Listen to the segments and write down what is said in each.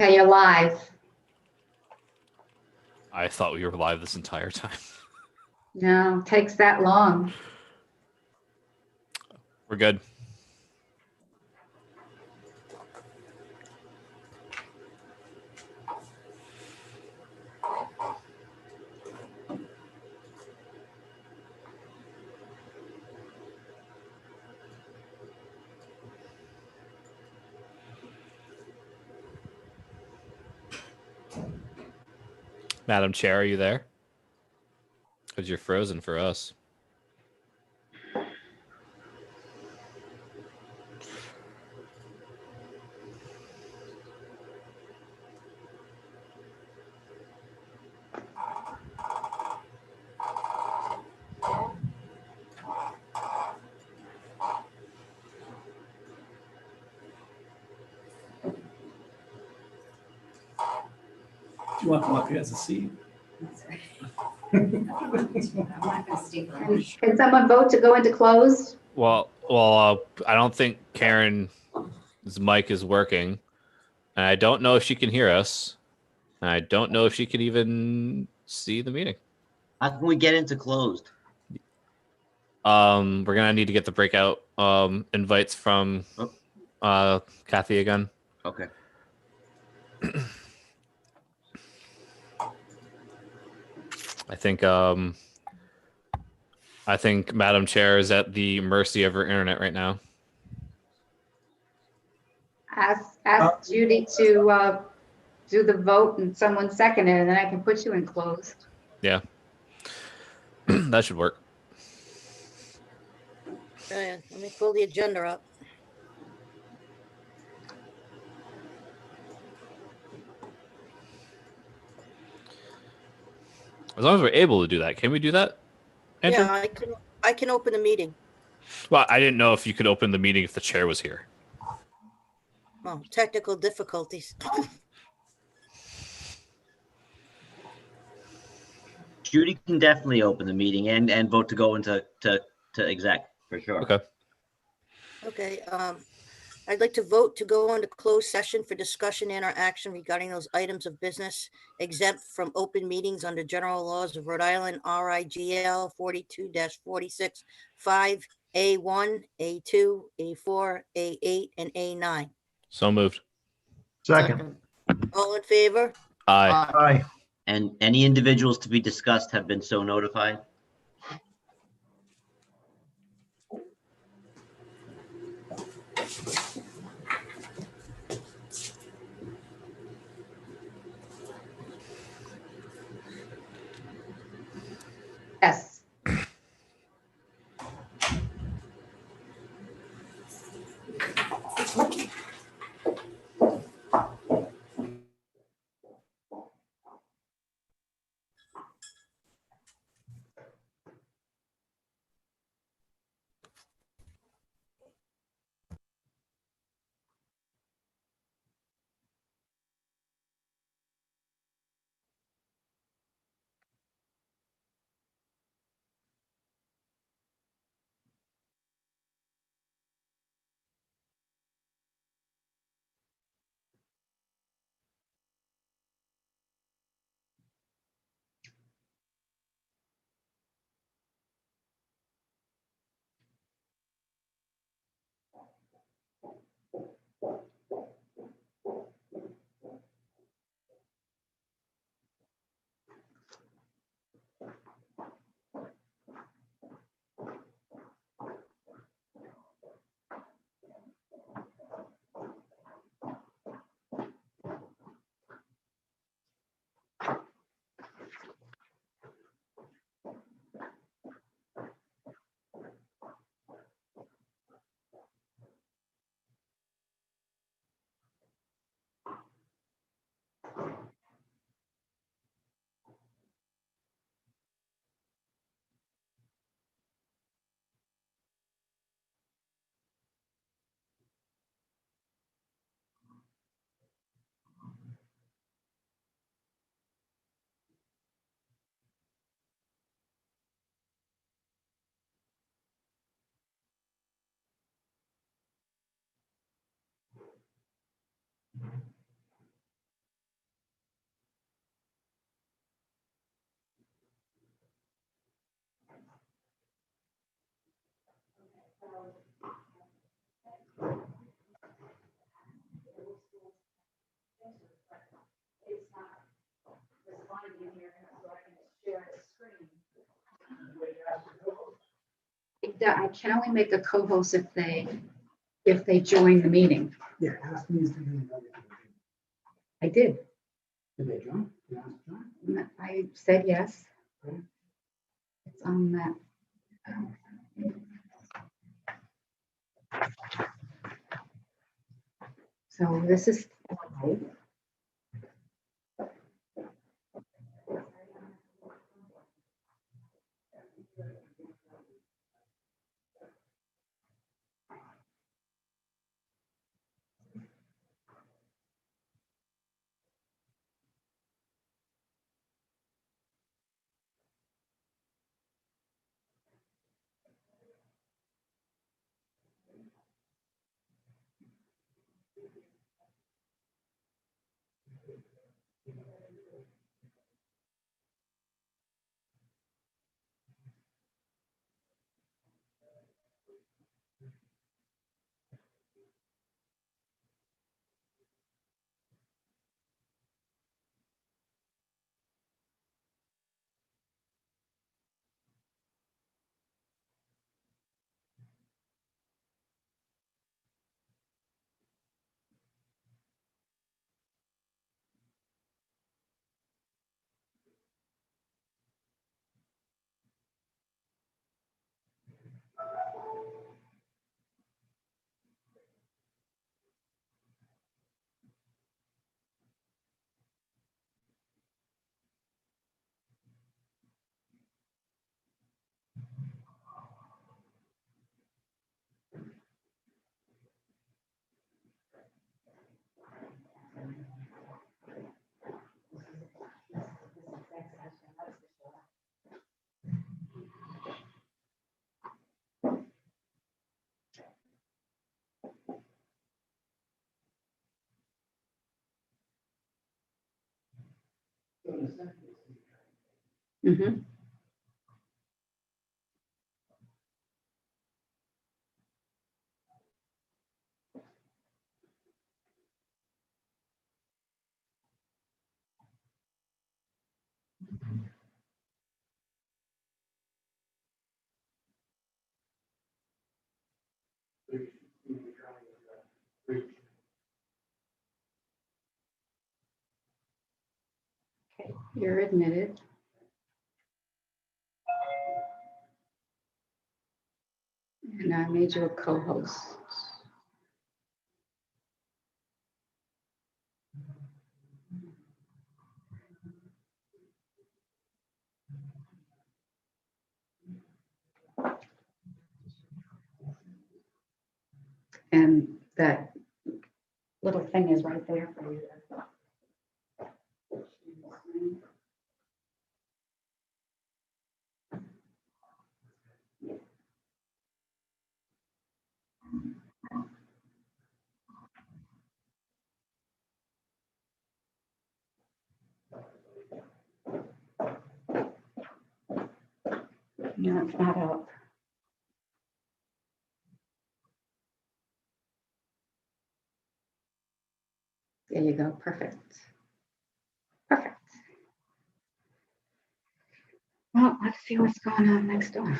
Yeah, you're live. I thought we were live this entire time. No, takes that long. We're good. Madam Chair, are you there? Because you're frozen for us. You want to come up here as a seat? That's right. I'm not gonna stay for lunch. Can someone vote to go into closed? Well, I don't think Karen's mic is working, and I don't know if she can hear us, and I don't know if she can even see the meeting. How can we get into closed? We're gonna need to get the breakout invites from Kathy again. Okay. I think Madam Chair is at the mercy of her internet right now. Ask Judy to do the vote and someone second it, and then I can put you in closed. Yeah. That should work. Let me pull the agenda up. As long as we're able to do that. Can we do that, Andrew? Yeah, I can open the meeting. Well, I didn't know if you could open the meeting if the chair was here. Oh, technical difficulties. Judy can definitely open the meeting and vote to go into exec for sure. Okay. Okay, I'd like to vote to go into closed session for discussion and or action regarding those items of business exempt from open meetings under general laws of Rhode Island, RIGL 42-46, 5A1, A2, A4, A8, and A9. So moved. Second. All in favor? Aye. Aye. And any individuals to be discussed have been so notified. Yes. I can only make a co-host if they join the meeting. Yeah, ask me to do that. I did. Did they join? Did you ask John? I said yes. Okay. It's on that. So this is. Mhm. Okay, you're admitted. And I made you a co-host. And that little thing is right there for you. No, it's not up. There you go, perfect. Perfect. Well, let's see what's going on next door.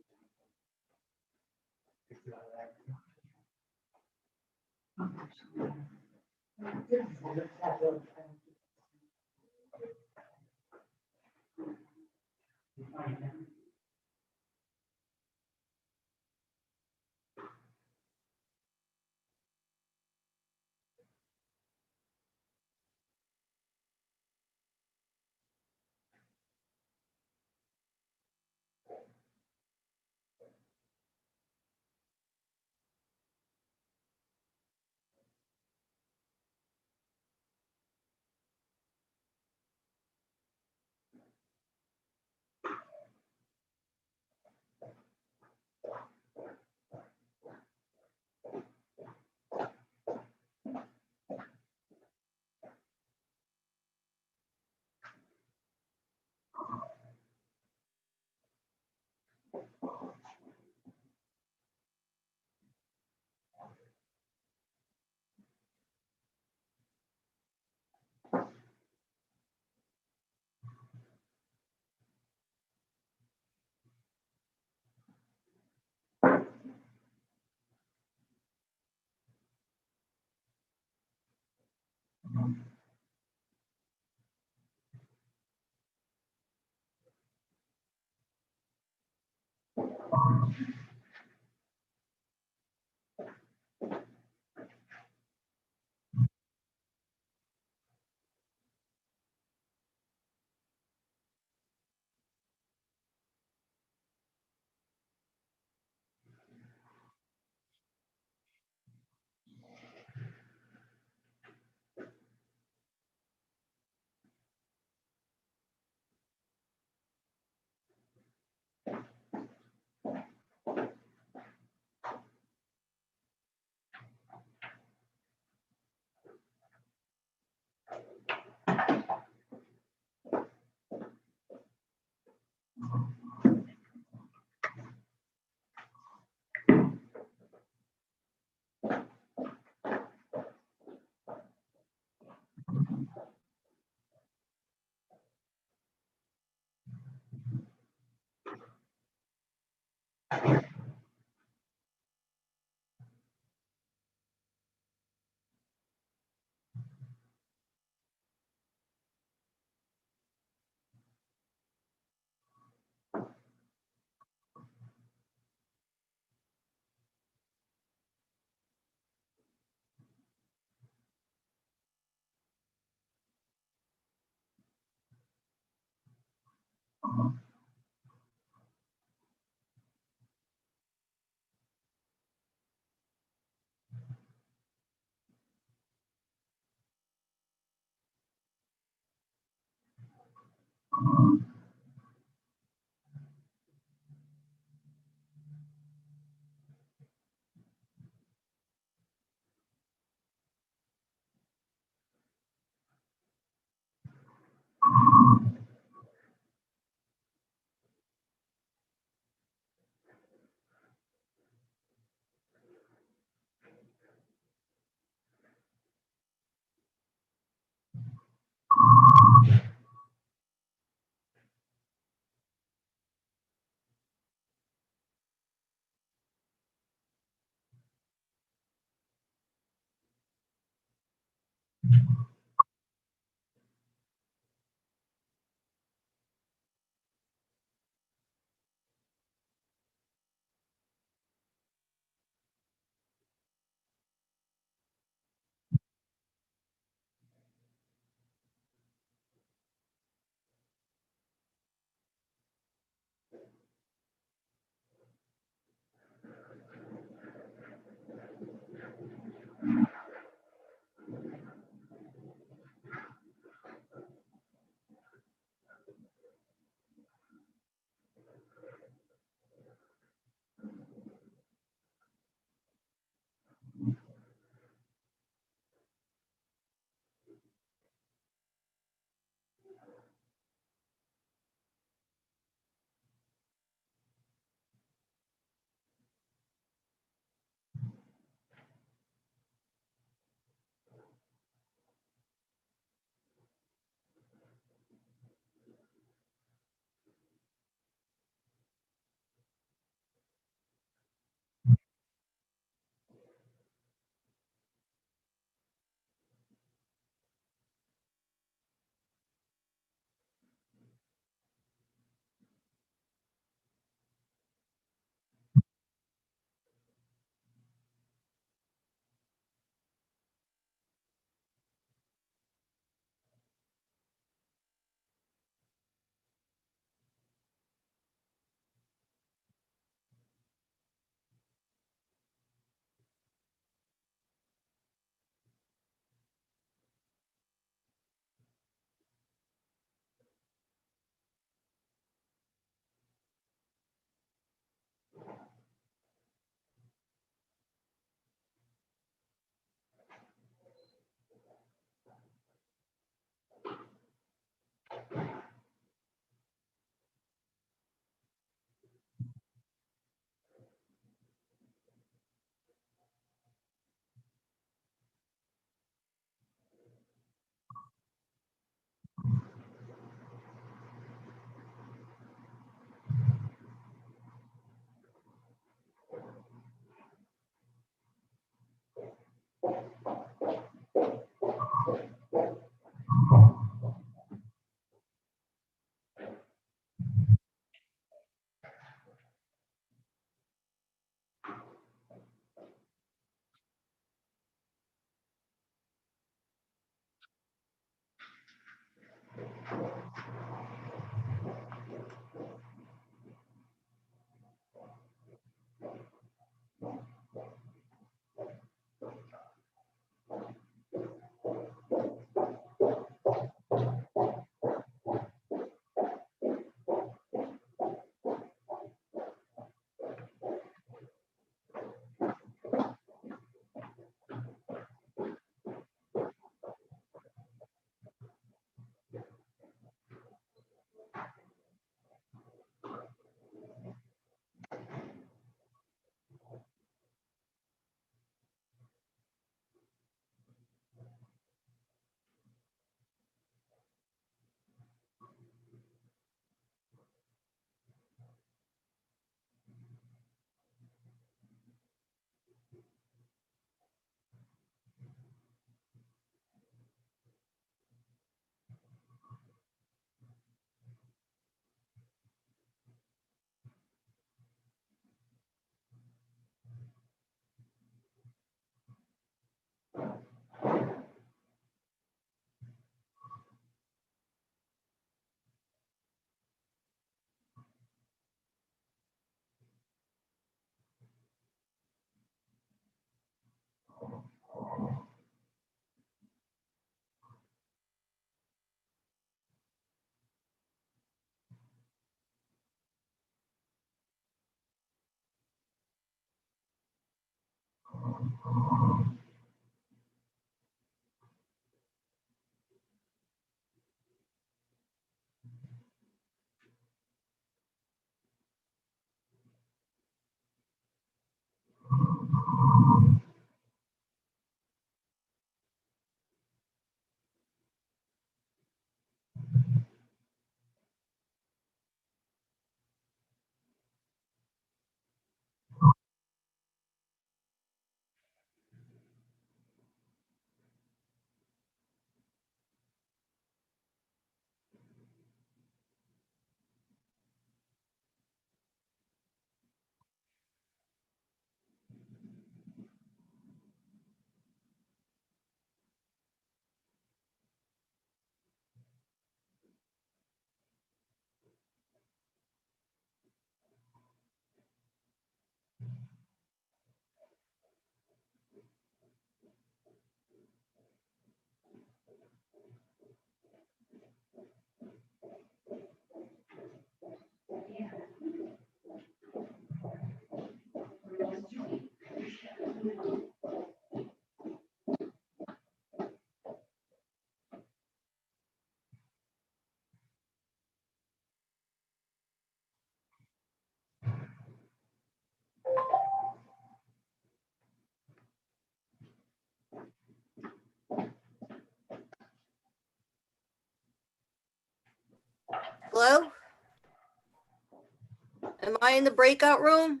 I in the breakout room?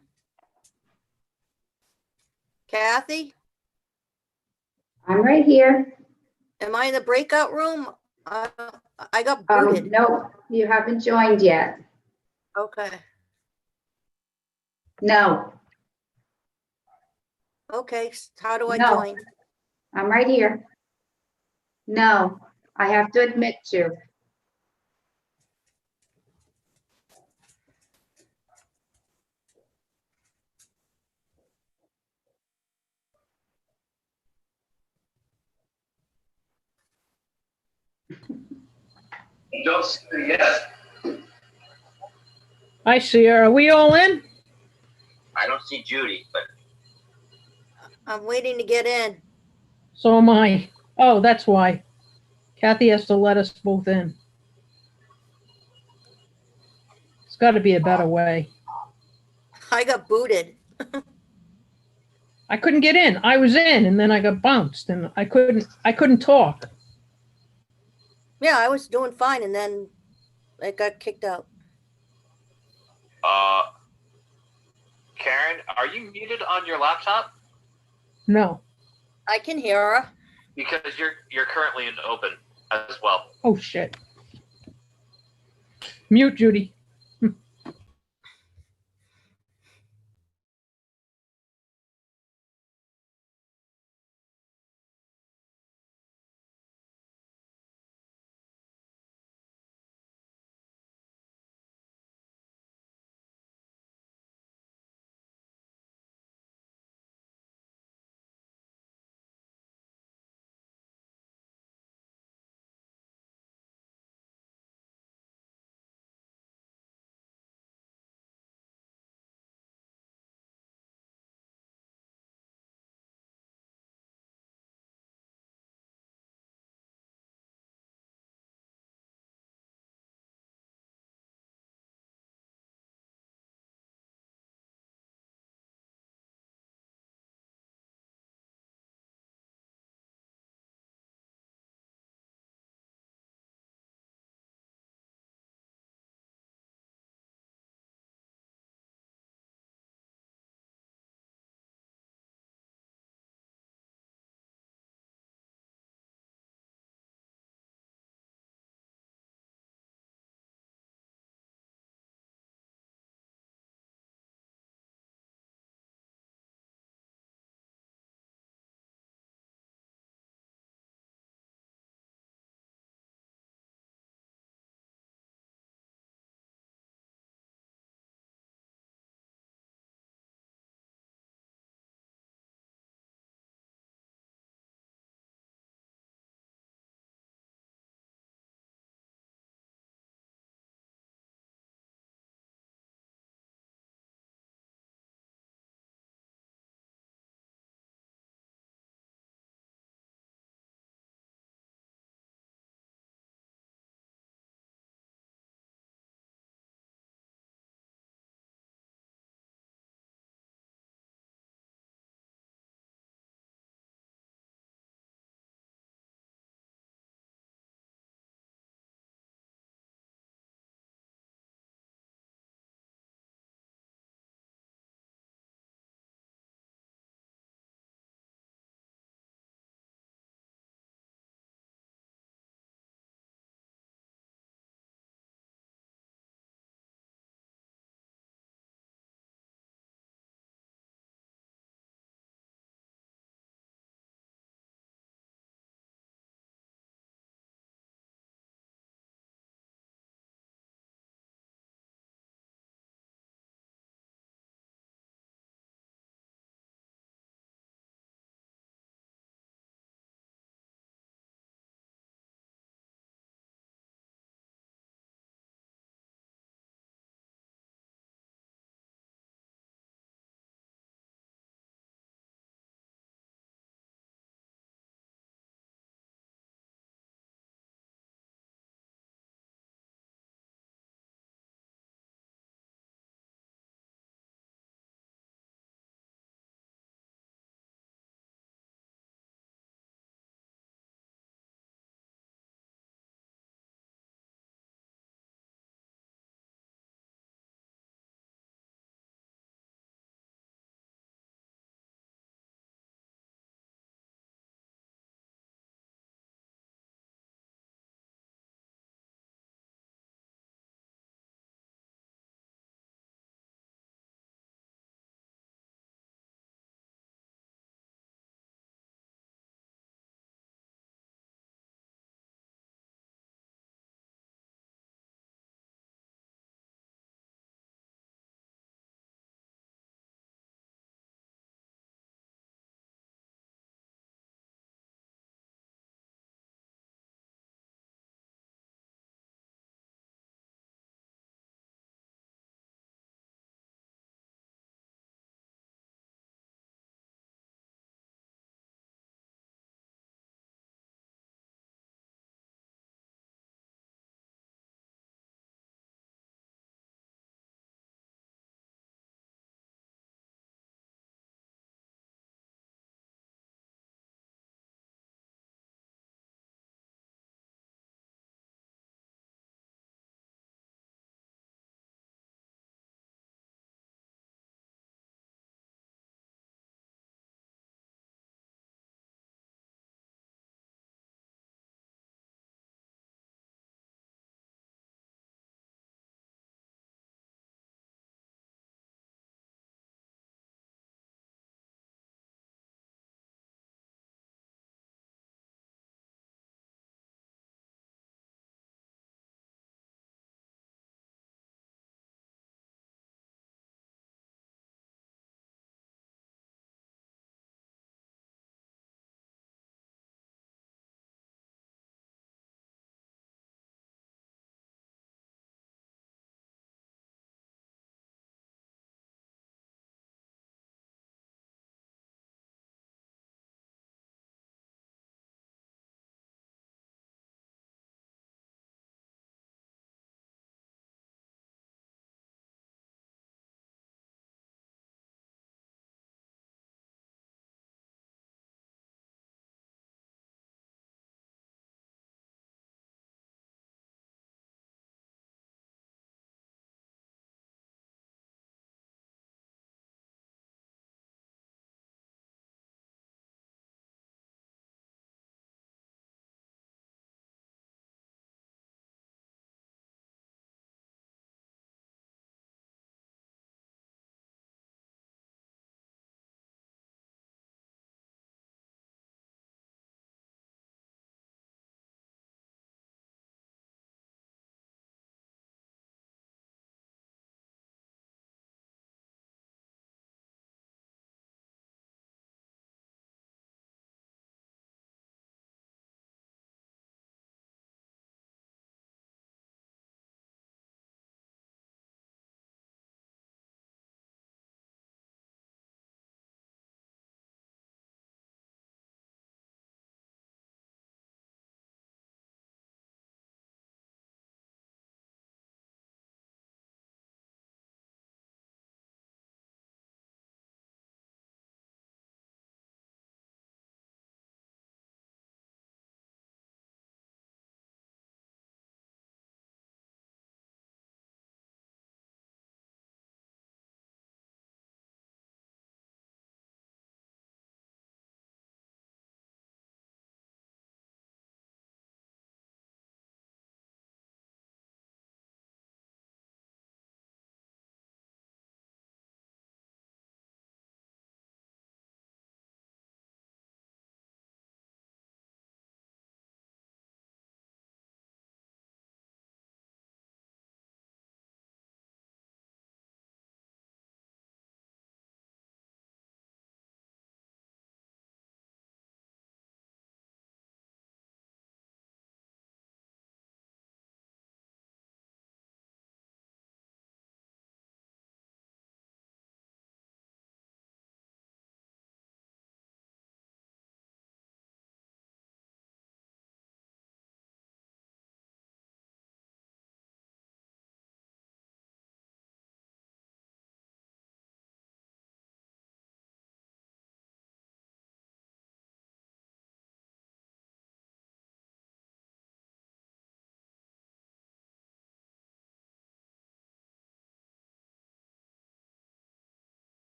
Kathy, I'm right here. am I in the breakout room? I got booted. No, you haven't joined yet. Okay, No, okay. How do I No. join? I'm right here. No, I have to admit you. Don't see her yet. Hi, Sierra. Are we all in? I don't see Judy, but I'm waiting to get in. So am I. Oh, that's why. Kathy has to let us both in. It's got to be a better way. I got booted. I couldn't get in. I was in, and then I got bounced, and I couldn't talk. Yeah, I was doing fine and then I got kicked out. Karen, are you muted on your laptop? No. I can hear her. Because you're currently in open as well. Oh shit. Mute, Judy.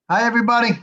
Hi, everybody.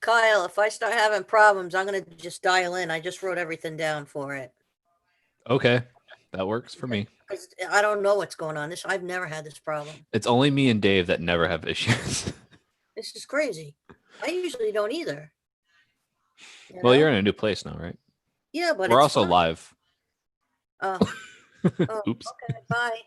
Kyle, if I start having problems, I'm gonna just dial in. I just wrote everything down for it. Okay, that works for me. 'Cause I don't know what's going on. I've never had this problem. It's only me and Dave that never have issues. This is crazy. I usually don't either. You Well, you're know? in a new place now, right? Yeah, but We're it's also fine. live. Oh, oh, Oops. okay, bye.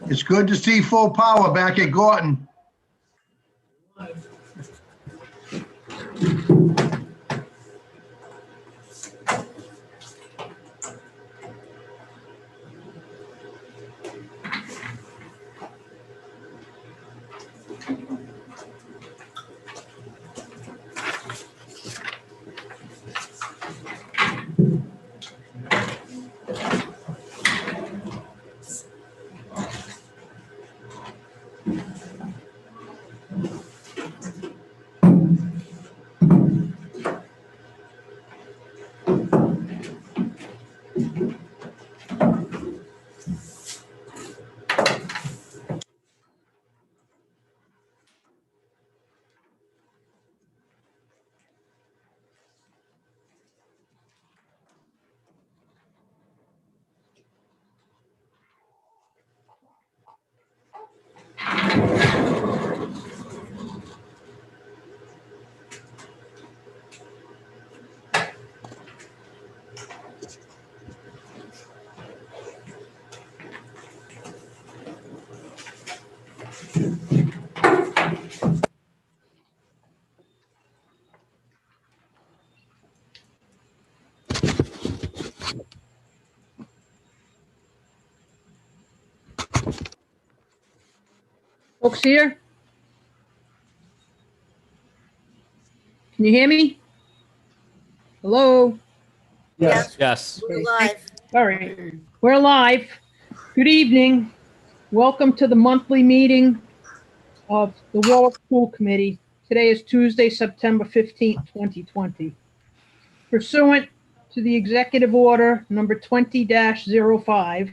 It's good to see full power back at Gorton. Folks here? Can you hear me? Hello? Yes, Yes. we're live. All right, we're live. Good evening. Welcome to the monthly meeting of the Warwick School Committee. Today is Tuesday, September 15th, 2020. Pursuant to the Executive Order number 20-05,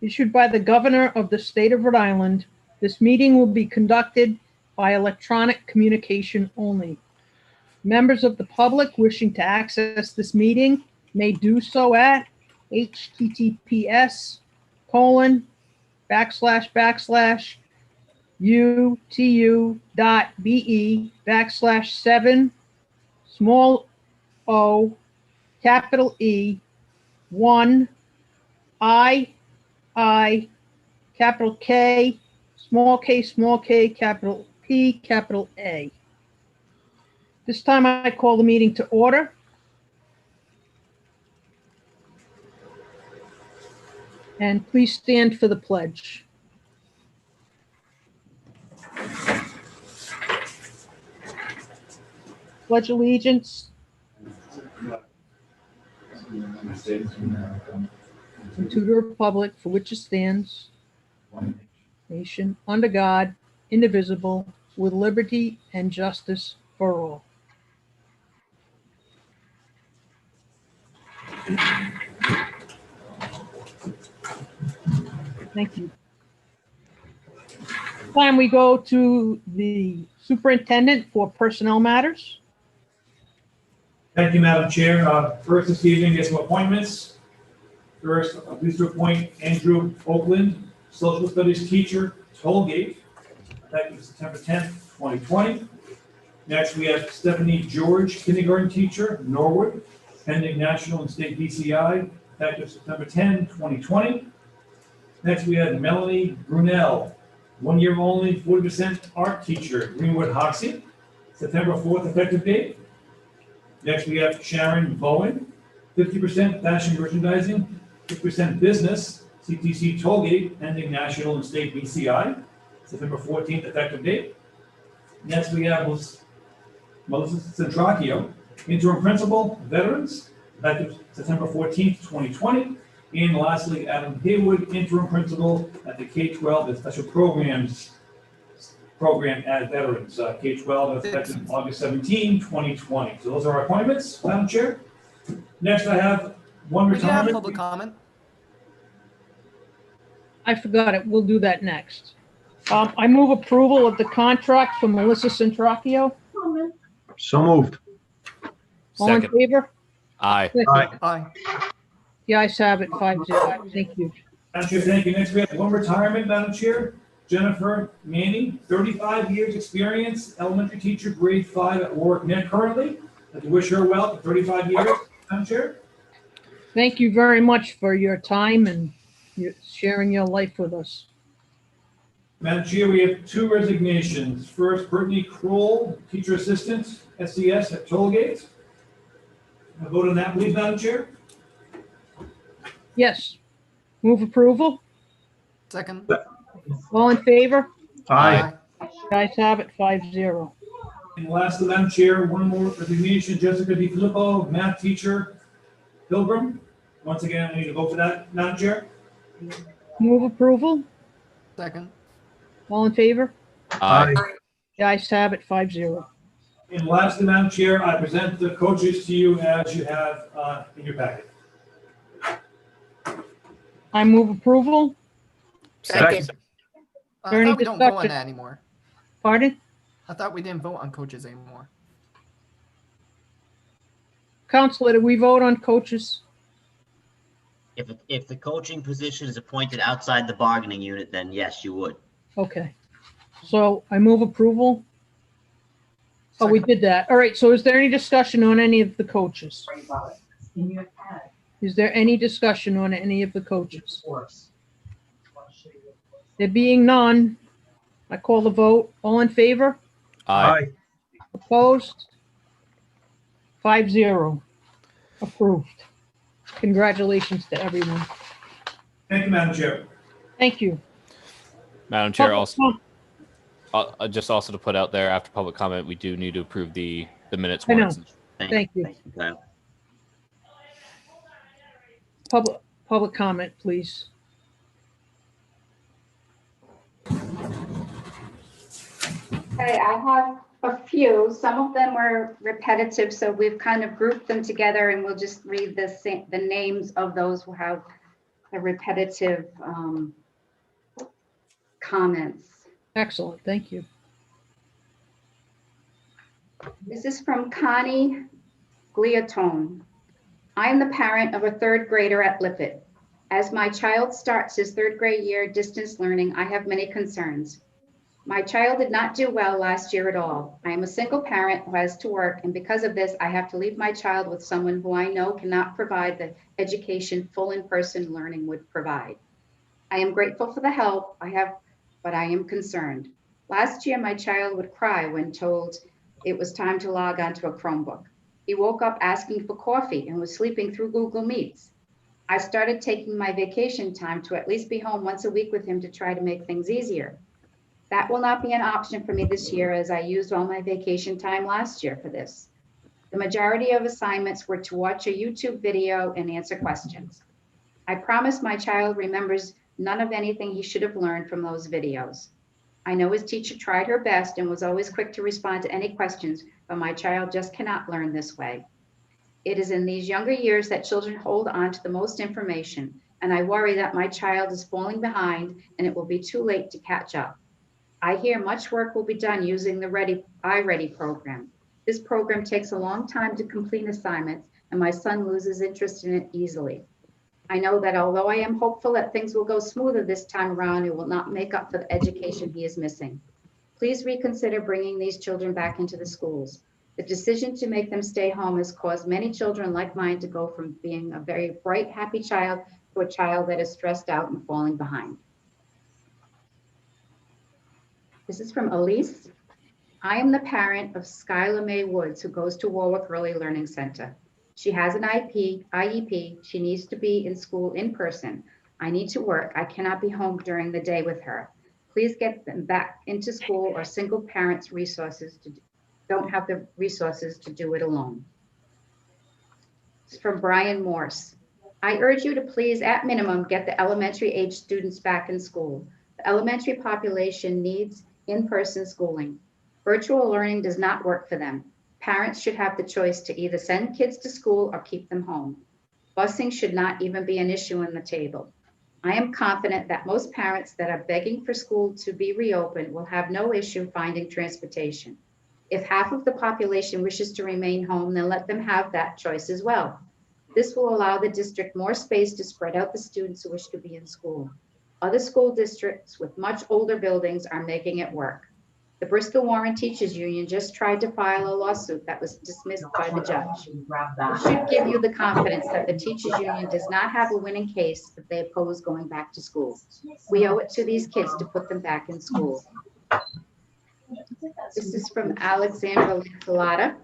issued by the Governor of the State of Rhode Island, this meeting will be conducted by electronic communication only. Members of the public wishing to access this meeting may do so at https://utu.be/7 small o capital E 1 I capital K small k capital P capital A. This time I call the meeting to order. And please stand for the pledge. Pledge allegiance to the republic for which it stands, nation under God, indivisible, with liberty and justice for all. Thank you. Time we go to the superintendent for personnel matters. Thank you, Madam Chair. First this evening is some appointments. First, I'm pleased to appoint Andrew Oakland, Social Studies teacher, Tollgate, effective September 10th, 2020. Next, we have Stephanie George, kindergarten teacher, Norwood, pending national and state BCI, effective September 10, 2020. Next, we have Melanie Brunel, 1 year only, 40% art teacher, Greenwood Hoxie, September 4th effective date. Next, we have Sharon Bowen, 50% fashion merchandising, 50% business, CTC Tollgate, pending national and state BCI, September 14th effective date. Next, we have Melissa Centracchio, interim principal, veterans, effective September 14th, 2020. And lastly, Adam Haywood, interim principal at the K-12 and special programs program at veterans, K-12, effective August 17, 2020. So those are our appointments, Madam Chair. Next, I have one We can have retirement. public comment. I forgot it. We'll do that next. I move approval of the contract for Melissa Centracchio. So moved. All in Second. favor? Aye. Aye. The ayes have it, 5-0. Thank you. Madam Chair, thank you. Next, we have one retirement, Madam Chair. Jennifer Manning, 35 years experience, elementary teacher, grade 5 at Warwick Net currently. I'd like to wish her well for 35 years, Madam Chair. Thank you very much for your time and sharing your life with us. Madam Chair, we have two resignations. First, Brittany Kroll, teacher assistant, SCS at Tollgate. A vote on that, please, Madam Chair. Yes. Move approval. Second. All in favor? Aye. The ayes have it, 5-0. And lastly, Madam Chair, one more resignation, Jessica DiFilippo, math teacher, Pilgrim. Once again, I need to vote for that, Madam Chair. Move approval. Second. All in favor? Aye. The ayes have it, 5-0. And lastly, Madam Chair, I present the coaches to you as you have in your packet. I move approval. Second. I There any thought we don't vote on discussion? that anymore. Pardon? I thought we didn't vote on coaches anymore. Counselor, did we vote on coaches? If the coaching position is appointed outside the bargaining unit, then yes, you would. Okay. So I move approval. Oh, we Second. did that. All right. So is there any discussion on any of the coaches? In your head, Is there any discussion on any of the coaches? of course. There being none, I call the vote. All in favor? Aye. Opposed? 5-0. Approved. Congratulations to everyone. Thank you, Madam Chair. Thank you. Madam Chair, Public also, com- just also to put out there, after public comment, we do need to approve the minutes. I know. warrants. Thank you. Thank you, Kyle. Public comment, please. Okay, I have a few. Some of them were repetitive, so we've kind of grouped them together and we'll just read the names of those who have the repetitive comments. Excellent. Thank you. This is from Connie Gliatone. I am the parent of a third grader at Lippet. As my child starts his third grade year distance learning, I have many concerns. My child did not do well last year at all. I am a single parent who has to work, and because of this, I have to leave my child with someone who I know cannot provide the education full in-person learning would provide. I am grateful for the help I have, but I am concerned. Last year, my child would cry when told it was time to log onto a Chromebook. He woke up asking for coffee and was sleeping through Google Meets. I started taking my vacation time to at least be home once a week with him to try to make things easier. That will not be an option for me this year, as I used all my vacation time last year for this. The majority of assignments were to watch a YouTube video and answer questions. I promise my child remembers none of anything he should have learned from those videos. I know his teacher tried her best and was always quick to respond to any questions, but my child just cannot learn this way. It is in these younger years that children hold on to the most information, and I worry that my child is falling behind and it will be too late to catch up. I hear much work will be done using the iReady program. This program takes a long time to complete assignments, and my son loses interest in it easily. I know that although I am hopeful that things will go smoother this time around, it will not make up for the education he is missing. Please reconsider bringing these children back into the schools. The decision to make them stay home has caused many children like mine to go from being a very bright, happy child to a child that is stressed out and falling behind. This is from Elise. I am the parent of Skylar Mae Woods, who goes to Warwick Early Learning Center. She has an IEP. She needs to be in school in person. I need to work. I cannot be home during the day with her. Please get them back into school, or single parents don't have the resources to do it alone. It's from Brian Morse. I urge you to please, at minimum, get the elementary age students back in school. The elementary population needs in-person schooling. Virtual learning does not work for them. Parents should have the choice to either send kids to school or keep them home. Busing should not even be an issue on the table. I am confident that most parents that are begging for school to be reopened will have no issue finding transportation. If half of the population wishes to remain home, then let them have that choice as well. This will allow the district more space to spread out the students who wish to be in school. Other school districts with much older buildings are making it work. The Bristol Warren Teachers Union just tried to file a lawsuit that was dismissed by the judge. It should give you the confidence that the teachers union does not have a winning case if they oppose going back to school. We owe it to these kids to put them back in school. This is from Alexandra Colada.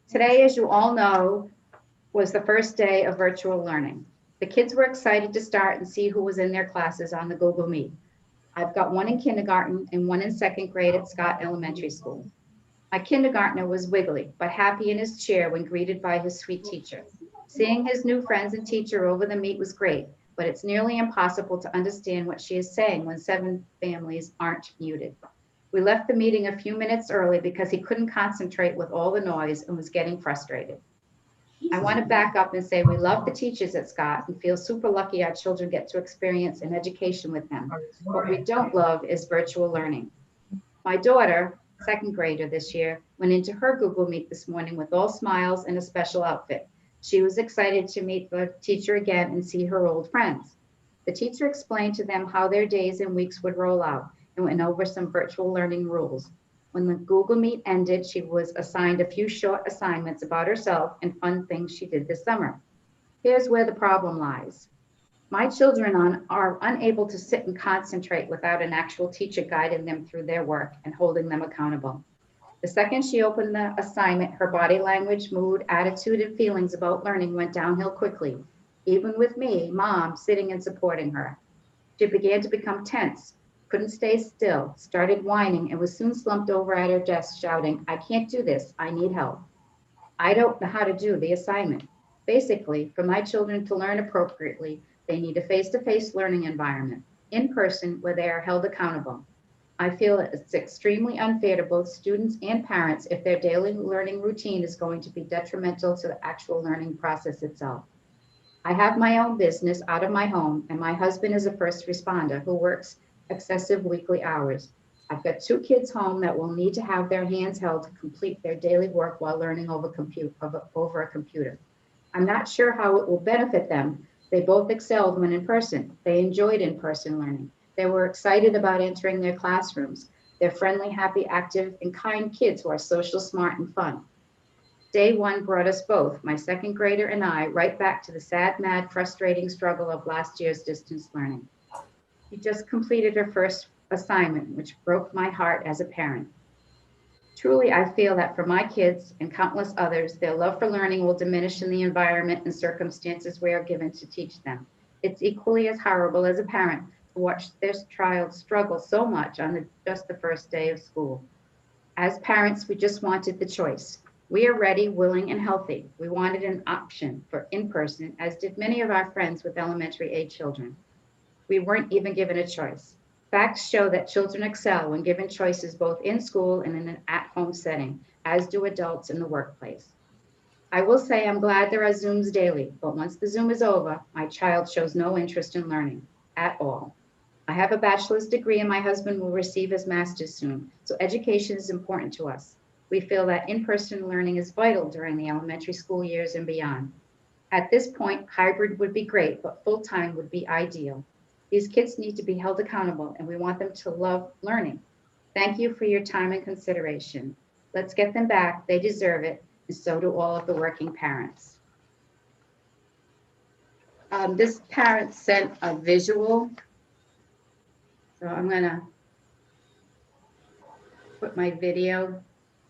Today, as you all know, was the first day of virtual learning. The kids were excited to start and see who was in their classes on the Google Meet. I've got one in kindergarten and one in second grade at Scott Elementary School. My kindergartner was wiggly, but happy in his chair when greeted by his sweet teacher. Seeing his new friends and teacher over the Meet was great, but it's nearly impossible to understand what she is saying when 7 families aren't muted. We left the meeting a few minutes early because he couldn't concentrate with all the noise and was getting frustrated. I want to back up and say we love the teachers at Scott and feel super lucky our children get to experience an education with them. What we don't love is virtual learning. My daughter, second grader this year, went into her Google Meet this morning with all smiles and a special outfit. She was excited to meet the teacher again and see her old friends. The teacher explained to them how their days and weeks would roll out and went over some virtual learning rules. When the Google Meet ended, she was assigned a few short assignments about herself and fun things she did this summer. Here's where the problem lies. My children are unable to sit and concentrate without an actual teacher guiding them through their work and holding them accountable. The second she opened the assignment, her body language, mood, attitude, and feelings about learning went downhill quickly, even with me, mom, sitting and supporting her. She began to become tense, couldn't stay still, started whining, and was soon slumped over at her desk shouting, "I can't do this, I need help. I don't know how to do the assignment." Basically, for my children to learn appropriately, they need a face-to-face learning environment, in person, where they are held accountable. I feel it's extremely unfair to both students and parents if their daily learning routine is going to be detrimental to the actual learning process itself. I have my own business out of my home, and my husband is a first responder who works excessive weekly hours. I've got 2 kids home that will need to have their hands held to complete their daily work while learning over a computer. I'm not sure how it will benefit them. They both excelled when in person. They enjoyed in-person learning. They were excited about entering their classrooms. They're friendly, happy, active, and kind kids who are social, smart, and fun. Day one brought us both, my second grader and I, right back to the sad, mad, frustrating struggle of last year's distance learning. She just completed her first assignment, which broke my heart as a parent. Truly, I feel that for my kids and countless others, their love for learning will diminish in the environment and circumstances we are given to teach them. It's equally as horrible as a parent to watch this child struggle so much on just the first day of school. As parents, we just wanted the choice. We are ready, willing, and healthy. We wanted an option for in-person, as did many of our friends with elementary age children. We weren't even given a choice. Facts show that children excel when given choices both in school and in an at-home setting, as do adults in the workplace. I will say I'm glad there are Zooms daily, but once the Zoom is over, my child shows no interest in learning at all. I have a bachelor's degree and my husband will receive his master's soon, so education is important to us. We feel that in-person learning is vital during the elementary school years and beyond. At this point, hybrid would be great, but full-time would be ideal. These kids need to be held accountable and we want them to love learning. Thank you for your time and consideration. Let's get them back. They deserve it, and so do all of the working parents. This parent sent a visual. So I'm gonna put my video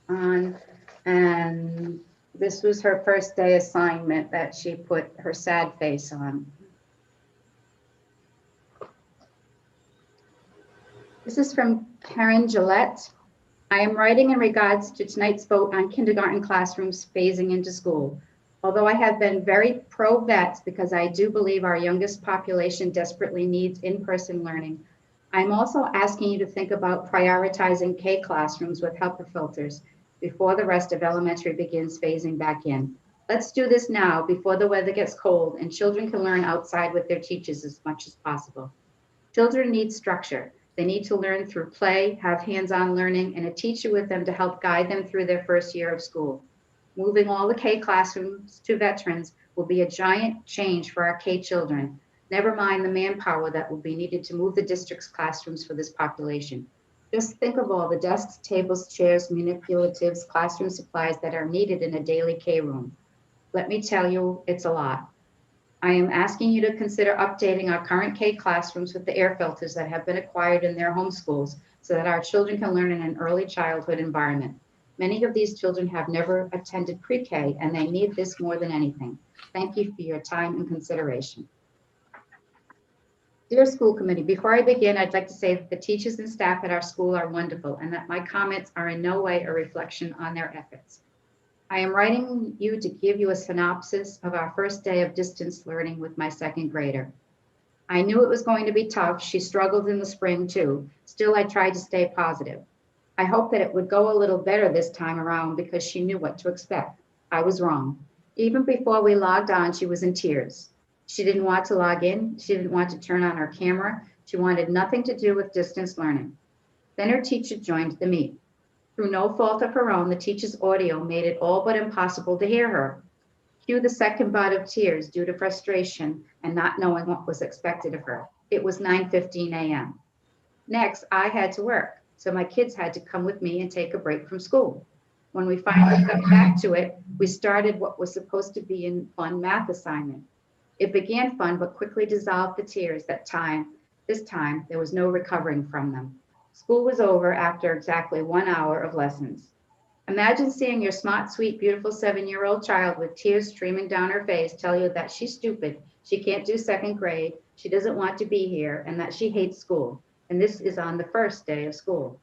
on, and this was her first day assignment that she put her sad face on. This is from Karen Gillette. I am writing in regards to tonight's vote on kindergarten classrooms phasing into school. Although I have been very pro-vets because I do believe our youngest population desperately needs in-person learning, I'm also asking you to think about prioritizing K classrooms with HEPA filters before the rest of elementary begins phasing back in. Let's do this now before the weather gets cold and children can learn outside with their teachers as much as possible. Children need structure. They need to learn through play, have hands-on learning, and a teacher with them to help guide them through their first year of school. Moving all the K classrooms to veterans will be a giant change for our K children. Never mind the manpower that will be needed to move the district's classrooms for this population. Just think of all the desks, tables, chairs, manipulatives, classroom supplies that are needed in a daily K room. Let me tell you, it's a lot. I am asking you to consider updating our current K classrooms with the air filters that have been acquired in their home schools so that our children can learn in an early childhood environment. Many of these children have never attended pre-K and they need this more than anything. Thank you for your time and consideration. Dear school committee, before I begin, I'd like to say that the teachers and staff at our school are wonderful and that my comments are in no way a reflection on their efforts. I am writing you to give you a synopsis of our first day of distance learning with my second grader. I knew it was going to be tough. She struggled in the spring too. Still, I tried to stay positive. I hoped that it would go a little better this time around because she knew what to expect. I was wrong. Even before we logged on, she was in tears. She didn't want to log in. She didn't want to turn on her camera. She wanted nothing to do with distance learning. Then her teacher joined the meet. Through no fault of her own, the teacher's audio made it all but impossible to hear her. Cue the second bout of tears due to frustration and not knowing what was expected of her. It was 9:15 a.m. Next, I had to work, so my kids had to come with me and take a break from school. When we finally got back to it, we started what was supposed to be a fun math assignment. It began fun, but quickly dissolved to tears. This time, there was no recovering from them. School was over after exactly 1 hour of lessons. Imagine seeing your smart, sweet, beautiful 7-year-old child with tears streaming down her face tell you that she's stupid, she can't do second grade, she doesn't want to be here, and that she hates school. And this is on the first day of school.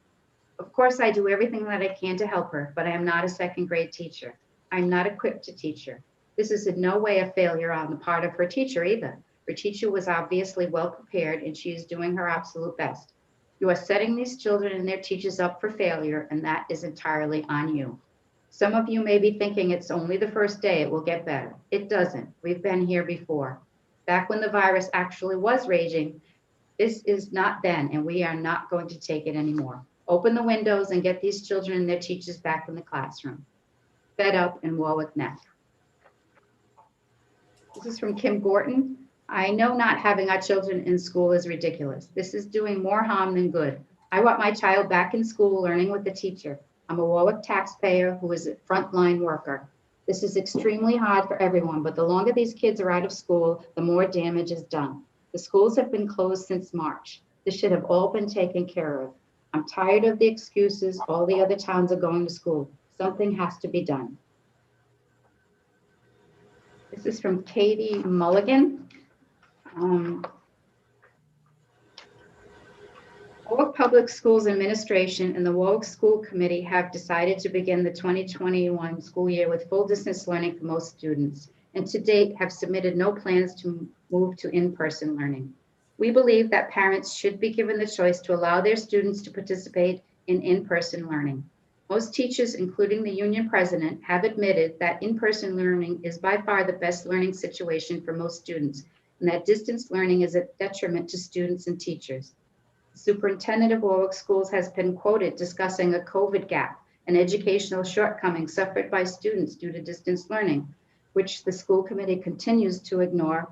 Of course, I do everything that I can to help her, but I am not a second grade teacher. I'm not equipped to teach her. This is in no way a failure on the part of her teacher either. Her teacher was obviously well prepared and she is doing her absolute best. You are setting these children and their teachers up for failure, and that is entirely on you. Some of you may be thinking it's only the first day, it will get better. It doesn't. We've been here before. Back when the virus actually was raging, this is not then, and we are not going to take it anymore. Open the windows and get these children and their teachers back in the classroom. Fed up in Warwick Neck. This is from Kim Gorton. I know not having our children in school is ridiculous. This is doing more harm than good. I want my child back in school learning with the teacher. I'm a Warwick taxpayer who is a frontline worker. This is extremely hard for everyone, but the longer these kids are out of school, the more damage is done. The schools have been closed since March. This should have all been taken care of. I'm tired of the excuses. All the other towns are going to school. Something has to be done. This is from Katie Mulligan. Warwick Public Schools Administration and the Warwick School Committee have decided to begin the 2021 school year with full distance learning for most students, and to date have submitted no plans to move to in-person learning. We believe that parents should be given the choice to allow their students to participate in in-person learning. Most teachers, including the union president, have admitted that in-person learning is by far the best learning situation for most students, and that distance learning is a detriment to students and teachers. The superintendent of Warwick Schools has been quoted discussing a COVID gap and educational shortcomings suffered by students due to distance learning, which the school committee continues to ignore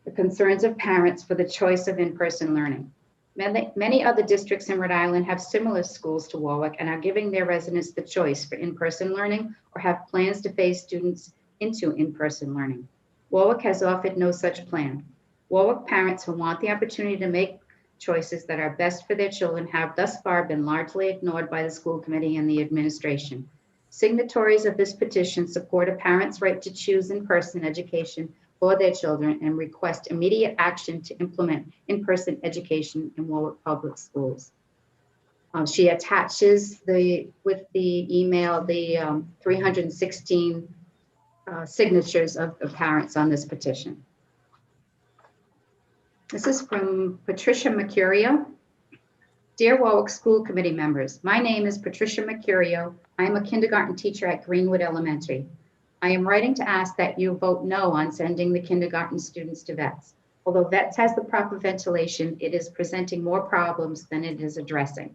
the concerns of parents for the choice of in-person learning. Many other districts in Rhode Island have similar schools to Warwick and are giving their residents the choice for in-person learning or have plans to phase students into in-person learning. Warwick has offered no such plan. Warwick parents who want the opportunity to make choices that are best for their children have thus far been largely ignored by the school committee and the administration. Signatories of this petition support a parent's right to choose in-person education for their children and request immediate action to implement in-person education in Warwick Public Schools. She attaches with the email the 316 signatures of parents on this petition. This is from Patricia Mercurio. Dear Warwick School Committee members, my name is Patricia Mercurio. I am a kindergarten teacher at Greenwood Elementary. I am writing to ask that you vote no on sending the kindergarten students to VETS. Although VETS has the proper ventilation, it is presenting more problems than it is addressing.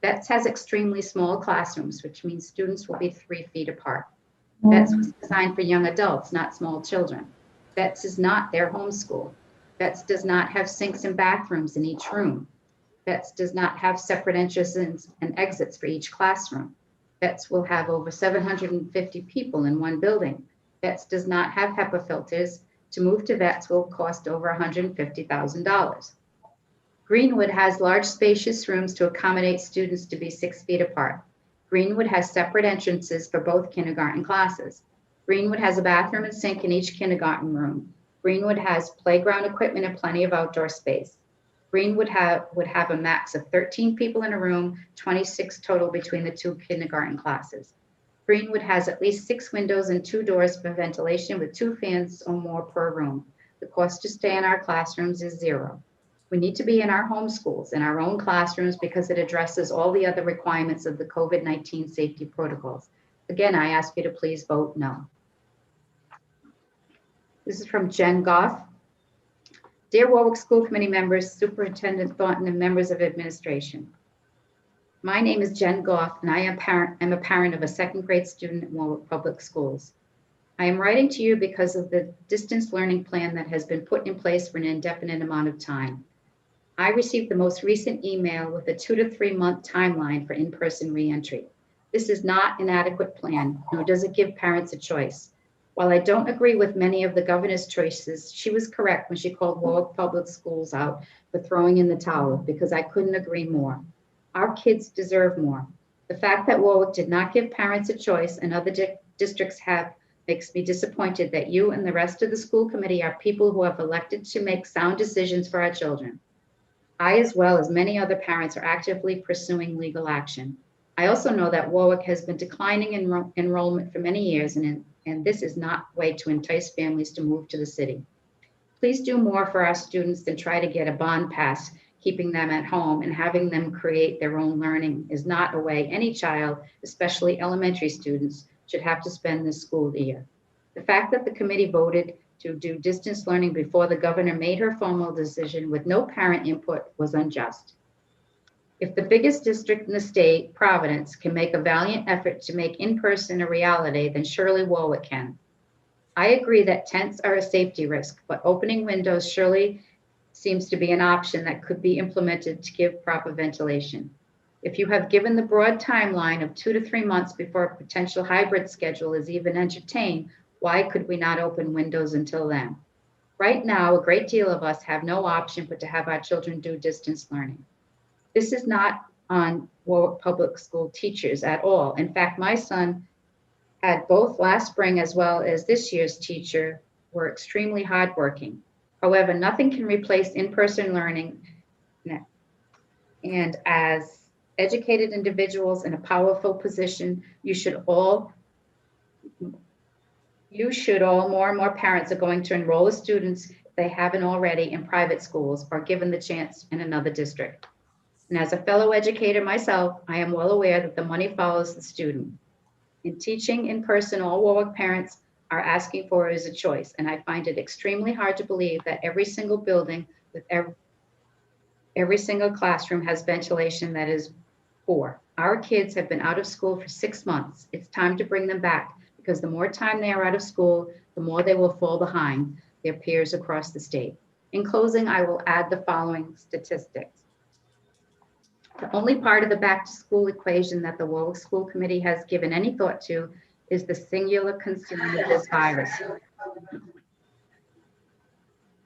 VETS has extremely small classrooms, which means students will be 3 feet apart. VETS was designed for young adults, not small children. VETS is not their home school. VETS does not have sinks and bathrooms in each room. VETS does not have separate entrances and exits for each classroom. VETS will have over 750 people in one building. VETS does not have HEPA filters. To move to VETS will cost over $150,000. Greenwood has large spacious rooms to accommodate students to be 6 feet apart. Greenwood has separate entrances for both kindergarten classes. Greenwood has a bathroom and sink in each kindergarten room. Greenwood has playground equipment and plenty of outdoor space. Greenwood would have a max of 13 people in a room, 26 total between the 2 kindergarten classes. Greenwood has at least 6 windows and 2 doors for ventilation with 2 fans or more per room. The cost to stay in our classrooms is $0. We need to be in our home schools, in our own classrooms, because it addresses all the other requirements of the COVID-19 safety protocols. Again, I ask you to please vote no. This is from Jen Goff. Dear Warwick School Committee members, Superintendent Thornton, and members of administration. My name is Jen Goff, and I am a parent of a 2nd grade student at Warwick Public Schools. I am writing to you because of the distance learning plan that has been put in place for an indefinite amount of time. I received the most recent email with a 2 to 3 month timeline for in-person reentry. This is not an adequate plan, nor does it give parents a choice. While I don't agree with many of the governor's choices, she was correct when she called Warwick Public Schools out for throwing in the towel, because I couldn't agree more. Our kids deserve more. The fact that Warwick did not give parents a choice and other districts have makes me disappointed that you and the rest of the school committee are people who have elected to make sound decisions for our children. I, as well as many other parents, are actively pursuing legal action. I also know that Warwick has been declining in enrollment for many years, and this is not a way to entice families to move to the city. Please do more for our students than try to get a bond pass, keeping them at home and having them create their own learning is not a way any child, especially elementary students, should have to spend this school year. The fact that the committee voted to do distance learning before the governor made her formal decision with no parent input was unjust. If the biggest district in the state, Providence, can make a valiant effort to make in-person a reality, then surely Warwick can. I agree that tents are a safety risk, but opening windows surely seems to be an option that could be implemented to give proper ventilation. If you have given the broad timeline of 2 to 3 months before a potential hybrid schedule is even entertained, why could we not open windows until then? Right now, a great deal of us have no option but to have our children do distance learning. This is not on Warwick Public School teachers at all. In fact, my son had both last spring as well as this year's teacher were extremely hardworking. However, nothing can replace in-person learning. And as educated individuals in a powerful position, you should all, more and more parents are going to enroll the students, if they haven't already, in private schools or given the chance in another district. And as a fellow educator myself, I am well aware that the money follows the student. In teaching in person, all Warwick parents are asking for is a choice, and I find it extremely hard to believe that every single building with every single classroom has ventilation that is poor. Our kids have been out of school for 6 months. It's time to bring them back, because the more time they are out of school, the more they will fall behind their peers across the state. In closing, I will add the following statistics. The only part of the back to school equation that the Warwick School Committee has given any thought to is the singular concern of this virus.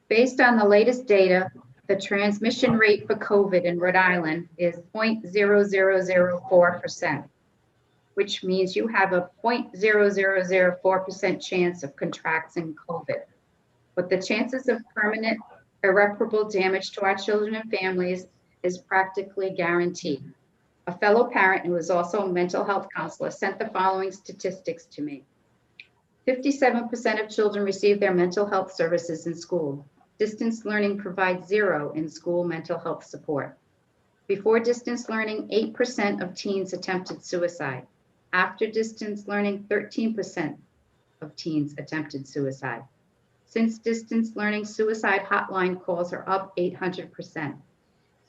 Based on the latest data, the transmission rate for COVID in Rhode Island is 0.0004%, which means you have a 0.0004% chance of contracting COVID. But the chances of permanent irreparable damage to our children and families is practically guaranteed. A fellow parent who is also a mental health counselor sent the following statistics to me. 57% of children receive their mental health services in school. Distance learning provides 0 in school mental health support. Before distance learning, 8% of teens attempted suicide. After distance learning, 13% of teens attempted suicide. Since distance learning, suicide hotline calls are up 800%.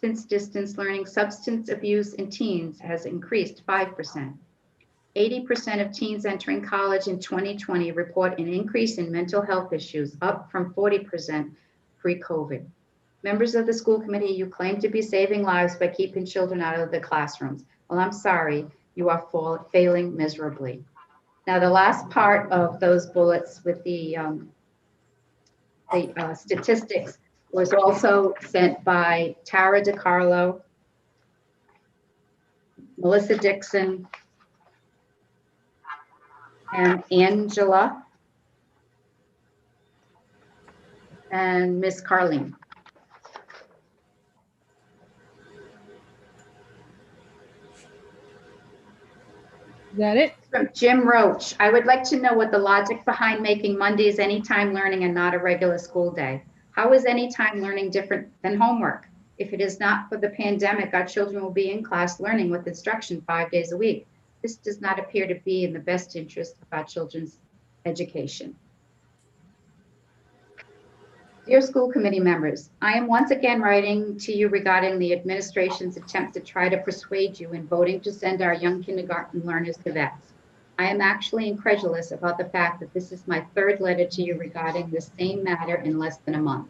Since distance learning, substance abuse in teens has increased 5%. 80% of teens entering college in 2020 report an increase in mental health issues, up from 40% pre-COVID. Members of the school committee, you claim to be saving lives by keeping children out of the classrooms. Well, I'm sorry, you are failing miserably. Now, the last part of those bullets with the statistics was also sent by Tara DiCarlo, Melissa Dixon, and Angela, and Miss Carlene. Is that it? From Jim Roach, I would like to know what the logic behind making Mondays anytime learning and not a regular school day. How is anytime learning different than homework? If it is not for the pandemic, our children will be in class learning with instruction 5 days a week. This does not appear to be in the best interest of our children's education. Dear school committee members, I am once again writing to you regarding the administration's attempt to try to persuade you in voting to send our young kindergarten learners to vets. I am actually incredulous about the fact that this is my 3rd letter to you regarding this same matter in less than a month.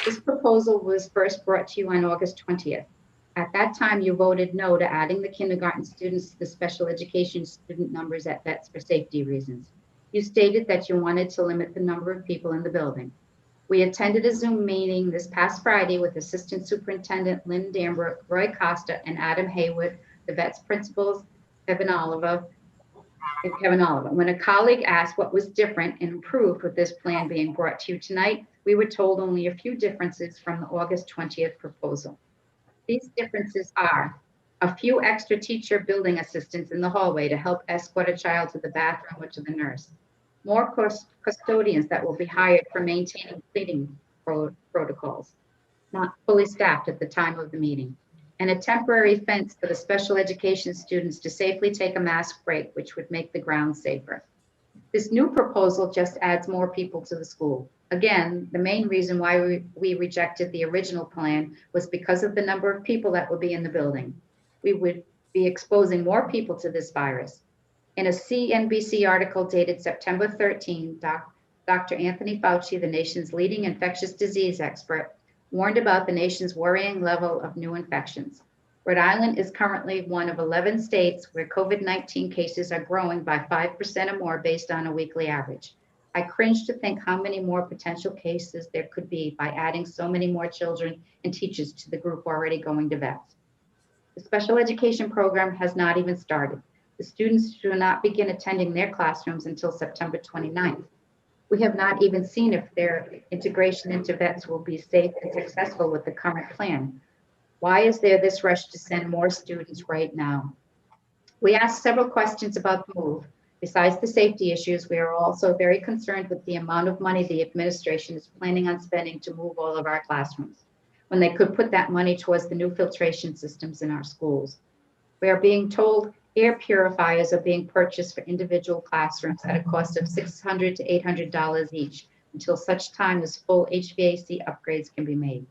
This proposal was first brought to you on August 20th. At that time, you voted no to adding the kindergarten students to the special education student numbers at vets for safety reasons. You stated that you wanted to limit the number of people in the building. We attended a Zoom meeting this past Friday with Assistant Superintendent Lynn Dambrook, Roy Costa, and Adam Haywood, the VET's principals, Kevin Oliver. When a colleague asked what was different and improved with this plan being brought to you tonight, we were told only a few differences from the August 20th proposal. These differences are a few extra teacher building assistants in the hallway to help escort a child to the bathroom or to the nurse, more custodians that will be hired for maintaining cleaning protocols, not fully staffed at the time of the meeting, and a temporary fence for the special education students to safely take a mask break, which would make the grounds safer. This new proposal just adds more people to the school. Again, the main reason why we rejected the original plan was because of the number of people that would be in the building. We would be exposing more people to this virus. In a CNBC article dated September 13, Dr. Anthony Fauci, the nation's leading infectious disease expert, warned about the nation's worrying level of new infections. Rhode Island is currently one of 11 states where COVID-19 cases are growing by 5% or more based on a weekly average. I cringe to think how many more potential cases there could be by adding so many more children and teachers to the group already going to vets. The special education program has not even started. The students do not begin attending their classrooms until September 29th. We have not even seen if their integration into vets will be safe and successful with the current plan. Why is there this rush to send more students right now? We asked several questions about the move. Besides the safety issues, we are also very concerned with the amount of money the administration is planning on spending to move all of our classrooms, when they could put that money towards the new filtration systems in our schools. We are being told air purifiers are being purchased for individual classrooms at a cost of $600 to $800 each until such time as full HVAC upgrades can be made.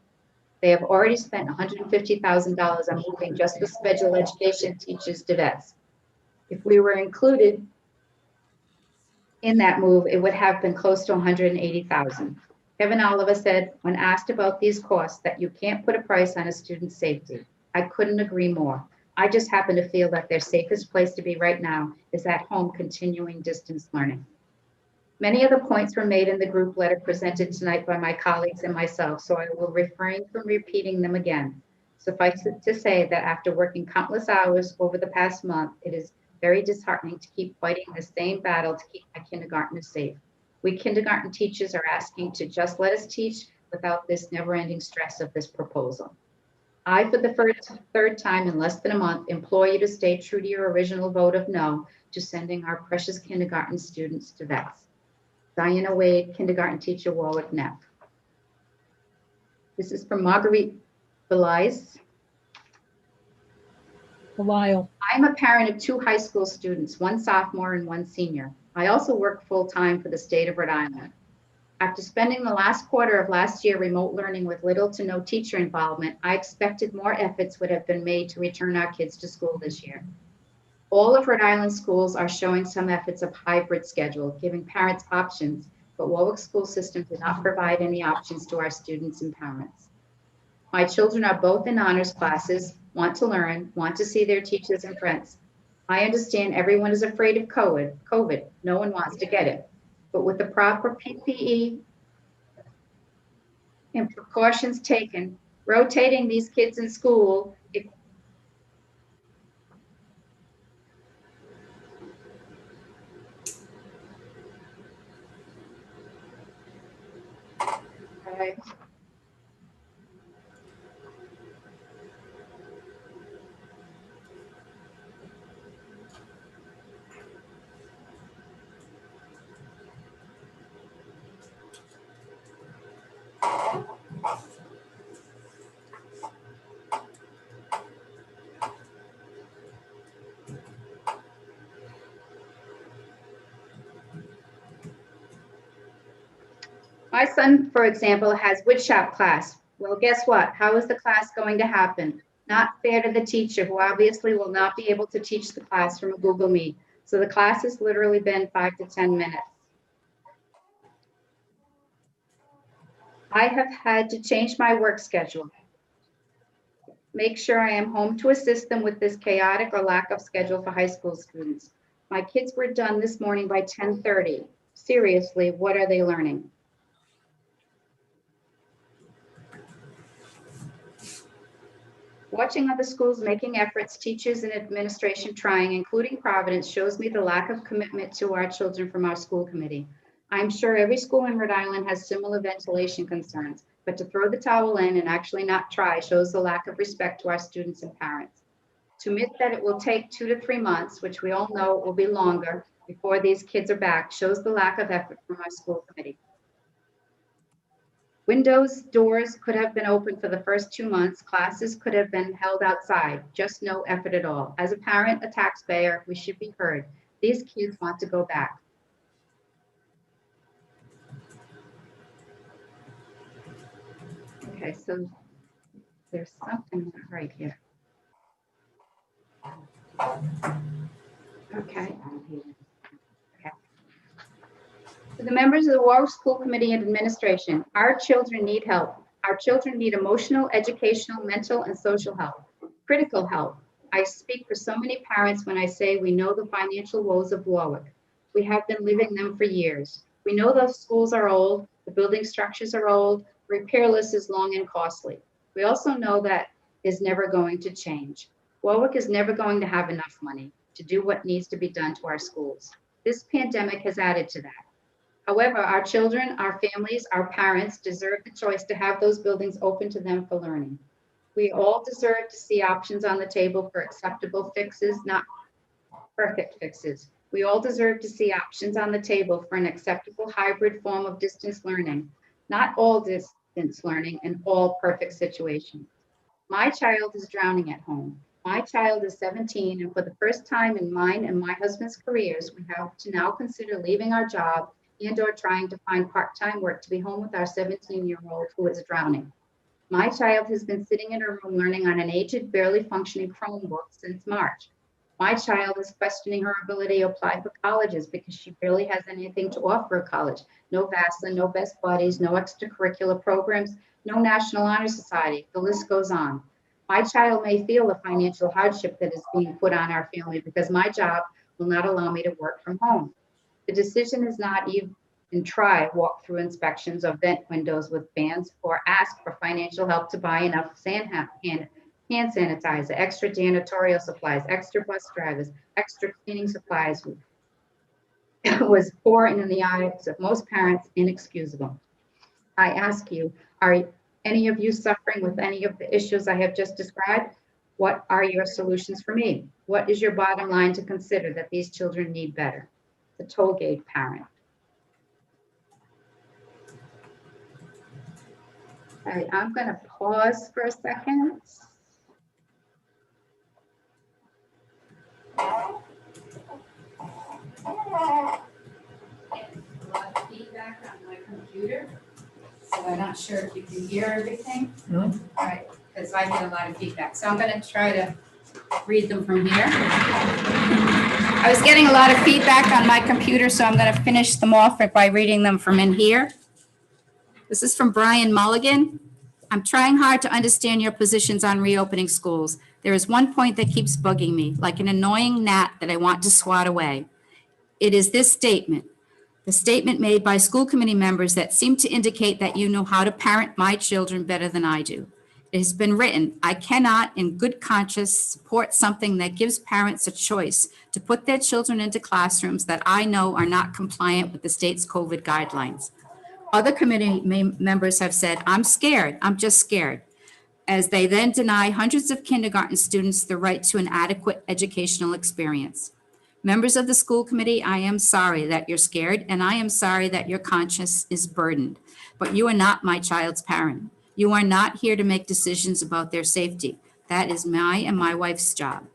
They have already spent $150,000 on moving just the special education teachers to vets. If we were included in that move, it would have been close to $180,000. Kevin Oliver said, when asked about these costs, that you can't put a price on a student's safety. I couldn't agree more. I just happen to feel that their safest place to be right now is at home continuing distance learning. Many of the points were made in the group letter presented tonight by my colleagues and myself, so I will refrain from repeating them again. Suffice it to say that after working countless hours over the past month, it is very disheartening to keep fighting the same battle to keep my kindergartners safe. We kindergarten teachers are asking to just let us teach without this never-ending stress of this proposal. I, for the third time in less than a month, implore you to stay true to your original vote of no to sending our precious kindergarten students to vets. Diana Wade, kindergarten teacher, Warwick, Neff. This is from Marguerite Belize. Belial. I'm a parent of 2 high school students, one sophomore and one senior. I also work full-time for the state of Rhode Island. After spending the last quarter of last year remote learning with little to no teacher involvement, I expected more efforts would have been made to return our kids to school this year. All of Rhode Island schools are showing some efforts of hybrid schedule, giving parents options, but Warwick school system did not provide any options to our students and parents. My children are both in honors classes, want to learn, want to see their teachers and friends. I understand everyone is afraid of COVID. No one wants to get it. But with the proper PPE and precautions taken, rotating these kids in school, my son, for example, has woodshop class. Well, guess what? How is the class going to happen? Not fair to the teacher, who obviously will not be able to teach the class from a Google Meet. So the class has literally been 5 to 10 minutes. I have had to change my work schedule. Make sure I am home to assist them with this chaotic or lack of schedule for high school students. My kids were done this morning by 10:30. Seriously, what are they learning? Watching other schools making efforts, teachers and administration trying, including Providence, shows me the lack of commitment to our children from our school committee. I'm sure every school in Rhode Island has similar ventilation concerns, but to throw the towel in and actually not try shows the lack of respect to our students and parents. To admit that it will take 2 to 3 months, which we all know will be longer, before these kids are back, shows the lack of effort from our school committee. Windows, doors could have been open for the first 2 months. Classes could have been held outside. Just no effort at all. As a parent, a taxpayer, we should be heard. These kids want to go back. Okay, so there's something not right here. Okay. To the members of the Warwick School Committee and administration, our children need help. Our children need emotional, educational, mental, and social help, critical help. I speak for so many parents when I say we know the financial woes of Warwick. We have been living them for years. We know those schools are old, the building structures are old, repair list is long and costly. We also know that is never going to change. Warwick is never going to have enough money to do what needs to be done to our schools. This pandemic has added to that. However, our children, our families, our parents deserve the choice to have those buildings open to them for learning. We all deserve to see options on the table for acceptable fixes, not perfect fixes. We all deserve to see options on the table for an acceptable hybrid form of distance learning, not all distance learning in all perfect situations. My child is drowning at home. My child is 17, and for the first time in mine and my husband's careers, we have to now consider leaving our job and/or trying to find part-time work to be home with our 17-year-old who is drowning. My child has been sitting in her room learning on an aged, barely functioning Chromebook since March. My child is questioning her ability to apply for colleges because she barely has anything to offer a college. No VASLA, no Best Buddies, no extracurricular programs, no National Honor Society. The list goes on. My child may feel the financial hardship that is being put on our family because my job will not allow me to work from home. The decision is not even try walk-through inspections of vent windows with bans or ask for financial help to buy enough hand sanitizer, extra janitorial supplies, extra bus drivers, extra cleaning supplies. Was poor and in the eyes of most parents inexcusable. I ask you, are any of you suffering with any of the issues I have just described? What are your solutions for me? What is your bottom line to consider that these children need better? The tollgate parent. All right, I'm going to pause for a second. A lot of feedback on my computer, so I'm not sure if you can hear everything. No. All right, because I get a lot of feedback, so I'm going to try to read them from here. I was getting a lot of feedback on my computer, so I'm going to finish them off by reading them from in here. This is from Brian Mulligan. I'm trying hard to understand your positions on reopening schools. There is one point that keeps bugging me, like an annoying gnat that I want to swat away. It is this statement, the statement made by school committee members that seem to indicate that you know how to parent my children better than I do. It has been written, I cannot in good conscience support something that gives parents a choice to put their children into classrooms that I know are not compliant with the state's COVID guidelines. Other committee members have said, I'm scared, I'm just scared, as they then deny hundreds of kindergarten students the right to an adequate educational experience. Members of the school committee, I am sorry that you're scared, and I am sorry that your conscience is burdened, but you are not my child's parent. You are not here to make decisions about their safety. That is my and my wife's job.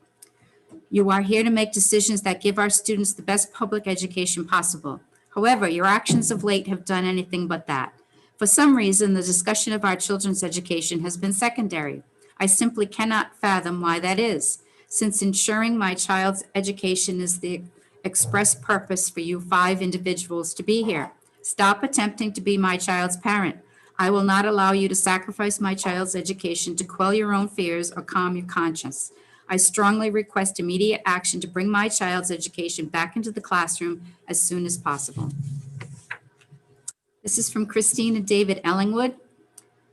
You are here to make decisions that give our students the best public education possible. However, your actions of late have done anything but that. For some reason, the discussion of our children's education has been secondary. I simply cannot fathom why that is, since ensuring my child's education is the express purpose for you 5 individuals to be here. Stop attempting to be my child's parent. I will not allow you to sacrifice my child's education to quell your own fears or calm your conscience. I strongly request immediate action to bring my child's education back into the classroom as soon as possible. This is from Christine and David Ellingwood.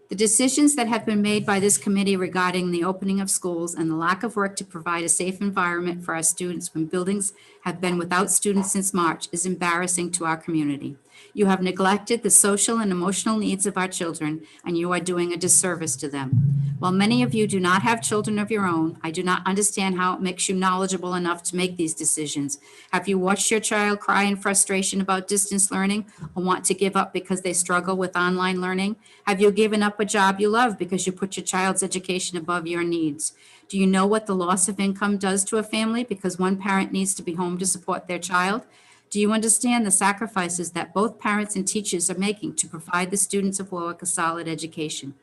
The decisions that have been made by this committee regarding the opening of schools and the lack of work to provide a safe environment for our students when buildings have been without students since March is embarrassing to our community. You have neglected the social and emotional needs of our children, and you are doing a disservice to them. While many of you do not have children of your own, I do not understand how it makes you knowledgeable enough to make these decisions. Have you watched your child cry in frustration about distance learning or want to give up because they struggle with online learning? Have you given up a job you love because you put your child's education above your needs? Do you know what the loss of income does to a family because one parent needs to be home to support their child? Do you understand the sacrifices that both parents and teachers are making to provide the students of Warwick a solid education?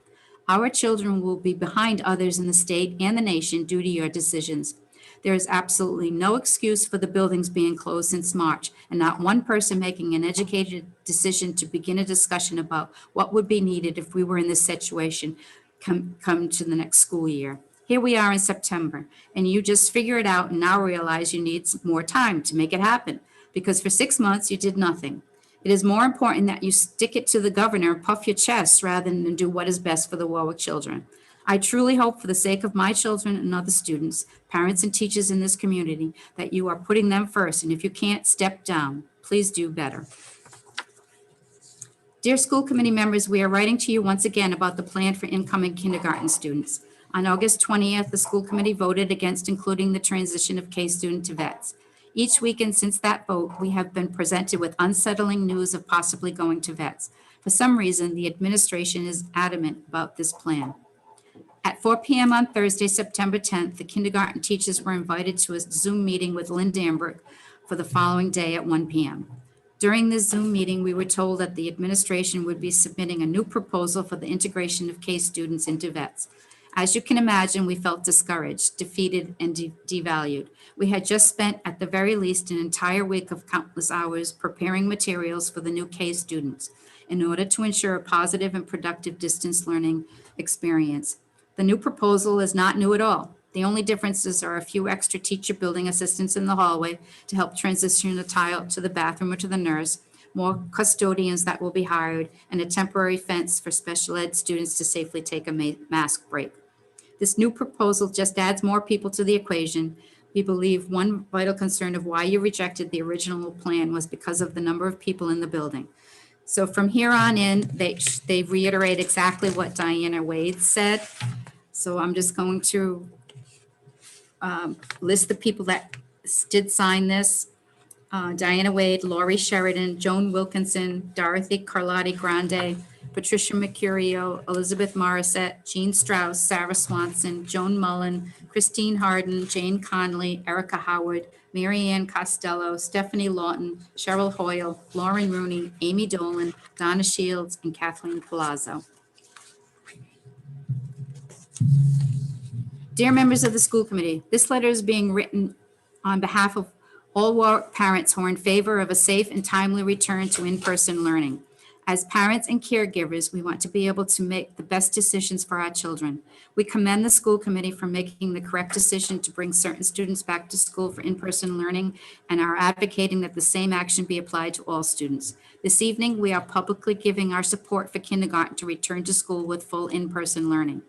Our children will be behind others in the state and the nation due to your decisions. There is absolutely no excuse for the buildings being closed since March, and not one person making an educated decision to begin a discussion about what would be needed if we were in this situation come to the next school year. Here we are in September, and you just figure it out and now realize you need more time to make it happen, because for 6 months you did nothing. It is more important that you stick it to the governor and puff your chest rather than do what is best for the Warwick children. I truly hope, for the sake of my children and other students, parents and teachers in this community, that you are putting them first, and if you can't, step down. Please do better. Dear school committee members, we are writing to you once again about the plan for incoming kindergarten students. On August 20th, the school committee voted against including the transition of K student to vets. Each weekend since that vote, we have been presented with unsettling news of possibly going to vets. For some reason, the administration is adamant about this plan. At 4 p.m. on Thursday, September 10th, the kindergarten teachers were invited to a Zoom meeting with Lynn Danbrook for the following day at 1 p.m. During this Zoom meeting, we were told that the administration would be submitting a new proposal for the integration of K students into vets. As you can imagine, we felt discouraged, defeated, and devalued. We had just spent, at the very least, an entire week of countless hours preparing materials for the new K students in order to ensure a positive and productive distance learning experience. The new proposal is not new at all. The only differences are a few extra teacher building assistants in the hallway to help transition a child to the bathroom or to the nurse, more custodians that will be hired, and a temporary fence for special ed students to safely take a mask break. This new proposal just adds more people to the equation. We believe one vital concern of why you rejected the original plan was because of the number of people in the building. So from here on in, they reiterate exactly what Diana Wade said. So I'm just going to list the people that did sign this. Diana Wade, Laurie Sheridan, Joan Wilkinson, Dorothy Carlotti Grande, Patricia Mercurio, Elizabeth Morissette, Jean Strauss, Sarah Swanson, Joan Mullen, Christine Harden, Jane Conley, Erica Howard, Marianne Costello, Stephanie Lawton, Cheryl Hoyle, Lauren Rooney, Amy Dolan, Donna Shields, and Kathleen Palazzo. Dear members of the school committee, this letter is being written on behalf of all Warwick parents who are in favor of a safe and timely return to in-person learning. As parents and caregivers, we want to be able to make the best decisions for our children. We commend the school committee for making the correct decision to bring certain students back to school for in-person learning and are advocating that the same action be applied to all students. This evening, we are publicly giving our support for kindergarten to return to school with full in-person learning.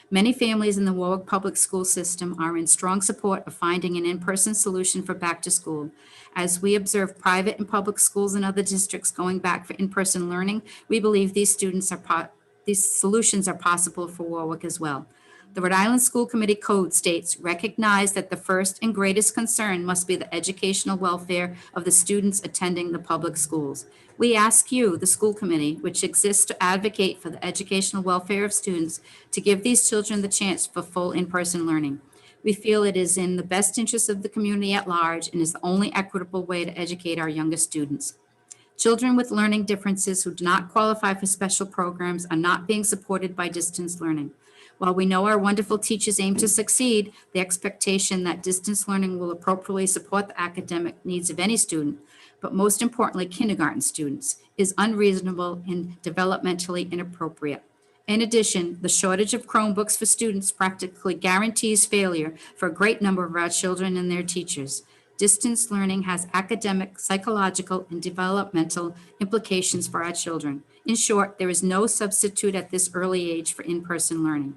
Many families in the Warwick Public School System are in strong support of finding an in-person solution for back to school. As we observe private and public schools in other districts going back for in-person learning, we believe these solutions are possible for Warwick as well. The Rhode Island School Committee Code states, recognize that the first and greatest concern must be the educational welfare of the students attending the public schools. We ask you, the school committee, which exists to advocate for the educational welfare of students, to give these children the chance for full in-person learning. We feel it is in the best interest of the community at large and is the only equitable way to educate our youngest students. Children with learning differences who do not qualify for special programs are not being supported by distance learning. While we know our wonderful teachers aim to succeed, the expectation that distance learning will appropriately support the academic needs of any student, but most importantly, kindergarten students, is unreasonable and developmentally inappropriate. In addition, the shortage of Chromebooks for students practically guarantees failure for a great number of our children and their teachers. Distance learning has academic, psychological, and developmental implications for our children. In short, there is no substitute at this early age for in-person learning.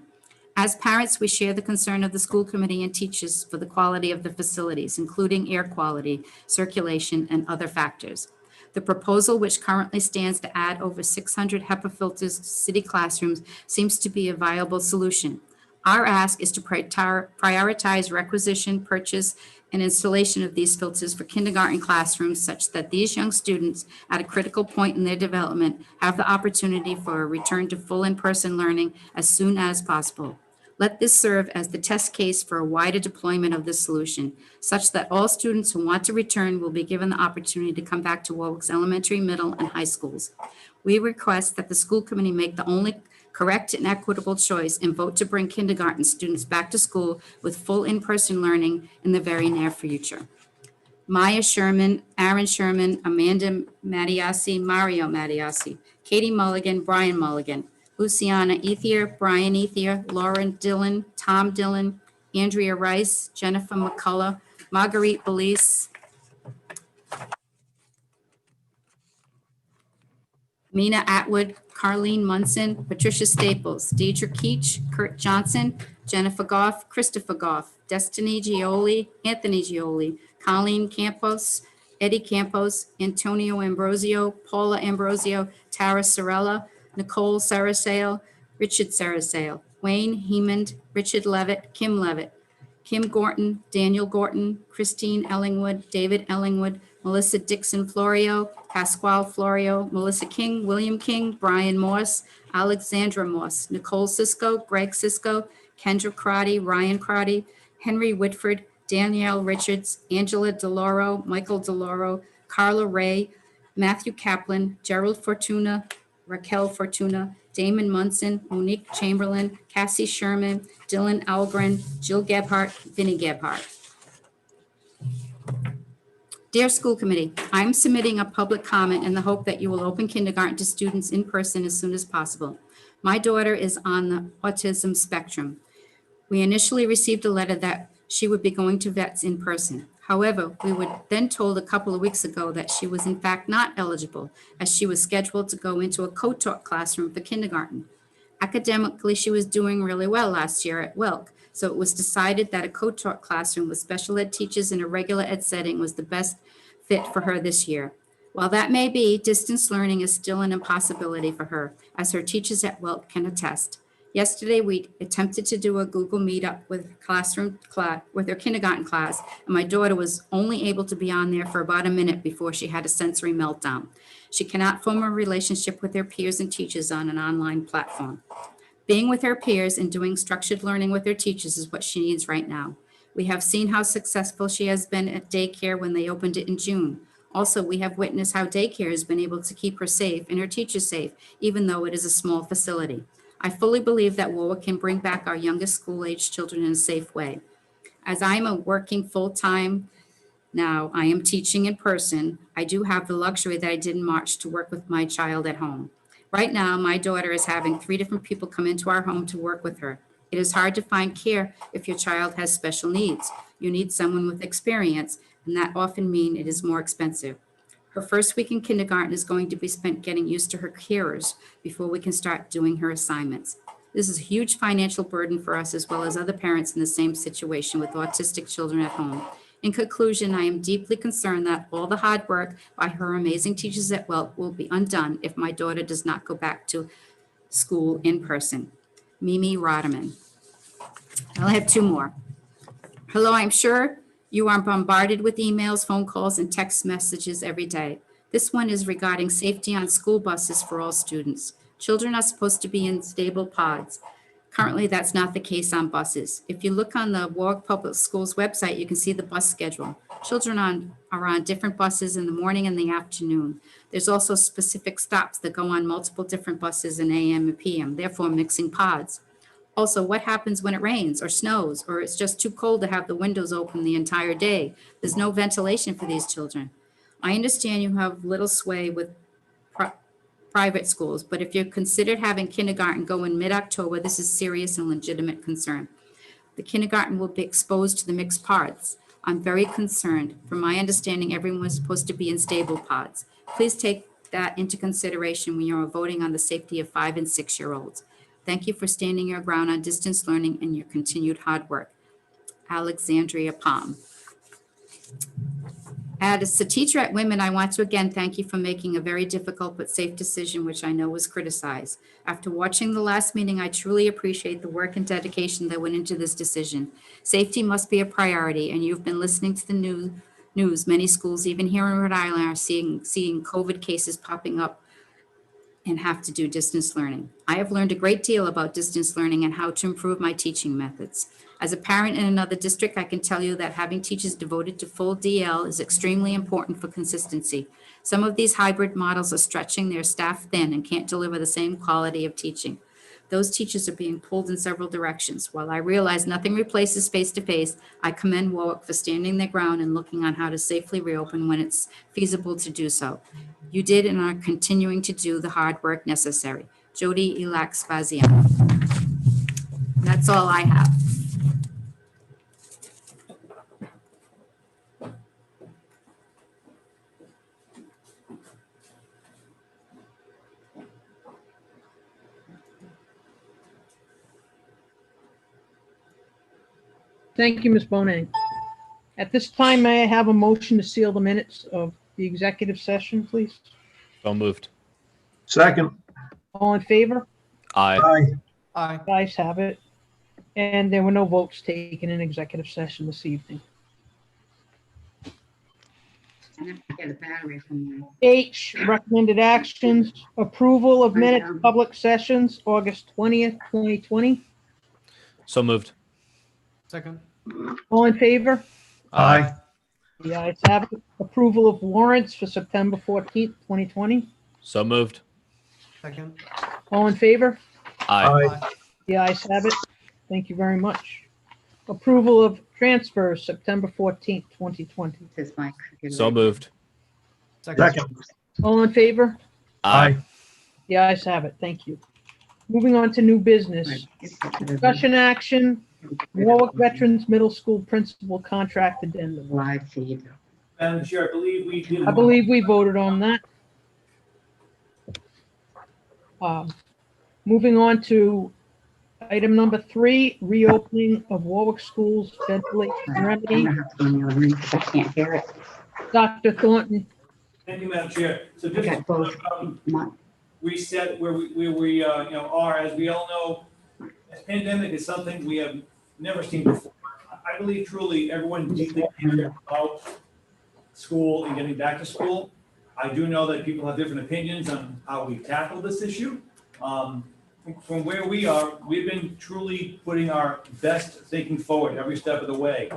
As parents, we share the concern of the school committee and teachers for the quality of the facilities, including air quality, circulation, and other factors. The proposal, which currently stands to add over 600 HEPA filters to city classrooms, seems to be a viable solution. Our ask is to prioritize requisition, purchase, and installation of these filters for kindergarten classrooms such that these young students at a critical point in their development have the opportunity for a return to full in-person learning as soon as possible. Let this serve as the test case for a wider deployment of this solution, such that all students who want to return will be given the opportunity to come back to Warwick's elementary, middle, and high schools. We request that the school committee make the only correct and equitable choice and vote to bring kindergarten students back to school with full in-person learning in the very near future. Maya Sherman, Aaron Sherman, Amanda Mattiasi, Mario Mattiasi, Katie Mulligan, Brian Mulligan, Luciana Ethier, Brian Ethier, Lauren Dillon, Tom Dillon, Andrea Rice, Jennifer McCullough, Marguerite Belize, Mina Atwood, Carlene Munson, Patricia Staples, Deidre Keach, Kurt Johnson, Jennifer Goff, Christopher Goff, Destiny Gioli, Anthony Gioli, Colleen Campos, Eddie Campos, Antonio Ambrosio, Paula Ambrosio, Tara Sorella, Nicole Sarasale, Richard Sarasale, Wayne Hemond, Richard Levitt, Kim Gorton, Daniel Gorton, Christine Ellingwood, David Ellingwood, Melissa Dixon Florio, Pasquale Florio, Melissa King, William King, Brian Morse, Alexandra Morse, Nicole Cisco, Greg Cisco, Kendra Crotty, Ryan Crotty, Henry Whitford, Danielle Richards, Angela DeLauro, Michael DeLauro, Carla Ray, Matthew Kaplan, Gerald Fortuna, Raquel Fortuna, Damon Munson, Monique Chamberlain, Cassie Sherman, Dylan Algren, Jill Gebhardt, Vinnie Gebhardt. Dear School Committee, I'm submitting a public comment in the hope that you will open kindergarten to students in person as soon as possible. My daughter is on the autism spectrum. We initially received a letter that she would be going to vets in person. However, we were then told a couple of weeks ago that she was in fact not eligible, as she was scheduled to go into a co-taught classroom for kindergarten. Academically, she was doing really well last year at Wilk, so it was decided that a co-taught classroom with special ed teachers in a regular ed setting was the best fit for her this year. While that may be, distance learning is still an impossibility for her, as her teachers at Wilk can attest. Yesterday, we attempted to do a Google Meetup with her kindergarten class, and my daughter was only able to be on there for about a minute before she had a sensory meltdown. She cannot form a relationship with her peers and teachers on an online platform. Being with her peers and doing structured learning with her teachers is what she needs right now. We have seen how successful she has been at daycare when they opened it in June. Also, we have witnessed how daycare has been able to keep her safe and her teachers safe, even though it is a small facility. I fully believe that Warwick can bring back our youngest school-age children in a safe way. As I'm a working full-time now, I am teaching in person. I do have the luxury that I did in March to work with my child at home. Right now, my daughter is having 3 different people come into our home to work with her. It is hard to find care if your child has special needs. You need someone with experience, and that often means it is more expensive. Her first week in kindergarten is going to be spent getting used to her carers before we can start doing her assignments. This is a huge financial burden for us as well as other parents in the same situation with autistic children at home. In conclusion, I am deeply concerned that all the hard work by her amazing teachers at Wilk will be undone if my daughter does not go back to school in person. Mimi Roderman. I'll have 2 more. Hello, I'm sure you are bombarded with emails, phone calls, and text messages every day. This one is regarding safety on school buses for all students. Children are supposed to be in stable pods. Currently, that's not the case on buses. If you look on the Warwick Public Schools website, you can see the bus schedule. Children are on different buses in the morning and the afternoon. There's also specific stops that go on multiple different buses in AM and PM, therefore mixing pods. Also, what happens when it rains or snows, or it's just too cold to have the windows open the entire day? There's no ventilation for these children. I understand you have little sway with private schools, but if you're considered having kindergarten go in mid-October, this is serious and legitimate concern. The kindergarten will be exposed to the mixed pods. I'm very concerned. From my understanding, everyone is supposed to be in stable pods. Please take that into consideration when you are voting on the safety of 5 and 6-year-olds. Thank you for standing your ground on distance learning and your continued hard work. Alexandria Palm. As a teacher at Women, I want to again thank you for making a very difficult but safe decision, which I know was criticized. After watching the last meeting, I truly appreciate the work and dedication that went into this decision. Safety must be a priority, and you've been listening to the news. Many schools, even here in Rhode Island, are seeing COVID cases popping up and have to do distance learning. I have learned a great deal about distance learning and how to improve my teaching methods. As a parent in another district, I can tell you that having teachers devoted to full DL is extremely important for consistency. Some of these hybrid models are stretching their staff thin and can't deliver the same quality of teaching. Those teachers are being pulled in several directions. While I realize nothing replaces face-to-face, I commend Warwick for standing their ground and looking on how to safely reopen when it's feasible to do so. You did and are continuing to do the hard work necessary. Jody Ilax-Faziano. That's all I have. Thank you, Ms. Bonin. At this time, may I have a motion to seal the minutes of the executive session, please? So moved. Second. All in favor? Aye. Aye. Aye. Guys have it. And there were no votes taken in executive session this evening. I have to get a battery from there. H, recommended actions, approval of minutes, public sessions, August 20th, 2020. So moved. Second. All in favor? Aye. The ayes have it. Approval of warrants for September 14th, 2020. So moved. Second. All in favor? Aye. Aye. The ayes have it. Thank you very much. Approval of transfers, September 14th, 2020. This is my computer. So moved. Second. All in favor? Aye. The ayes have it. Thank you. Moving on to new business. Discussion action, Warwick Veterans Middle School Principal Contract Addendum. Live feed. Madam Chair, I believe we did. I believe we voted on that. Moving on to item number 3, reopening of Warwick Schools ventilation I'm remedy. gonna have to go in the other room because I can't hear it. Dr. Thornton, Thank you, Madam Chair. So I just got both. reset where we are. As we all know, this pandemic is something we have never seen before. I believe truly everyone deeply cares about school and getting back to school. I do know that people have different opinions on how we tackle this issue. From where we are, we've been truly putting our best thinking forward every step of the way.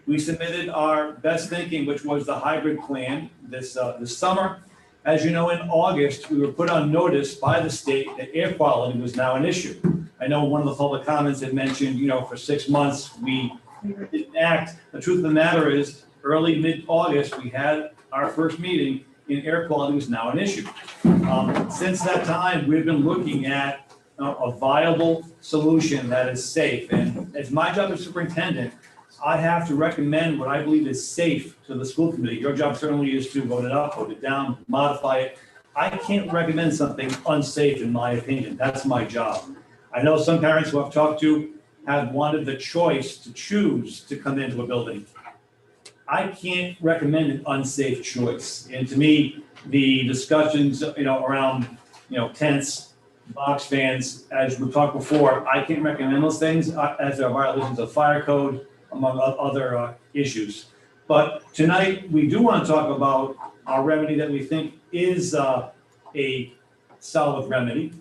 We submitted our best thinking, which was the hybrid plan this summer. As you know, in August, we were put on notice by the state that air quality was now an issue. I know one of the public comments had mentioned, for 6 months, we didn't act. The truth of the matter is, early mid-August, we had our first meeting and air quality was now an issue. Since that time, we've been looking at a viable solution that is safe. And as my job as superintendent, I have to recommend what I believe is safe to the school committee. Your job certainly is to vote it up, vote it down, modify it. I can't recommend something unsafe, in my opinion. That's my job. I know some parents who I've talked to have wanted the choice to choose to come into a building. I can't recommend an unsafe choice. And to me, the discussions, around, tents, box fans, as we talked before, I can't recommend those things as there are violations of fire code, among other issues. But tonight, we do want to talk about our remedy that we think is a solid remedy.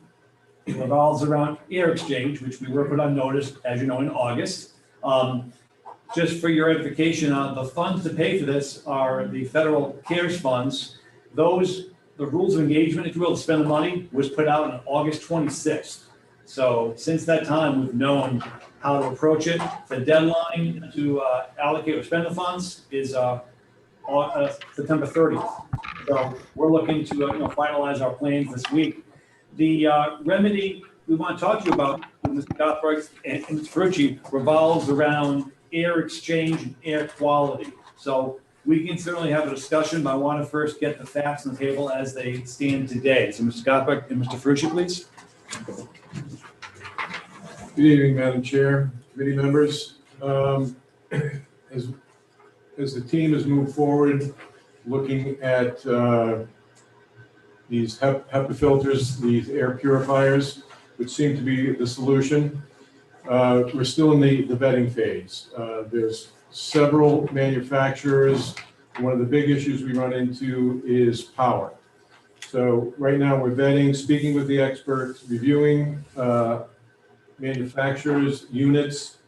It revolves around air exchange, which we were put on notice, as you know, in August. Just for your edification, the funds to pay for this are the federal CARES funds. The rules of engagement, if you will, to spend the money, was put out on August 26th. So since that time, we've known how to approach it. The deadline to allocate or spend the funds is September 30th. So we're looking to finalize our plans this week. The remedy we want to talk to you about with Mr. Gothberg and Mr. Ferrucci revolves around air exchange and air quality. So we can certainly have a discussion, but I want to first get the facts on the table as they stand today. So Mr. Gothberg and Mr. Ferrucci, please. Good evening, Madam Chair, committee members. As the team has moved forward, looking at these HEPA filters, these air purifiers, which seem to be the solution, we're still in the vetting phase. There's several manufacturers. One of the big issues we run into is power. So right now we're vetting, speaking with the experts, reviewing manufacturers, units,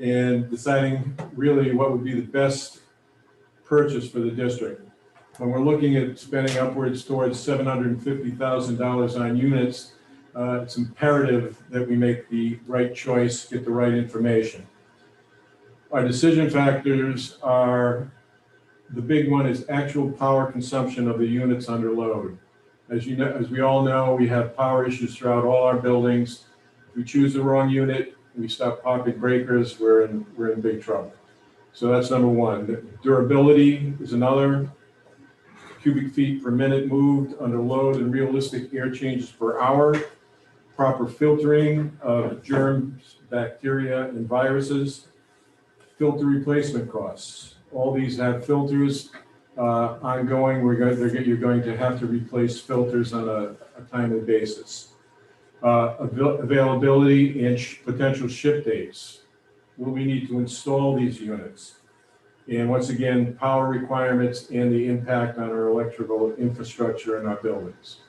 and deciding really what would be the best purchase for the district. When we're looking at spending upwards towards $750,000 on units, it's imperative that we make the right choice, get the right information. Our decision factors are, the big one is actual power consumption of the units under load. As you know, as we all know, we have power issues throughout all our buildings. If we choose the wrong unit, we stop popping breakers, we're in big trouble. So that's number one. Durability is another. Cubic feet per minute moved under load and realistic air changes per hour. Proper filtering of germs, bacteria, and viruses. Filter replacement costs. All these have filters ongoing. You're going to have to replace filters on a timely basis. Availability and potential ship dates. Will we need to install these units? And once again, power requirements and the impact on our electrical infrastructure in our buildings.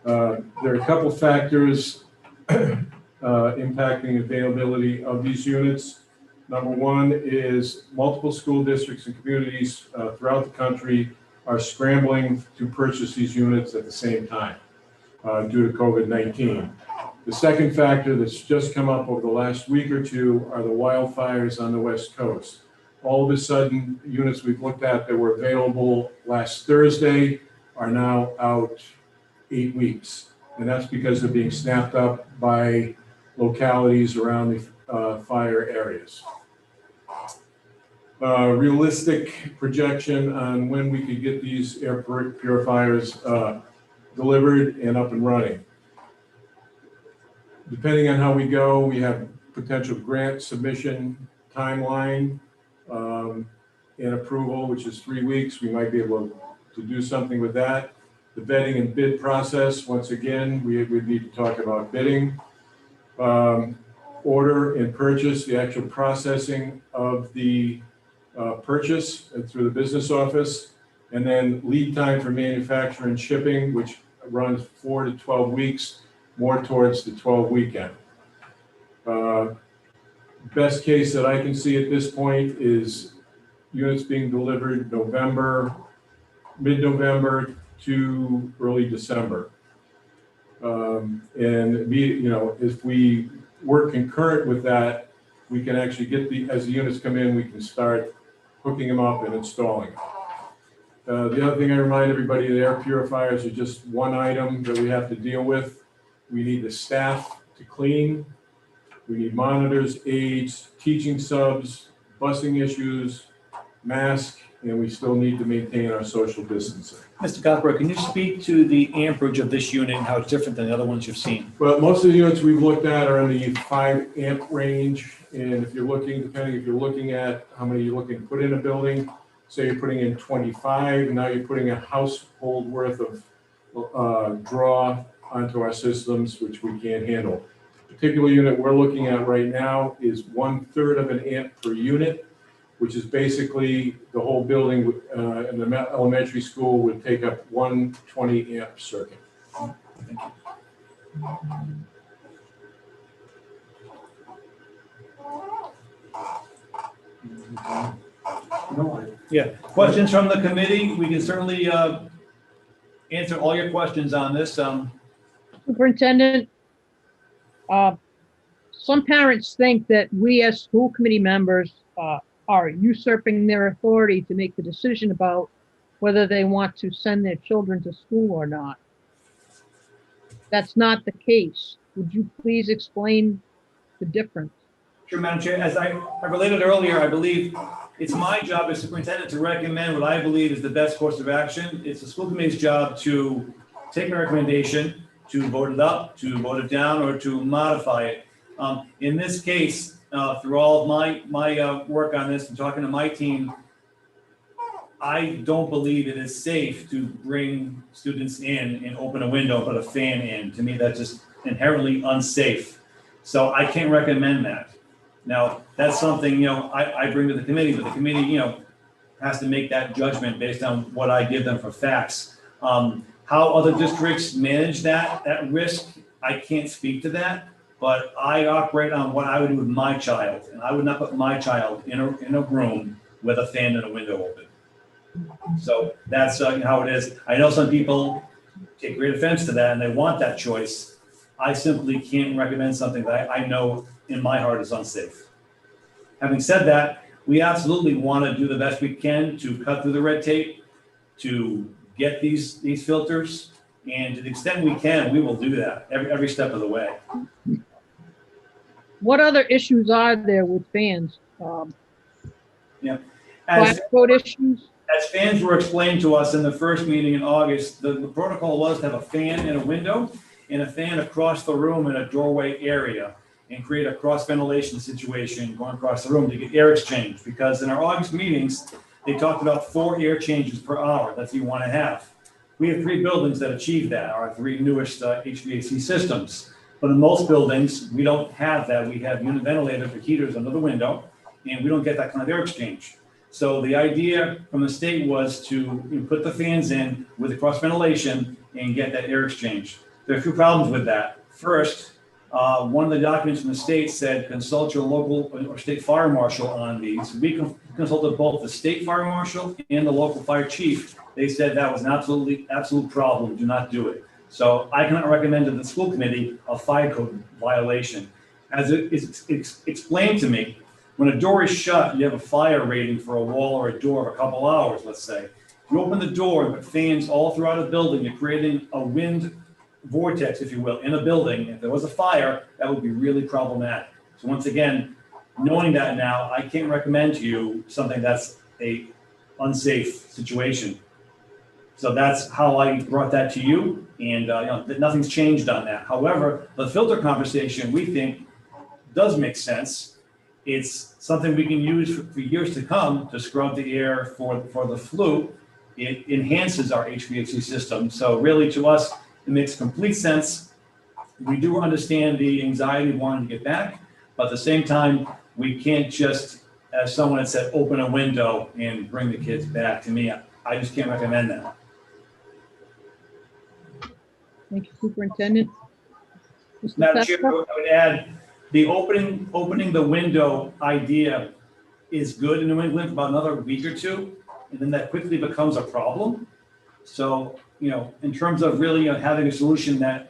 There are a couple factors impacting availability of these units. Number one is multiple school districts and communities throughout the country are scrambling to purchase these units at the same time due to COVID-19. The second factor that's just come up over the last week or two are the wildfires on the West Coast. All of a sudden, units we've looked at that were available last Thursday are now out 8 weeks. And that's because they're being snapped up by localities around the fire areas. Realistic projection on when we could get these air purifiers delivered and up and running. Depending on how we go, we have potential grant submission timeline and approval, which is 3 weeks. We might be able to do something with that. The vetting and bid process, once again, we need to talk about bidding. Order and purchase, the actual processing of the purchase through the business office, and then lead time for manufacture and shipping, which runs 4 to 12 weeks, more towards the 12 weekend. Best case that I can see at this point is units being delivered mid-November to early December. If we work concurrent with that, we can actually get as the units come in, we can start hooking them up and installing. The other thing I remind everybody, the air purifiers are just one item that we have to deal with. We need the staff to clean. We need monitors, aides, teaching subs, busing issues, masks, and we still need to maintain our social distancing. Mr. Gothberg, can you speak to the amperage of this unit and how it's different than the other ones you've seen? Well, most of the units we've looked at are in the 5 amp range. And if you're looking, if you're looking at how many you're looking to put in a building, say you're putting in 25, and now you're putting a household worth of draw onto our systems, which we can't handle. The particular unit we're looking at right now is 1/3 of an amp per unit, which is basically the whole building in the elementary school would take up one 20 amp circuit. Thank you. Yeah, questions from the committee? We can certainly answer all your questions on this. Superintendent, some parents think that we as school committee members are usurping their authority to make the decision about whether they want to send their children to school or not. That's not the case. Would you please explain the difference? Sure, Madam Chair, as I related earlier, I believe it's my job as superintendent to recommend what I believe is the best course of action. It's the school committee's job to take a recommendation, to vote it up, to vote it down, or to modify it. In this case, through all of my work on this and talking to my team, I don't believe it is safe to bring students in and open a window, put a fan in. To me, that's just inherently unsafe. So I can't recommend that. Now, that's something, I bring to the committee, but the committee, has to make that judgment based on what I give them for facts. How other districts manage that risk, I can't speak to that, but I operate on what I would do with my child, and I would not put my child in a room with a fan and a window open. So that's how it is. I know some people take great offense to that and they want that choice. I simply can't recommend something that I know in my heart is unsafe. Having said that, we absolutely want to do the best we can to cut through the red tape, to get these filters, and to the extent we can, we will do that every step of the way. What other issues are there with fans? Yeah. Fire code issues? As fans were explained to us in the first meeting in August, the protocol was to have a fan in a window and a fan across the room in a doorway area and create a cross ventilation situation going across the room to get air exchange. Because in our August meetings, they talked about 4 air changes per hour. That's what you want to have. We have 3 buildings that achieve that, our 3 newest HVAC systems. But in most buildings, we don't have that. We have unit ventilators or heaters under the window, and we don't get that kind of air exchange. So the idea from the state was to put the fans in with the cross ventilation and get that air exchange. There are a few problems with that. First, one of the documents from the state said consult your local or state fire marshal on these. We consulted both the state fire marshal and the local fire chief. They said that was an absolute problem. Do not do it. So I cannot recommend to the school committee a fire code violation. As it is explained to me, when a door is shut, you have a fire rating for a wall or a door of a couple hours, let's say. If you open the door and put fans all throughout a building, you're creating a wind vortex, if you will, in a building. If there was a fire, that would be really problematic. So once again, knowing that now, I can't recommend to you something that's a unsafe situation. So that's how I brought that to you, and nothing's changed on that. However, the filter conversation, we think, does make sense. It's something we can use for years to come to scrub the air for the flu. It enhances our HVAC system. So really, to us, it makes complete sense. We do understand the anxiety of wanting to get back, but at the same time, we can't just, as someone had said, open a window and bring the kids back. To me, I just can't recommend that. Thank you, Superintendent. Mr. Madam Chair, Festa? I would add, the opening the window idea is good in New England for about another week or two, and then that quickly becomes a problem. So, in terms of really having a solution that,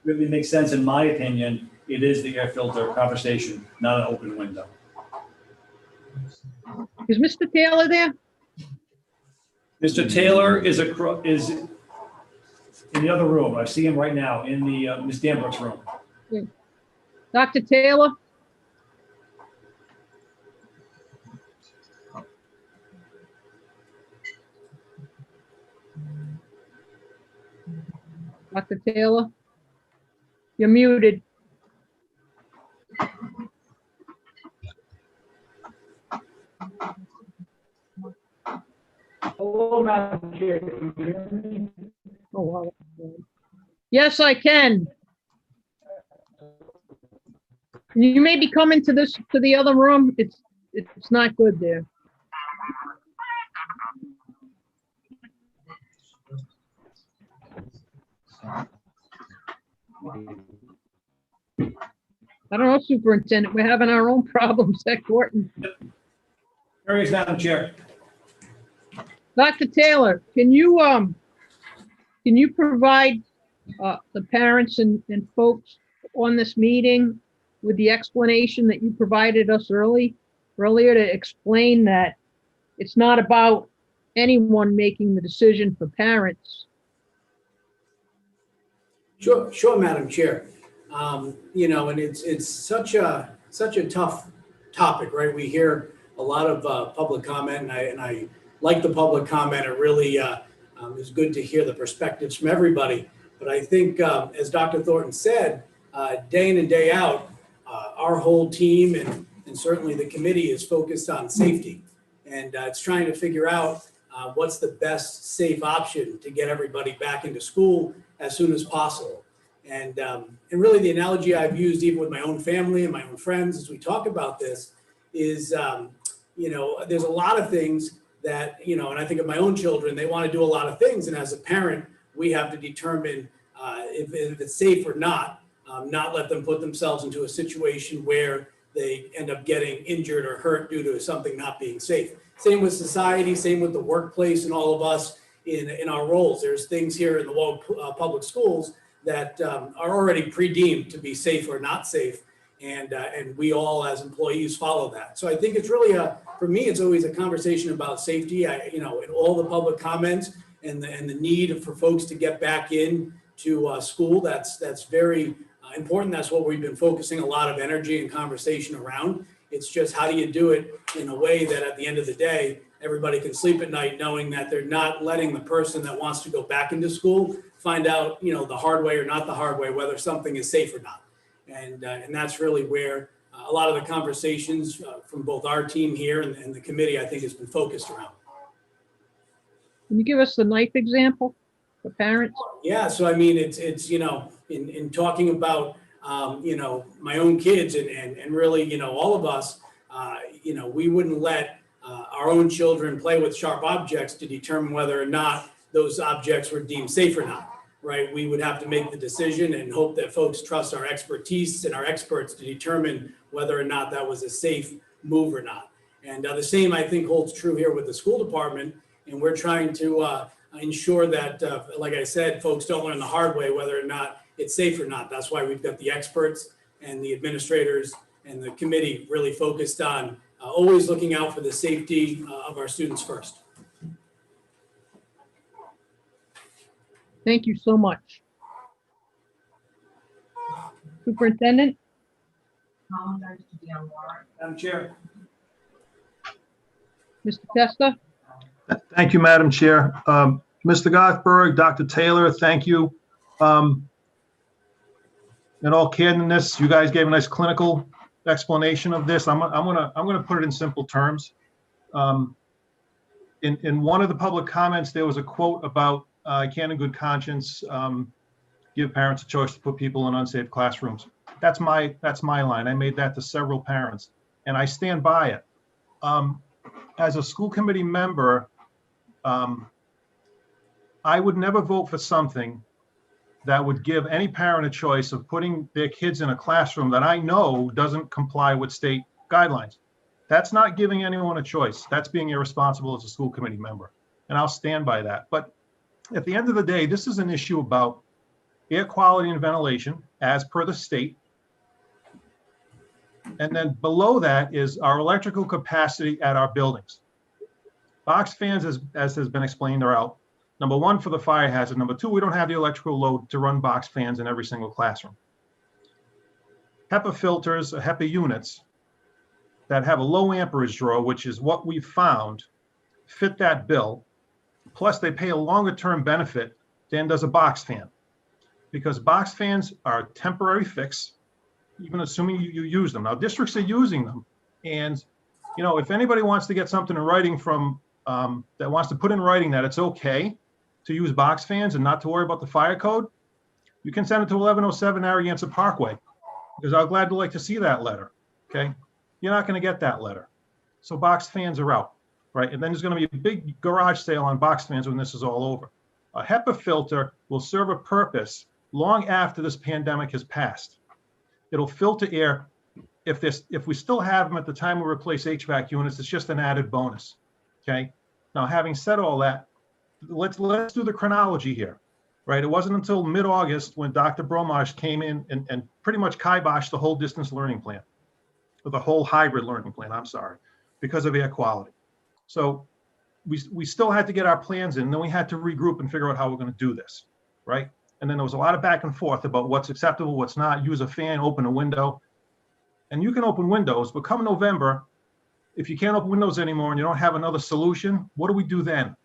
really makes sense, in my opinion, it is the air filter conversation, not an open window. Is Mr. Taylor there? Mr. Taylor is in the other room. I see him right now in the Ms. Danbrook's room. Dr. Taylor? Dr. Taylor? You're muted. Hello, Madam Chair. Can you hear me? Oh, wow. Yes, I can. You may be coming to the other room. It's not good there. I don't know, Superintendent, we're having our own problems at Gorton. There he is, Madam Chair. Dr. Taylor, can you provide the parents and folks on this meeting with the explanation that you provided us earlier earlier to explain that it's not about anyone making the decision for parents. Sure, Madam Chair. You know, and it's such a tough topic, right? We hear a lot of public comment, and I like the public comment. It really is good to hear the perspectives from everybody. But I think, as Dr. Thornton said, day in and day out, our whole team and certainly the committee is focused on safety. And it's trying to figure out what's the best safe option to get everybody back into school as soon as possible. And really the analogy I've used even with my own family and my own friends as we talk about this is, you know, there's a lot of things that, you know, and I think of my own children, they want to do a lot of things. And as a parent, we have to determine if it's safe or not let them put themselves into a situation where they end up getting injured or hurt due to something not being safe. Same with society, same with the workplace and all of us in our roles. There's things here in the Warwick public schools that are already pre-deemed to be safe or not safe. And we all as employees follow that. So I think it's really for me, it's always a conversation about safety. You know, in all the public comments and the need for folks to get back in to school, that's very important. That's what we've been focusing a lot of energy and conversation around. It's just how do you do it in a way that at the end of the day, everybody can sleep at night knowing that they're not letting the person that wants to go back into school find out, you know, the hard way or not the hard way, whether something is safe or not. And that's really where a lot of the conversations from both our team here and the committee, I think, has been focused around. Can you give us the knife example for parents? Yeah, so I mean, it's you know, in talking about, you know, my own kids and really, you know, all of us, you know, we wouldn't let our own children play with sharp objects to determine whether or not those objects were deemed safe or not, right? We would have to make the decision and hope that folks trust our expertise and our experts to determine whether or not that was a safe move or not. And the same, I think, holds true here with the school department. And we're trying to ensure that, like I said, folks don't learn the hard way whether or not it's safe or not. That's why we've got the experts and the administrators and the committee really focused on always looking out for the safety of our students first. Thank you so much. Superintendent? Madam Chair. Mr. Testa? Thank you, Madam Chair. Mr. Gothberg, Dr. Taylor, thank you. In all candidness, you guys gave a nice clinical explanation of this. I'm gonna put it in simple terms. In one of the public comments, there was a quote about I can in good conscience give parents a choice to put people in unsafe classrooms. That's my line. I made that to several parents, and I stand by it. As a school committee member, I would never vote for something that would give any parent a choice of putting their kids in a classroom that I know doesn't comply with state guidelines. That's not giving anyone a choice. That's being irresponsible as a school committee member, and I'll stand by that. But at the end of the day, this is an issue about air quality and ventilation as per the state. And then below that is our electrical capacity at our buildings. Box fans, as has been explained, are out. Number one, for the fire hazard. Number two, we don't have the electrical load to run box fans in every single classroom. HEPA filters, HEPA units that have a low amperage draw, which is what we found, fit that bill. Plus, they pay a longer term benefit than does a box fan, because box fans are a temporary fix, even assuming you use them. Now, districts are using them, and you know, if anybody wants to get something in writing from that wants to put in writing that it's okay to use box fans and not to worry about the fire code, you can send it to 1107 Narragansett Parkway, because I'll gladly like to see that letter. Okay, you're not going to get that letter, so box fans are out. Right, and then there's going to be a big garage sale on box fans when this is all over. A HEPA filter will serve a purpose long after this pandemic has passed. It'll filter air. If we still have them at the time we replace HVAC units, it's just an added bonus. Okay. Now, having said all that, let's do the chronology here. Right. It wasn't until mid-August when Dr. Bromash came in and pretty much kiboshed the whole distance learning plan, or the whole hybrid learning plan. I'm sorry. because of air quality. So we still had to get our plans in, then we had to regroup and figure out how we're going to do this, right? And then there was a lot of back and forth about what's acceptable, what's not. Use a fan, open a window. And you can open windows, but come November, if you can't open windows anymore and you don't have another solution, what do we do then?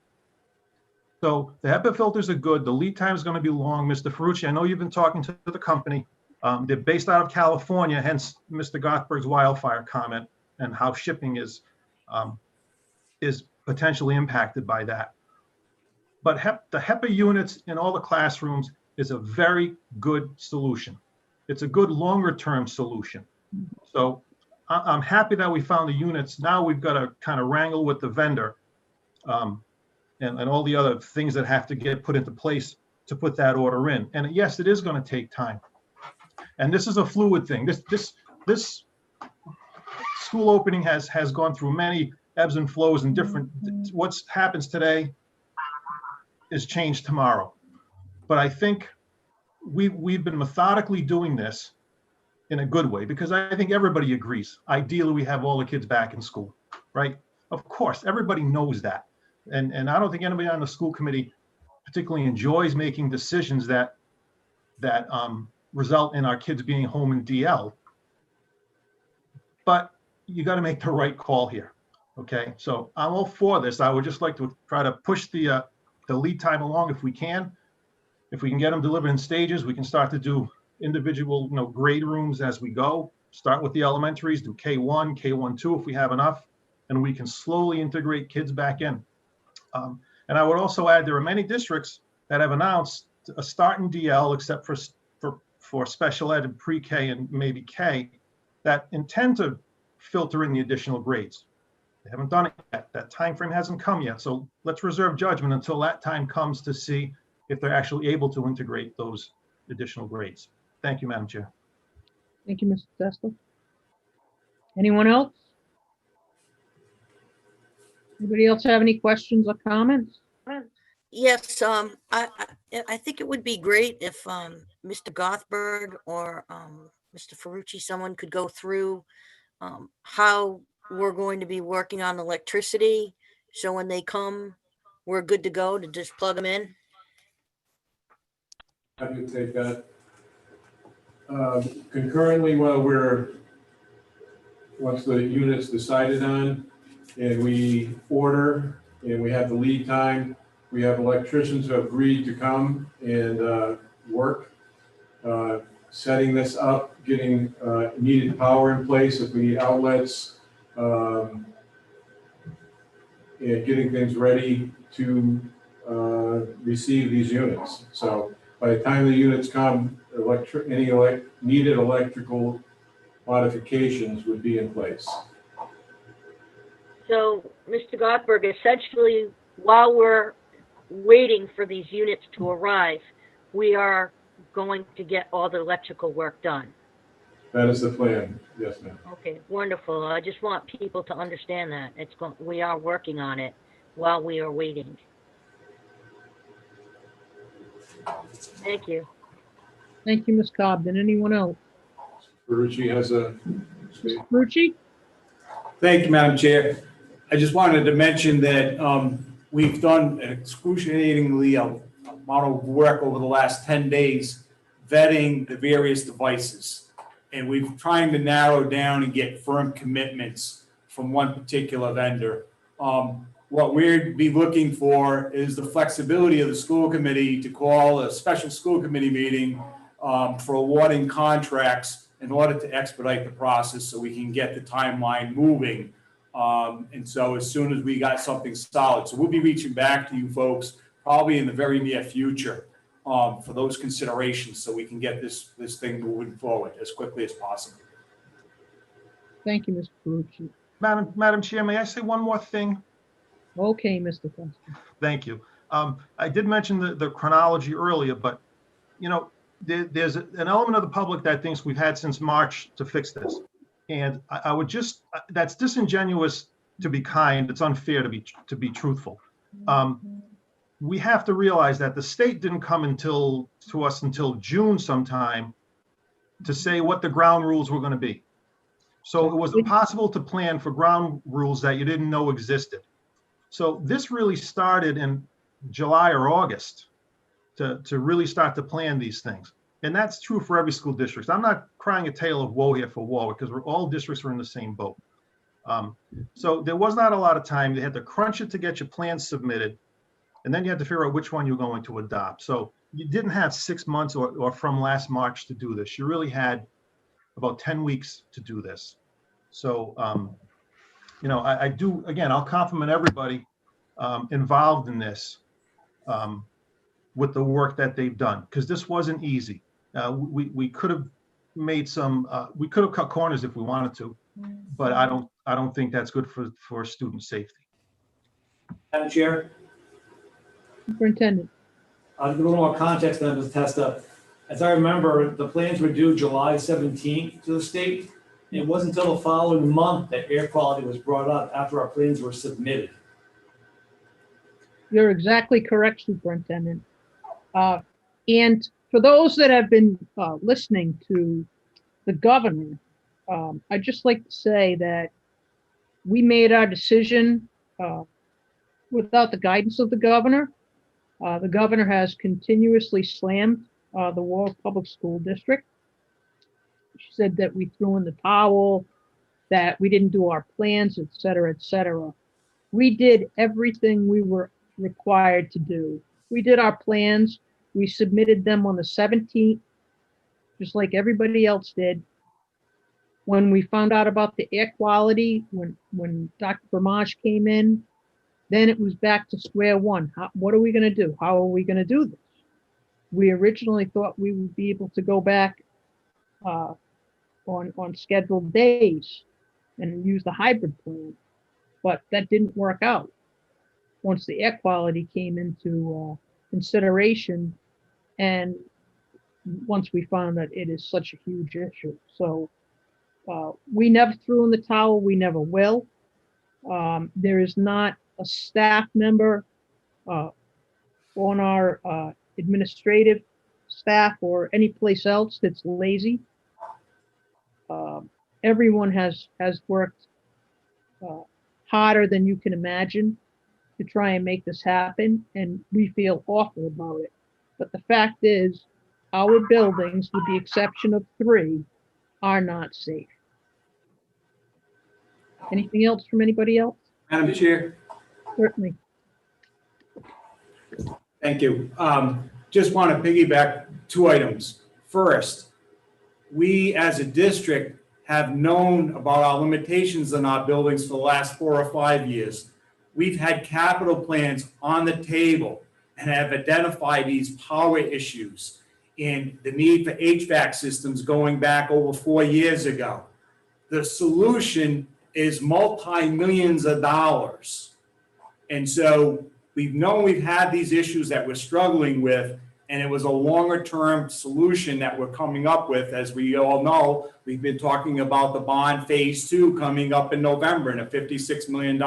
So the HEPA filters are good. The lead time is going to be long. Mr. Ferrucci, I know you've been talking to the company. They're based out of California, hence Mr. Gothberg's wildfire comment and how shipping is potentially impacted by that. But the HEPA units in all the classrooms is a very good solution. It's a good longer term solution. So I'm happy that we found the units. Now we've got to kind of wrangle with the vendor and all the other things that have to get put into place to put that order in. And yes, it is going to take time. And this is a fluid thing. This school opening has gone through many ebbs and flows and different, what happens today is changed tomorrow. But I think we've been methodically doing this in a good way, because I think everybody agrees. Ideally, we have all the kids back in school, right? Of course, everybody knows that. And I don't think anybody on the school committee particularly enjoys making decisions that result in our kids being home in DL. But you got to make the right call here, okay? So I'm all for this. I would just like to try to push the lead time along if we can. If we can get them delivered in stages, we can start to do individual, grade rooms as we go. Start with the elementaries, do K1, K1-2 if we have enough, and we can slowly integrate kids back in. And I would also add, there are many districts that have announced a start in DL, except for special ed and pre-K and maybe K, that intend to filter in the additional grades. They haven't done it yet. That time frame hasn't come yet. So let's reserve judgment until that time comes to see if they're actually able to integrate those additional grades. Thank you, Madam Chair. Thank you, Mr. Testa. Anyone else? Anybody else have any questions or comments? Yes, I think it would be great if Mr. Gothberg or Mr. Ferrucci, someone could go through how we're going to be working on electricity. So when they come, we're good to go to just plug them in. Happy to take that. Concurrently, once the unit's decided on and we order and we have the lead time, we have electricians who have agreed to come and work, setting this up, getting needed power in place if we need outlets, and getting things ready to receive these units. So by the time the units come, any needed electrical modifications would be in place. So, Mr. Gothberg, essentially, while we're waiting for these units to arrive, we are going to get all the electrical work done. That is the plan. Yes, ma'am. Okay, wonderful. I just want people to understand that we are working on it while we are waiting. Thank you. Thank you, Ms. Cobden. Anyone else? Ferrucci has a. Ferrucci? Thank you, Madam Chair. I just wanted to mention that we've done an excruciatingly amount of work over the last 10 days vetting the various devices. And we're trying to narrow down and get firm commitments from one particular vendor. What we'd be looking for is the flexibility of the school committee to call a special school committee meeting for awarding contracts in order to expedite the process so we can get the timeline moving. And so as soon as we got something solid, so we'll be reaching back to you folks probably in the very near future for those considerations so we can get this thing moving forward as quickly as possible. Thank you, Mr. Ferrucci. Madam Chair, may I say one more thing? Okay, Mr. Testa. Thank you. I did mention the chronology earlier, but there's an element of the public that thinks we've had since March to fix this. And I would just, that's disingenuous to be kind. It's unfair to be truthful. We have to realize that the state didn't come to us until June sometime to say what the ground rules were going to be. So it was impossible to plan for ground rules that you didn't know existed. So this really started in July or August to really start to plan these things. And that's true for every school district. I'm not crying a tale of woe here for Warwick because all districts are in the same boat. So there was not a lot of time. They had to crunch it to get your plans submitted. And then you had to figure out which one you're going to adopt. So you didn't have 6 months or from last March to do this. You really had about 10 weeks to do this. So, you know, I do, again, I'll compliment everybody involved in this with the work that they've done, because this wasn't easy. We could have made some, we could have cut corners if we wanted to, but I don't think that's good for student safety. Madam Chair, Superintendent. I'll give a little more context on this test up. As I remember, the plans were due July 17th to the state. It wasn't until the following month that air quality was brought up after our plans were submitted. You're exactly correct, Superintendent. And for those that have been listening to the governor, I'd just like to say that we made our decision without the guidance of the governor. The governor has continuously slammed the Warwick Public School District. She said that we threw in the towel, that we didn't do our plans, et cetera, et cetera. We did everything we were required to do. We did our plans. We submitted them on the 17th, just like everybody else did. When we found out about the air quality, when Dr. Bramage came in, then it was back to square one. What are we going to do? How are we going to do this? We originally thought we would be able to go back on scheduled days and use the hybrid plan, but that didn't work out. Once the air quality came into consideration, and once we found that it is such a huge issue. So we never threw in the towel, we never will. There is not a staff member on our administrative staff or any place else that's lazy. Everyone has worked harder than you can imagine to try and make this happen, and we feel awful about it. But the fact is, our buildings, with the exception of 3, are not safe. Anything else from anybody else? Madam Chair. Certainly. Thank you. Just want to piggyback 2 items. First, we as a district have known about our limitations in our buildings for the last 4 or 5 years. We've had capital plans on the table and have identified these power issues and the need for HVAC systems going back over 4 years ago. The solution is multi-millions of dollars. And so we've known we've had these issues that we're struggling with, and it was a longer term solution that we're coming up with. As we all know, we've been talking about the bond phase 2 coming up in November and a $56 million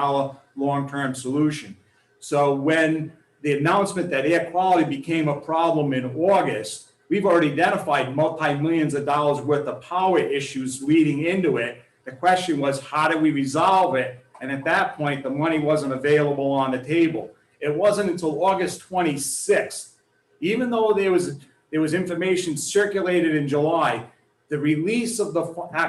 long-term solution. So when the announcement that air quality became a problem in August, we've already identified multi-millions of dollars worth of power issues leading into it. The question was, how do we resolve it? And at that point, the money wasn't available on the table. It wasn't until August 26th, even though there was information circulated in July, the release of the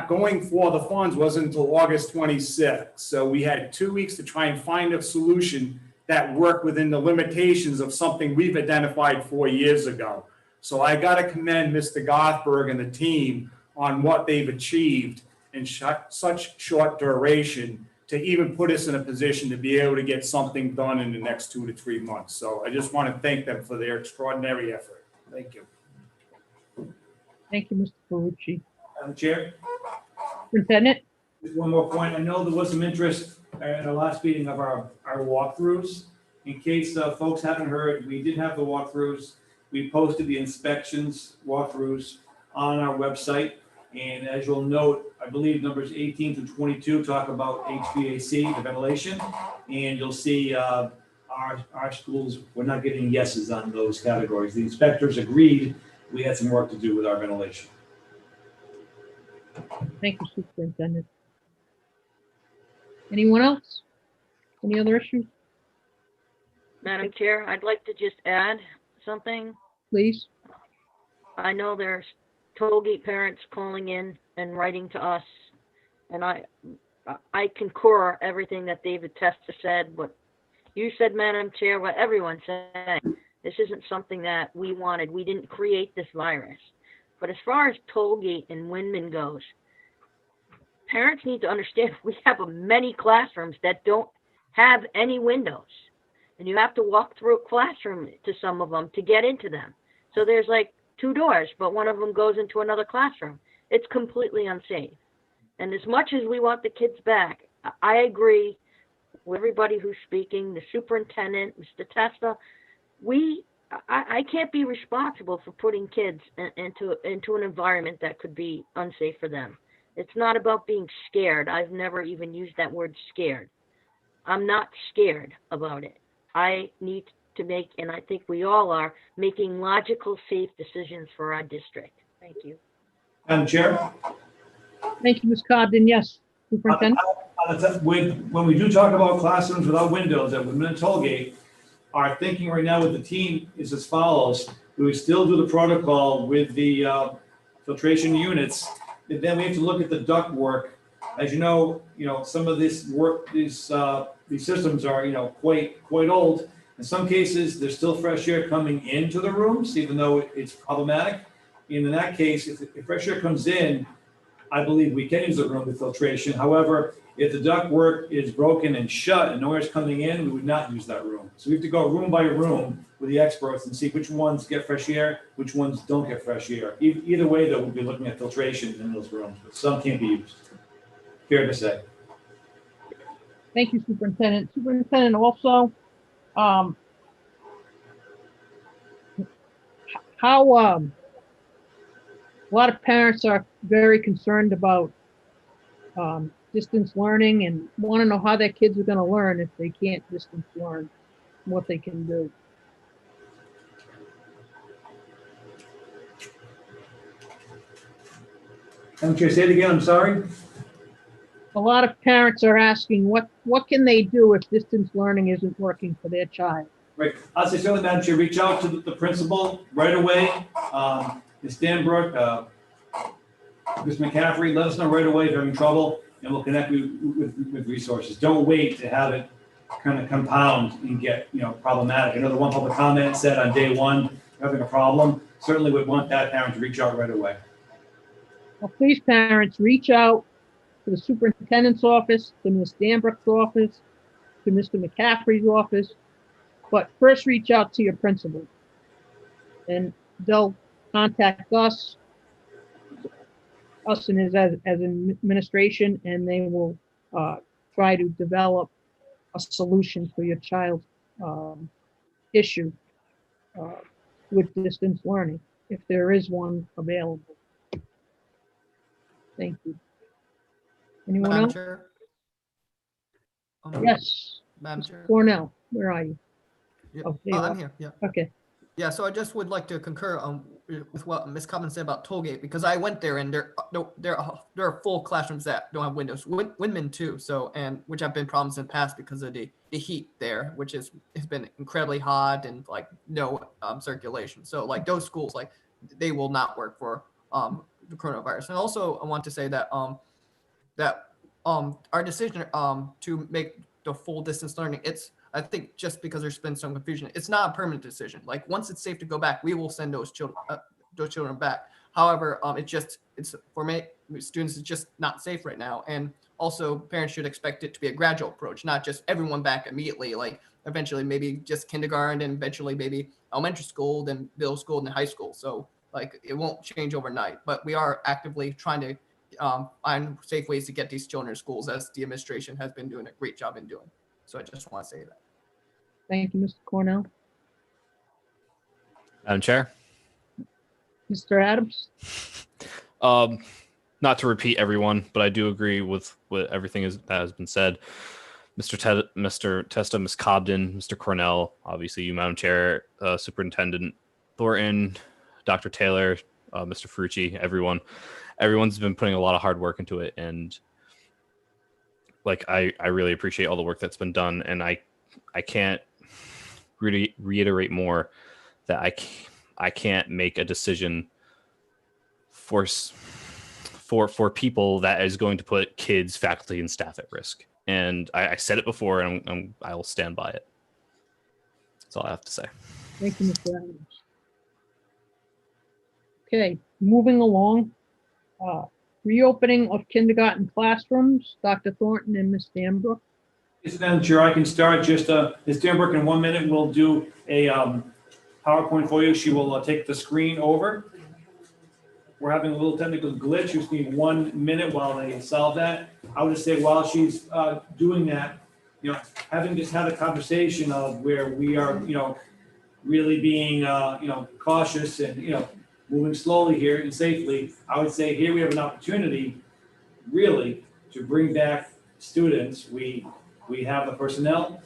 going for the funds wasn't until August 26th. So we had 2 weeks to try and find a solution that worked within the limitations of something we've identified 4 years ago. So I got to commend Mr. Gothberg and the team on what they've achieved in such short duration to even put us in a position to be able to get something done in the next 2 to 3 months. So I just want to thank them for their extraordinary effort. Thank you. Thank you, Mr. Ferrucci. Madam Chair. Superintendent? Just one more point. I know there was some interest at the last meeting of our walkthroughs. In case folks haven't heard, we did have the walkthroughs. We posted the inspections walkthroughs on our website. And as you'll note, I believe numbers 18 to 22 talk about HVAC, the ventilation. And you'll see our schools, we're not getting yeses on those categories. The inspectors agreed we had some work to do with our ventilation. Thank you, Superintendent. Anyone else? Any other issues, Madam Chair, I'd like to just add something. please? I know there's tollgate parents calling in and writing to us, and I concur everything that David Testa said, what you said, Madam Chair, what everyone's saying. This isn't something that we wanted. We didn't create this virus. But as far as tollgate and Windman goes, parents need to understand we have many classrooms that don't have any windows. And you have to walk through a classroom to some of them to get into them. So there's like 2 doors, but one of them goes into another classroom. It's completely unsafe. And as much as we want the kids back, I agree with everybody who's speaking, the superintendent, Mr. Testa. I can't be responsible for putting kids into an environment that could be unsafe for them. It's not about being scared. I've never even used that word scared. I'm not scared about it. I need to make, and I think we all are, making logical, safe decisions for our district. Thank you. Madam Chair? Thank you, Ms. Cobden. Yes, Superintendent? When we do talk about classrooms without windows at Woodman and Tollgate, our thinking right now with the team is as follows. We would still do the protocol with the filtration units, and then we have to look at the duct work. As you know, some of this work, these systems are, quite old. In some cases, there's still fresh air coming into the rooms, even though it's problematic. And in that case, if fresh air comes in, I believe we can use the room with filtration. However, if the ductwork is broken and shut and no air is coming in, we would not use that room. So we have to go room by room with the experts and see which ones get fresh air, which ones don't get fresh air. Either way, though, we'll be looking at filtration in those rooms, but some can't be used. Fair to say. Thank you, Superintendent. Superintendent, also, a lot of parents are very concerned about distance learning and want to know how their kids are going to learn if they can't distance learn, what they can do. Madam Chair, say it again, I'm sorry. A lot of parents are asking what can they do if distance learning isn't working for their child? Right, I'll say certainly, Madam Chair, reach out to the principal right away. Ms. Danbrook, Ms. McCaffrey, let us know right away if you're having trouble, and we'll connect you with resources. Don't wait to have it kind of compound and get, problematic. I know the one public comment said on day one, having a problem, certainly would want that parent to reach out right away. Well, please, parents, reach out to the superintendent's office, to Ms. Danbrook's office, to Mr. McCaffrey's office, but first reach out to your principal. And they'll contact us and as an administration, and they will try to develop a solution for your child's issue with distance learning, if there is one available. Thank you. Anyone Madam else? Chair? Yes. Madam Mr. Chair? Cornell, where are you? Yeah. Oh, there you I'm are. here, yeah. Okay. Yeah, so I just would like to concur with what Ms. Cobbin said about Tollgate, because I went there and there are full classrooms that don't have windows. Windman too, which have been problems in the past because of the heat there, which has been incredibly hot and like no circulation. So like those schools, like they will not work for the coronavirus. And also I want to say that our decision to make the full distance learning, I think just because there's been some confusion, it's not a permanent decision. Like once it's safe to go back, we will send those children back. However, it's for many students, it's just not safe right now. And also parents should expect it to be a gradual approach, not just everyone back immediately. Like eventually maybe just kindergarten and eventually maybe elementary school, then middle school, then high school. So like it won't change overnight, but we are actively trying to find safe ways to get these children to schools, as the administration has been doing a great job in doing. So I just want to say that. Thank you, Mr. Cornell. Madam Chair? Mr. Adams? Not to repeat everyone, but I do agree with everything that has been said. Mr. Testa, Ms. Cobden, Mr. Cornell, obviously you, Madam Chair, Superintendent Thornton, Dr. Taylor, Mr. Ferrucci, everyone's been putting a lot of hard work into it. And like I really appreciate all the work that's been done, and I can't really reiterate more that I can't make a decision for people that is going to put kids, faculty, and staff at risk. And I said it before, and I will stand by it. That's all I have to say. Thank you, Mr. Adams. Okay, moving along. Reopening of kindergarten classrooms, Dr. Thornton and Ms. Danbrook. Yes, Madam Chair, I can start. Just Ms. Danbrook, in 1 minute, we'll do a PowerPoint for you. She will take the screen over. We're having a little technical glitch. You just need 1 minute while they solve that. I would just say while she's doing that, having just had a conversation of where we are, really being, cautious and, moving slowly here and safely, I would say here we have an opportunity really to bring back students. We have the personnel,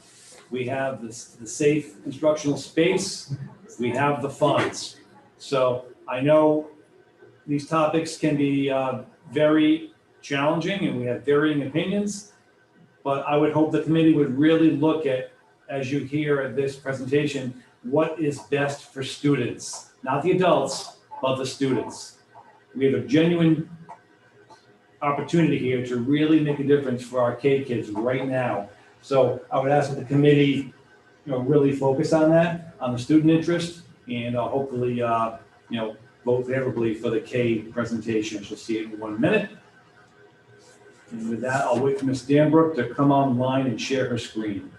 we have the safe instructional space, we have the funds. So I know these topics can be very challenging and we have varying opinions, but I would hope the committee would really look at, as you hear at this presentation, what is best for students, not the adults, but the students. We have a genuine opportunity here to really make a difference for our K kids right now. So I would ask that the committee, really focus on that, on the student interest, and hopefully, vote favorably for the K presentation. She'll see it in 1 minute. And with that, I'll wait for Ms. Danbrook to come online and share her screen.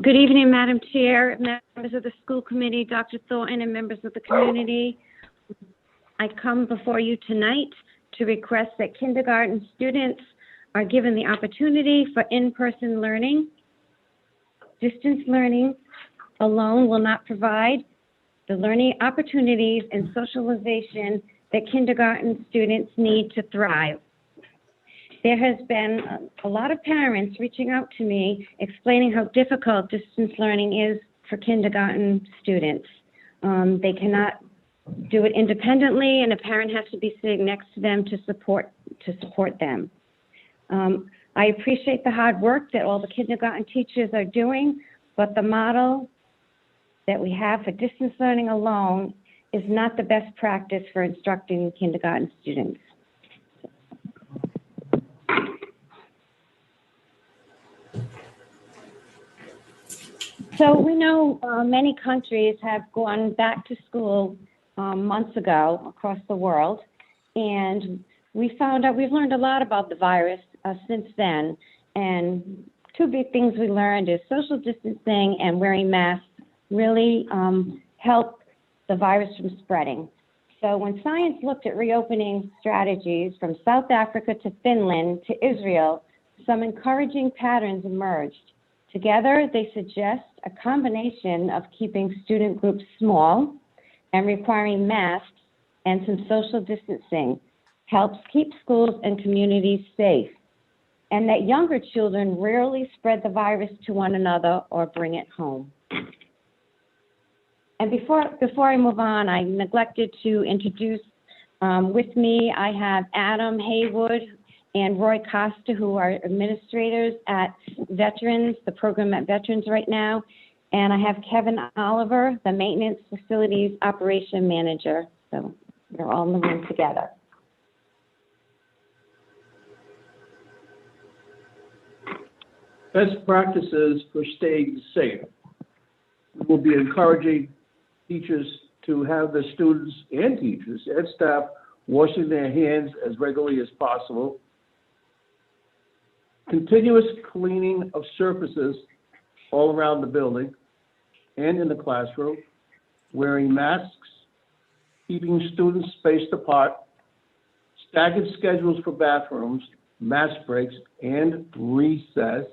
Good evening, Madam Chair, members of the school committee, Dr. Thornton, and members of the community. I come before you tonight to request that kindergarten students are given the opportunity for in-person learning. Distance learning alone will not provide the learning opportunities and socialization that kindergarten students need to thrive. There has been a lot of parents reaching out to me explaining how difficult distance learning is for kindergarten students. They cannot do it independently, and a parent has to be sitting next to them to support them. I appreciate the hard work that all the kindergarten teachers are doing, but the model that we have for distance learning alone is not the best practice for instructing kindergarten students. So we know many countries have gone back to school months ago across the world, and we've learned a lot about the virus since then. And two big things we learned is social distancing and wearing masks really help the virus from spreading. So when science looked at reopening strategies from South Africa to Finland to Israel, some encouraging patterns emerged. Together, they suggest a combination of keeping student groups small and requiring masks and some social distancing helps keep schools and communities safe, and that younger children rarely spread the virus to one another or bring it home. And before I move on, I neglected to introduce with me, I have Adam Haywood and Roy Costa, who are administrators at Veterans, the program at Veterans right now. And I have Kevin Oliver, the Maintenance Facilities Operation Manager. So they're all in the room together. Best practices for staying safe. We will be encouraging teachers to have the students and teachers and staff washing their hands as regularly as possible. Continuous cleaning of surfaces all around the building and in the classroom, wearing masks, keeping students spaced apart, staggered schedules for bathrooms, mass breaks, and recess,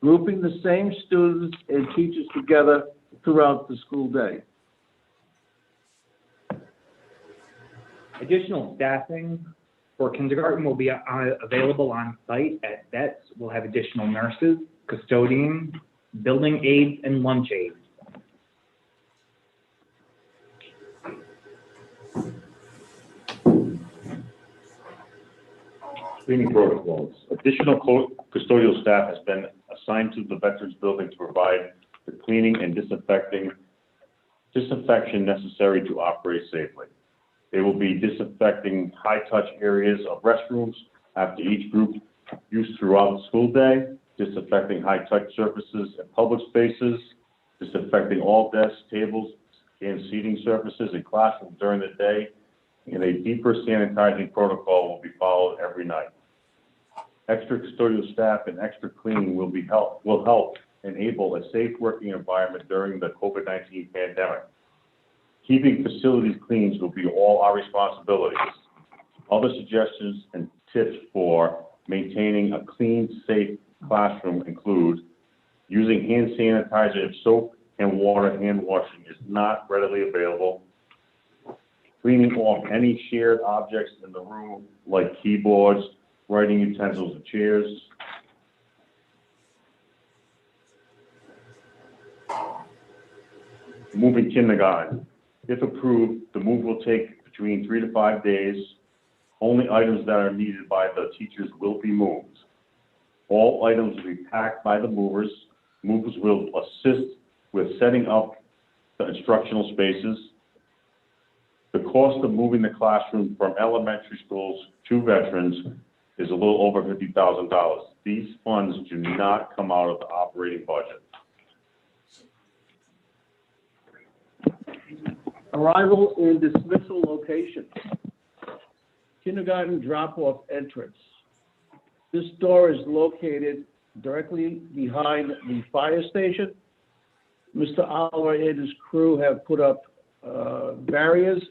grouping the same students and teachers together throughout the school day. Additional staffing for kindergarten will be available on site at vets. We'll have additional nurses custodians, building aides, and lunch aides. Cleaning protocols. Additional custodial staff has been assigned to the Veterans Building to provide the cleaning and disinfection necessary to operate safely. They will be disinfecting high-touch areas of restrooms after each group use throughout the school day, disinfecting high-touch surfaces in public spaces, disinfecting all desks, tables, and seating surfaces in classrooms during the day, and a deeper sanitizing protocol will be followed every night. Extra custodial staff and extra cleaning will help enable a safe working environment during the COVID-19 pandemic. Keeping facilities clean will be all our responsibilities. Other suggestions and tips for maintaining a clean, safe classroom include using hand sanitizer if soap and water hand washing is not readily available, cleaning off any shared objects in the room like keyboards, writing utensils, and chairs, moving kindergarten. If approved, the move will take between 3 to 5 days. Only items that are needed by the teachers will be moved. All items will be packed by the movers. Movers will assist with setting up the instructional spaces. The cost of moving the classroom from elementary schools to veterans is a little over $50,000. These funds do not come out of the operating budget. Arrival and dismissal locations. Kindergarten drop-off entrance. This door is located directly behind the fire station. Mr. Oliver and his crew have put up barriers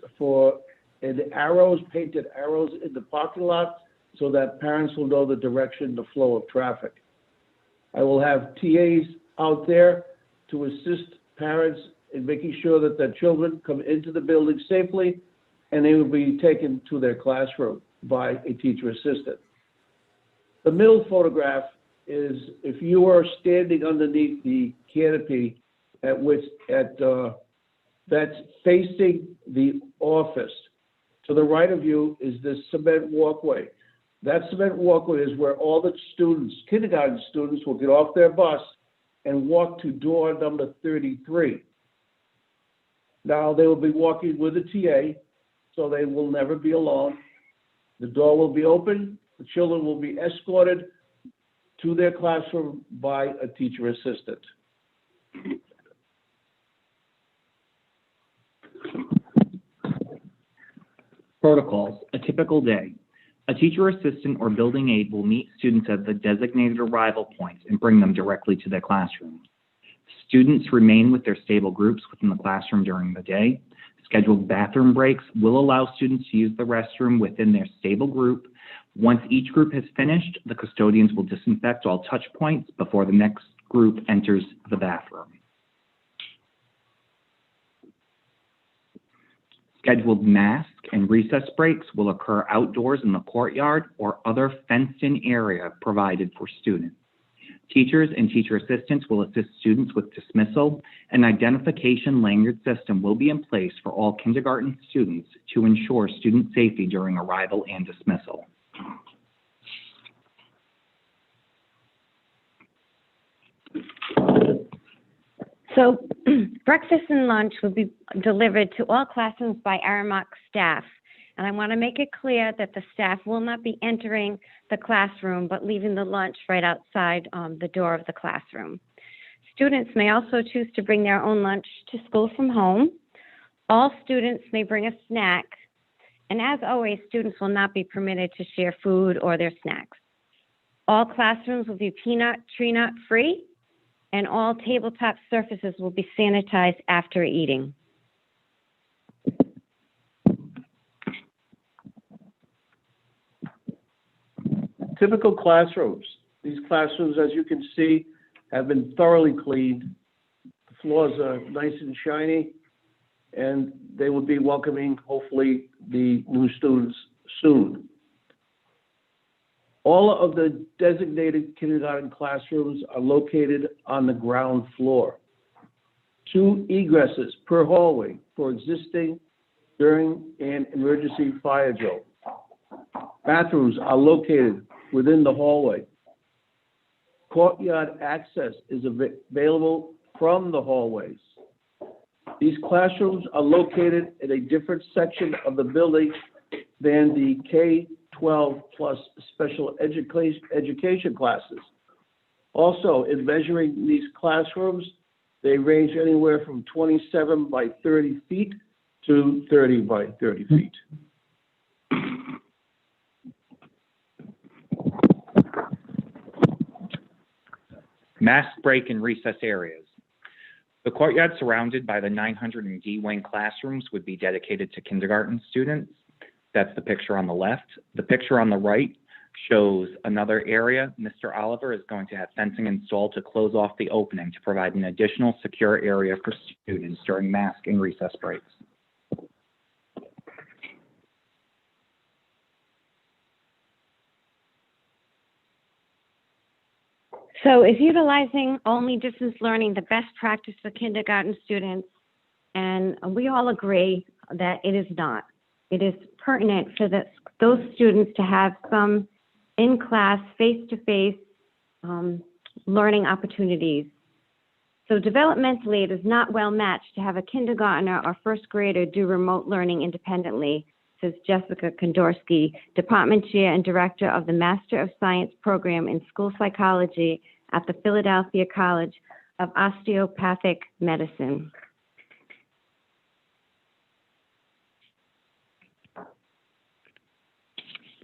and arrows, painted arrows in the parking lot so that parents will know the direction, the flow of traffic. I will have TAs out there to assist parents in making sure that their children come into the building safely, and they will be taken to their classroom by a teacher assistant. The middle photograph is if you are standing underneath the canopy that's facing the office. To the right of you is this cement walkway. That cement walkway is where all the students, kindergarten students, will get off their bus and walk to door number 33. Now, they will be walking with a TA, so they will never be alone. The door will be open. The children will be escorted to their classroom by a teacher assistant. Protocols. A typical day. A teacher assistant or building aide will meet students at the designated arrival points and bring them directly to their classroom. Students remain with their stable groups within the classroom during the day. Scheduled bathroom breaks will allow students to use the restroom within their stable group. Once each group has finished, the custodians will disinfect all touch points before the next group enters the bathroom. Scheduled mask and recess breaks will occur outdoors in the courtyard or other fenced-in area provided for students. Teachers and teacher assistants will assist students with dismissal. An identification lanyard system will be in place for all kindergarten students to ensure student safety during arrival and dismissal. So breakfast and lunch will be delivered to all classrooms by Aramark staff. And I want to make it clear that the staff will not be entering the classroom, but leaving the lunch right outside the door of the classroom. Students may also choose to bring their own lunch to school from home. All students may bring a snack. And as always, students will not be permitted to share food or their snacks. All classrooms will be peanut, tree nut free, and all tabletop surfaces will be sanitized after eating. Typical classrooms. These classrooms, as you can see, have been thoroughly cleaned. The floors are nice and shiny, and they will be welcoming, hopefully, the new students soon. All of the designated kindergarten classrooms are located on the ground floor. 2 egresses per hallway for existing, during, and emergency fire drill. Bathrooms are located within the hallway. Courtyard access is available from the hallways. These classrooms are located in a different section of the building than the K-12 plus special education classes. Also, in measuring these classrooms, they range anywhere from 27 by 30 feet to 30 by 30 feet. Mask break and recess areas. The courtyard surrounded by the 900 and D wing classrooms would be dedicated to kindergarten students. That's the picture on the left. The picture on the right shows another area. Mr. Oliver is going to have fencing installed to close off the opening to provide an additional secure area for students during mask and recess breaks. So is utilizing only distance learning the best practice for kindergarten students? And we all agree that it is not. It is pertinent for those students to have some in-class, face-to-face learning opportunities. So developmentally, it is not well matched to have a kindergartner or first grader do remote learning independently, says Jessica Kondorsky, Department Chair and Director of the Master of Science Program in School Psychology at the Philadelphia College of Osteopathic Medicine.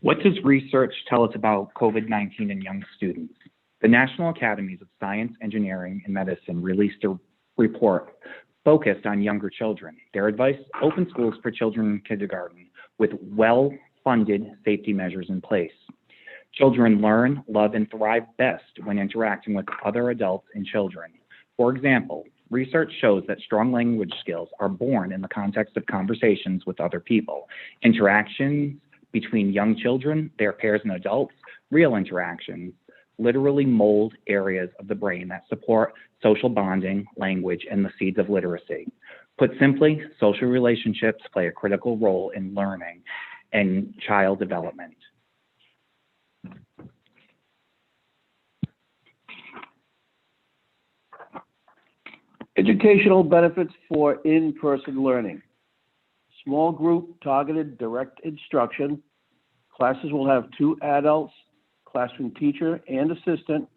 What does research tell us about COVID-19 in young students? The National Academies of Science, Engineering, and Medicine released a report focused on younger children. Their advice: open schools for children in kindergarten with well-funded safety measures in place. Children learn, love, and thrive best when interacting with other adults and children. For example, research shows that strong language skills are born in the context of conversations with other people. Interactions between young children, their peers, and adults, real interactions, literally mold areas of the brain that support social bonding, language, and the seeds of literacy. Put simply, social relationships play a critical role in learning and child development. Educational benefits for in-person learning. Small group targeted direct instruction. Classes will have 2 adults, classroom teacher and assistant,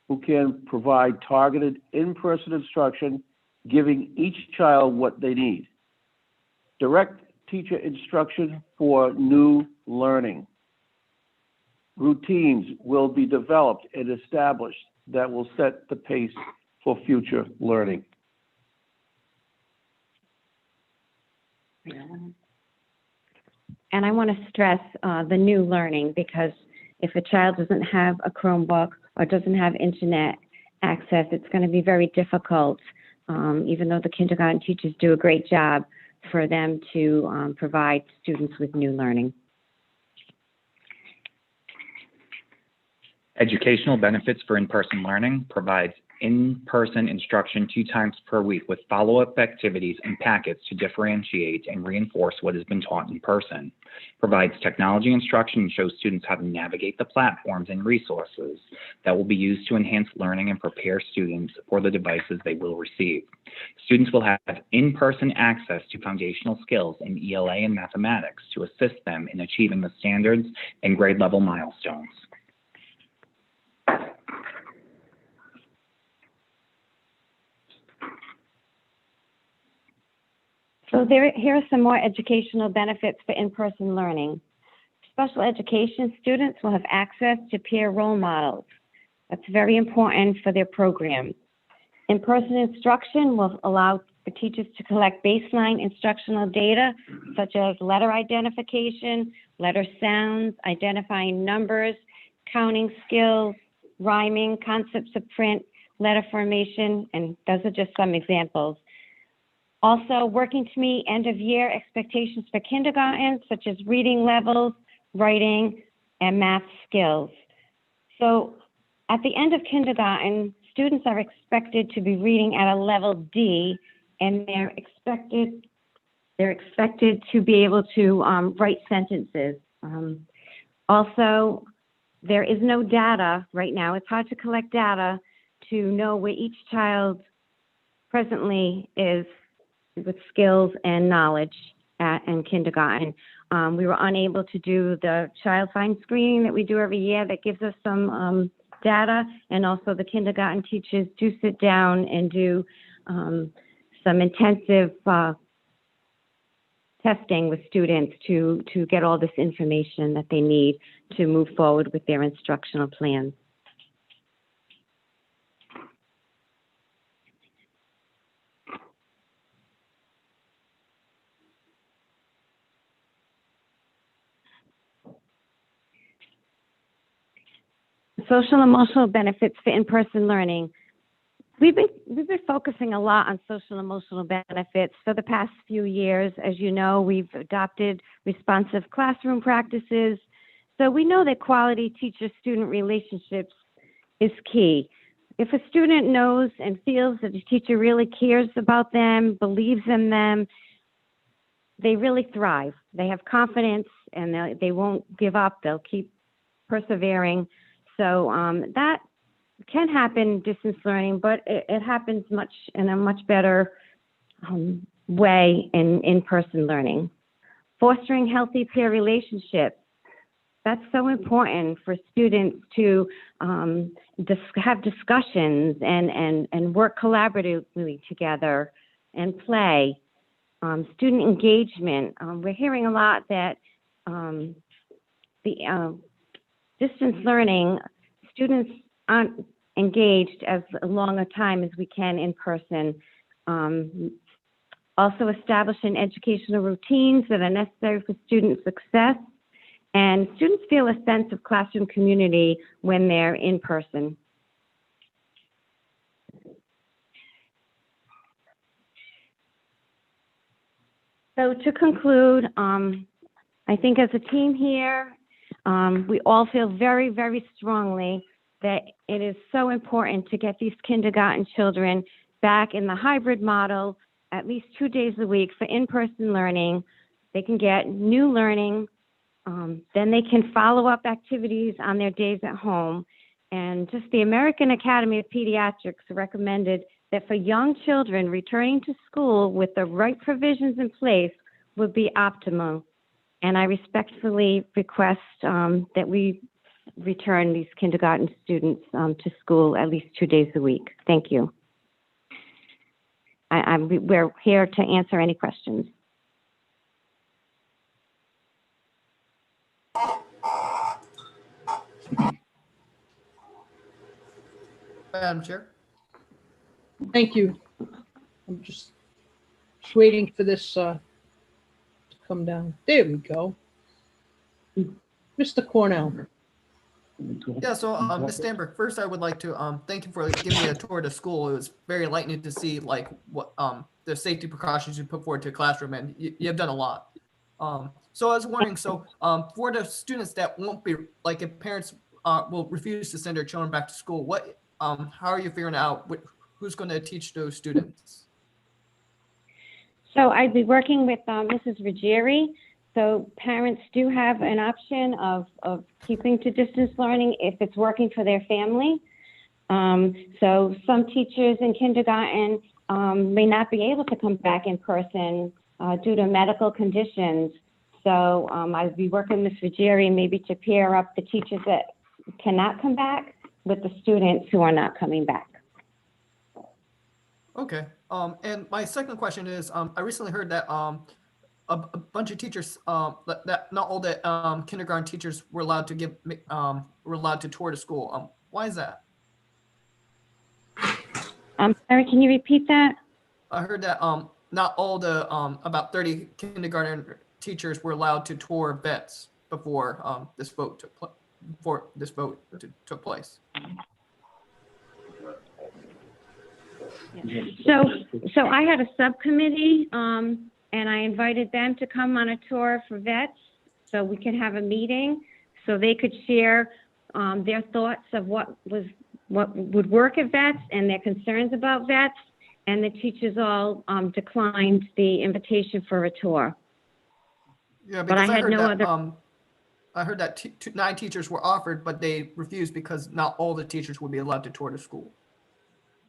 who can provide targeted in-person instruction, giving each child what they need. Direct teacher instruction for new learning. Routines will be developed and established that will set the pace for future learning. And I want to stress the new learning, because if a child doesn't have a Chromebook or doesn't have internet access, it's going to be very difficult, even though the kindergarten teachers do a great job, for them to provide students with new learning. Educational benefits for in-person learning: provides in-person instruction 2 times per week with follow-up activities and packets to differentiate and reinforce what has been taught in person. Provides technology instruction and shows students how to navigate the platforms and resources that will be used to enhance learning and prepare students for the devices they will receive. Students will have in-person access to foundational skills in ELA and mathematics to assist them in achieving the standards and grade level milestones. So here are some more educational benefits for in-person learning. Special education students will have access to peer role models. That's very important for their program. In-person instruction will allow the teachers to collect baseline instructional data, such as letter identification, letter sounds, identifying numbers, counting skills, rhyming, concepts of print, letter formation, and those are just some examples. Also, working to meet end-of-year expectations for kindergarten, such as reading levels, writing, and math skills. So at the end of kindergarten, students are expected to be reading at a level D, and they're expected to be able to write sentences. Also, there is no data right now. It's hard to collect data to know where each child presently is with skills and knowledge in kindergarten. We were unable to do the child find screening that we do every year that gives us some data, and also the kindergarten teachers do sit down and do some intensive testing with students to get all this information that they need to move forward with their instructional plans. Social emotional benefits for in-person learning. We've been focusing a lot on social emotional benefits for the past few years. As you know, we've adopted responsive classroom practices. So we know that quality teacher-student relationships is key. If a student knows and feels that the teacher really cares about them, believes in them, they really thrive. They have confidence and they won't give up. They'll keep persevering. So that can happen distance learning, but it happens in a much better way in in-person learning. Fostering healthy peer relationships. That's so important for students to have discussions and work collaboratively together and play. Student engagement. We're hearing a lot that the distance learning, students aren't engaged as long a time as we can in person. Also establishing educational routines that are necessary for student success. And students feel a sense of classroom community when they're in person. So to conclude, I think as a team here, we all feel very, very strongly that it is so important to get these kindergarten children back in the hybrid model at least 2 days a week for in-person learning. They can get new learning, then they can follow up activities on their days at home. And just the American Academy of Pediatrics recommended that for young children returning to school with the right provisions in place would be optimal. And I respectfully request that we return these kindergarten students to school at least 2 days a week. Thank you. We're here to answer any questions. Madam Chair. Thank you. I'm just waiting for this to come down. There we go. Mr. Cornell. Yeah, so Ms. Stanberg, first I would like to thank you for giving me a tour of the school. It was very enlightening to see like what the safety precautions you put forward to the classroom, and you have done a lot. So I was wondering, so for the students that won't be, like if parents will refuse to send their children back to school, what how are you figuring out who's going to teach those students? So I'd be working with Mrs. Ruggieri. So parents do have an option of keeping to distance learning if it's working for their family. So some teachers in kindergarten may not be able to come back in person due to medical conditions. So I'd be working with Ruggieri maybe to pair up the teachers that cannot come back with the students who are not coming back. Okay. And my second question is, I recently heard that a bunch of teachers, that not all the kindergarten teachers were allowed to tour the school. Why is that? I'm sorry, can you repeat that? I heard that not all the about 30 kindergarten teachers were allowed to tour vets before this vote took place. So I had a subcommittee, and I invited them to come on a tour for vets so we could have a meeting so they could share their thoughts of what would work at vets and their concerns about vets, and the teachers all declined the invitation for a tour. Yeah, But I because had no other. I heard that 9 teachers were offered, but they refused because not all the teachers would be allowed to tour the school.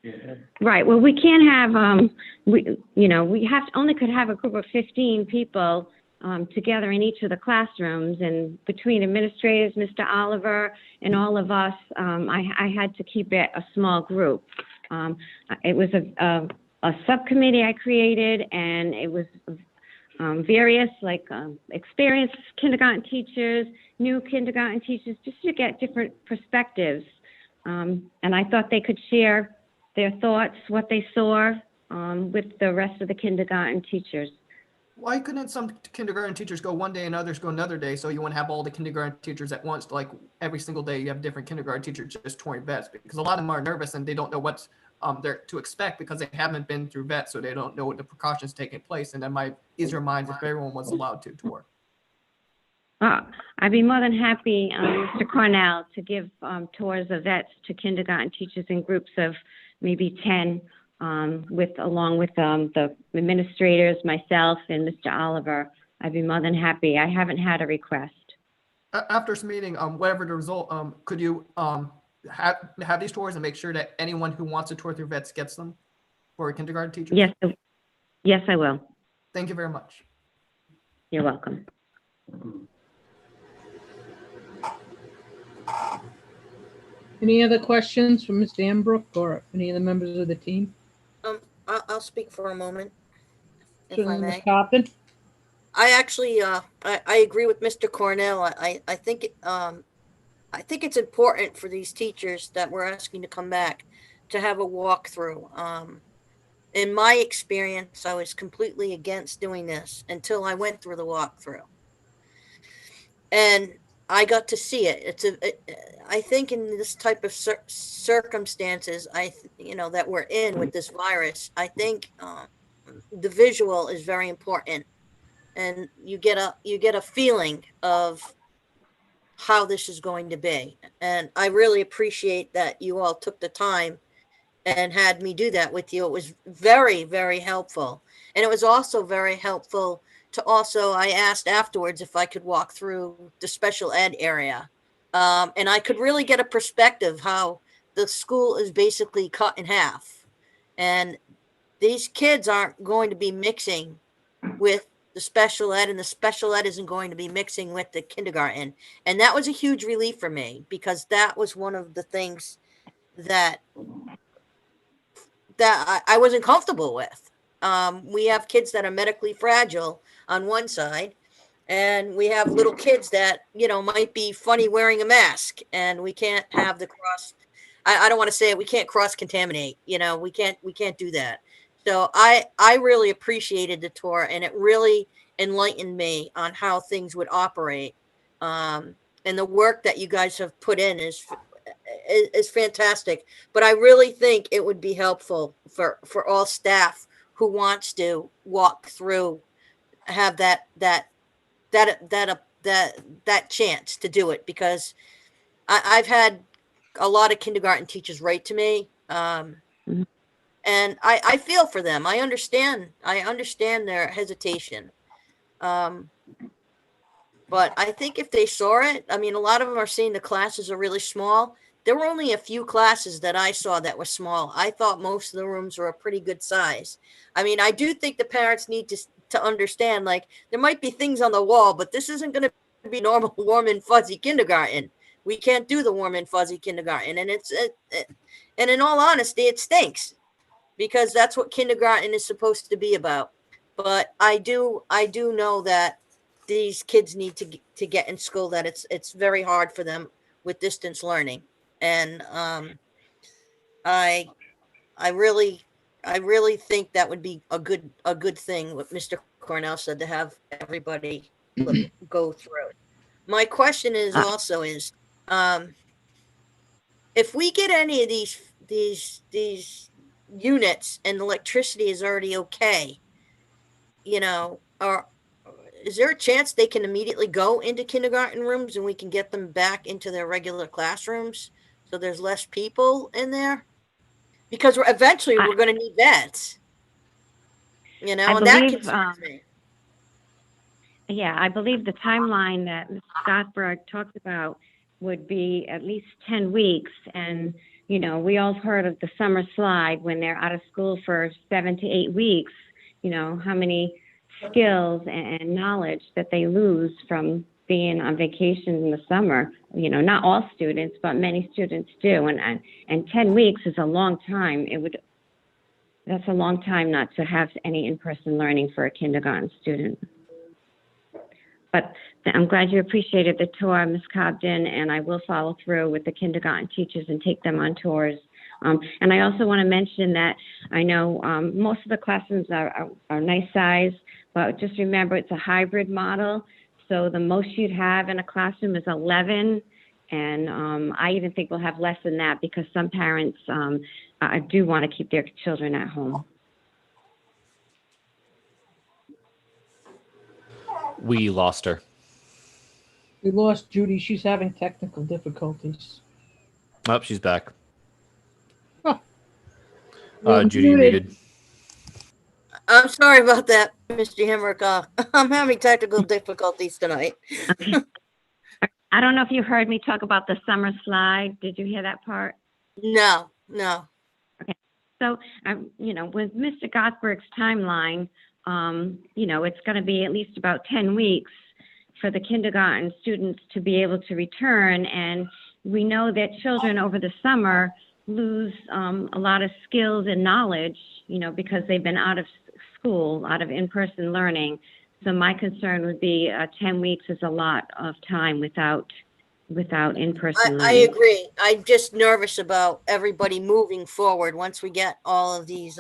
Yeah. Right. Well, we can't have we only could have a group of 15 people together in each of the classrooms, and between administrators, Mr. Oliver, and all of us, I had to keep it a small group. It was a subcommittee I created, and it was various experienced kindergarten teachers, new kindergarten teachers, just to get different perspectives. And I thought they could share their thoughts, what they saw with the rest of the kindergarten teachers. Why couldn't some kindergarten teachers go one day and others go another day, so you wouldn't have all the kindergarten teachers at once? Like every single day you have different kindergarten teachers just touring vets, because a lot of them are nervous and they don't know what they're to expect because they haven't been through vets, so they don't know what the precautions taking place. And that might ease their minds if everyone was allowed to tour. I'd be more than happy, Mr. Cornell, to give tours of vets to kindergarten teachers in groups of maybe 10, along with the administrators, myself, and Mr. Oliver. I'd be more than happy. I haven't had a request. After this meeting, whatever the result, could you have these tours and make sure that anyone who wants to tour through vets gets them for kindergarten teachers? Yes, I will. Thank you very much. You're welcome. Any other questions from Ms. Danbrook or any of the members of the team? I'll speak for a moment, if I Certainly, Ms. may. Copton. I actually, I agree with Mr. Cornell. I think it's important for these teachers that we're asking to come back to have a walkthrough. In my experience, I was completely against doing this until I went through the walkthrough, and I got to see it. I think in this type of circumstances, that we're in with this virus, I think the visual is very important, and you get a feeling of how this is going to be. And I really appreciate that you all took the time and had me do that with you. It was very, very helpful. And it was also very helpful I asked afterwards if I could walk through the special ed area. And I could really get a perspective how the school is basically cut in half. And these kids aren't going to be mixing with the special ed, and the special ed isn't going to be mixing with the kindergarten. And that was a huge relief for me, because that was one of the things that I wasn't comfortable with. We have kids that are medically fragile on one side, and we have little kids that, might be funny wearing a mask, and we can't have the cross. I don't want to say it. We can't cross contaminate, we can't do that. So I really appreciated the tour, and it really enlightened me on how things would operate. And the work that you guys have put in is fantastic. But I really think it would be helpful for all staff who wants to walk through, have that chance to do it, because I've had a lot of kindergarten teachers write to me. And I feel for them. I understand their hesitation. But I think if they saw it, a lot of them are saying the classes are really small. There were only a few classes that I saw that were small. I thought most of the rooms were a pretty good size. I do think the parents need to understand, like, there might be things on the wall, but this isn't going to be normal warm and fuzzy kindergarten. We can't do the warm and fuzzy kindergarten. And and in all honesty, it stinks, because that's what kindergarten is supposed to be about. But I do know that these kids need to get in school, that it's very hard for them with distance learning. And I really think that would be a good thing, what Mr. Cornell said, to have everybody go through. My question is also is, if we get any of these units and electricity is already okay, or is there a chance they can immediately go into kindergarten rooms and we can get them back into their regular classrooms? So there's less people in there? Because eventually we're going to need vets. You know, I and that believe, concerns me. yeah, I believe the timeline that Ms. Scottberg talked about would be at least 10 weeks. And, you know, we all heard of the summer slide when they're out of school for 7 to 8 weeks, you know, how many skills and knowledge that they lose from being on vacation in the summer. You know, not all students, but many students do. And 10 weeks is a long time. That's a long time not to have any in-person learning for a kindergarten student. But I'm glad you appreciated the tour, Ms. Cobden, and I will follow through with the kindergarten teachers and take them on tours. And I also want to mention that I know most of the classrooms are nice size, but just remember it's a hybrid model. So the most you'd have in a classroom is 11. And I even think we'll have less than that because some parents do want to keep their children at home. We lost her. We lost Judy. She's having technical difficulties. Oh, she's back. Huh. Judy, you're muted. I'm sorry about that, Mr. Hemrick. I'm having technical difficulties tonight. I don't know if you heard me talk about the summer slide. Did you hear that part? No. Okay. So, you know, with Mr. Gothberg's timeline, you know, it's going to be at least about 10 weeks for the kindergarten students to be able to return. And we know that children over the summer lose a lot of skills and knowledge, you know, because they've been out of school, out of in-person learning. So my concern would be 10 weeks is a lot of time without in-person learning. I agree. I'm just nervous about everybody moving forward once we get all of these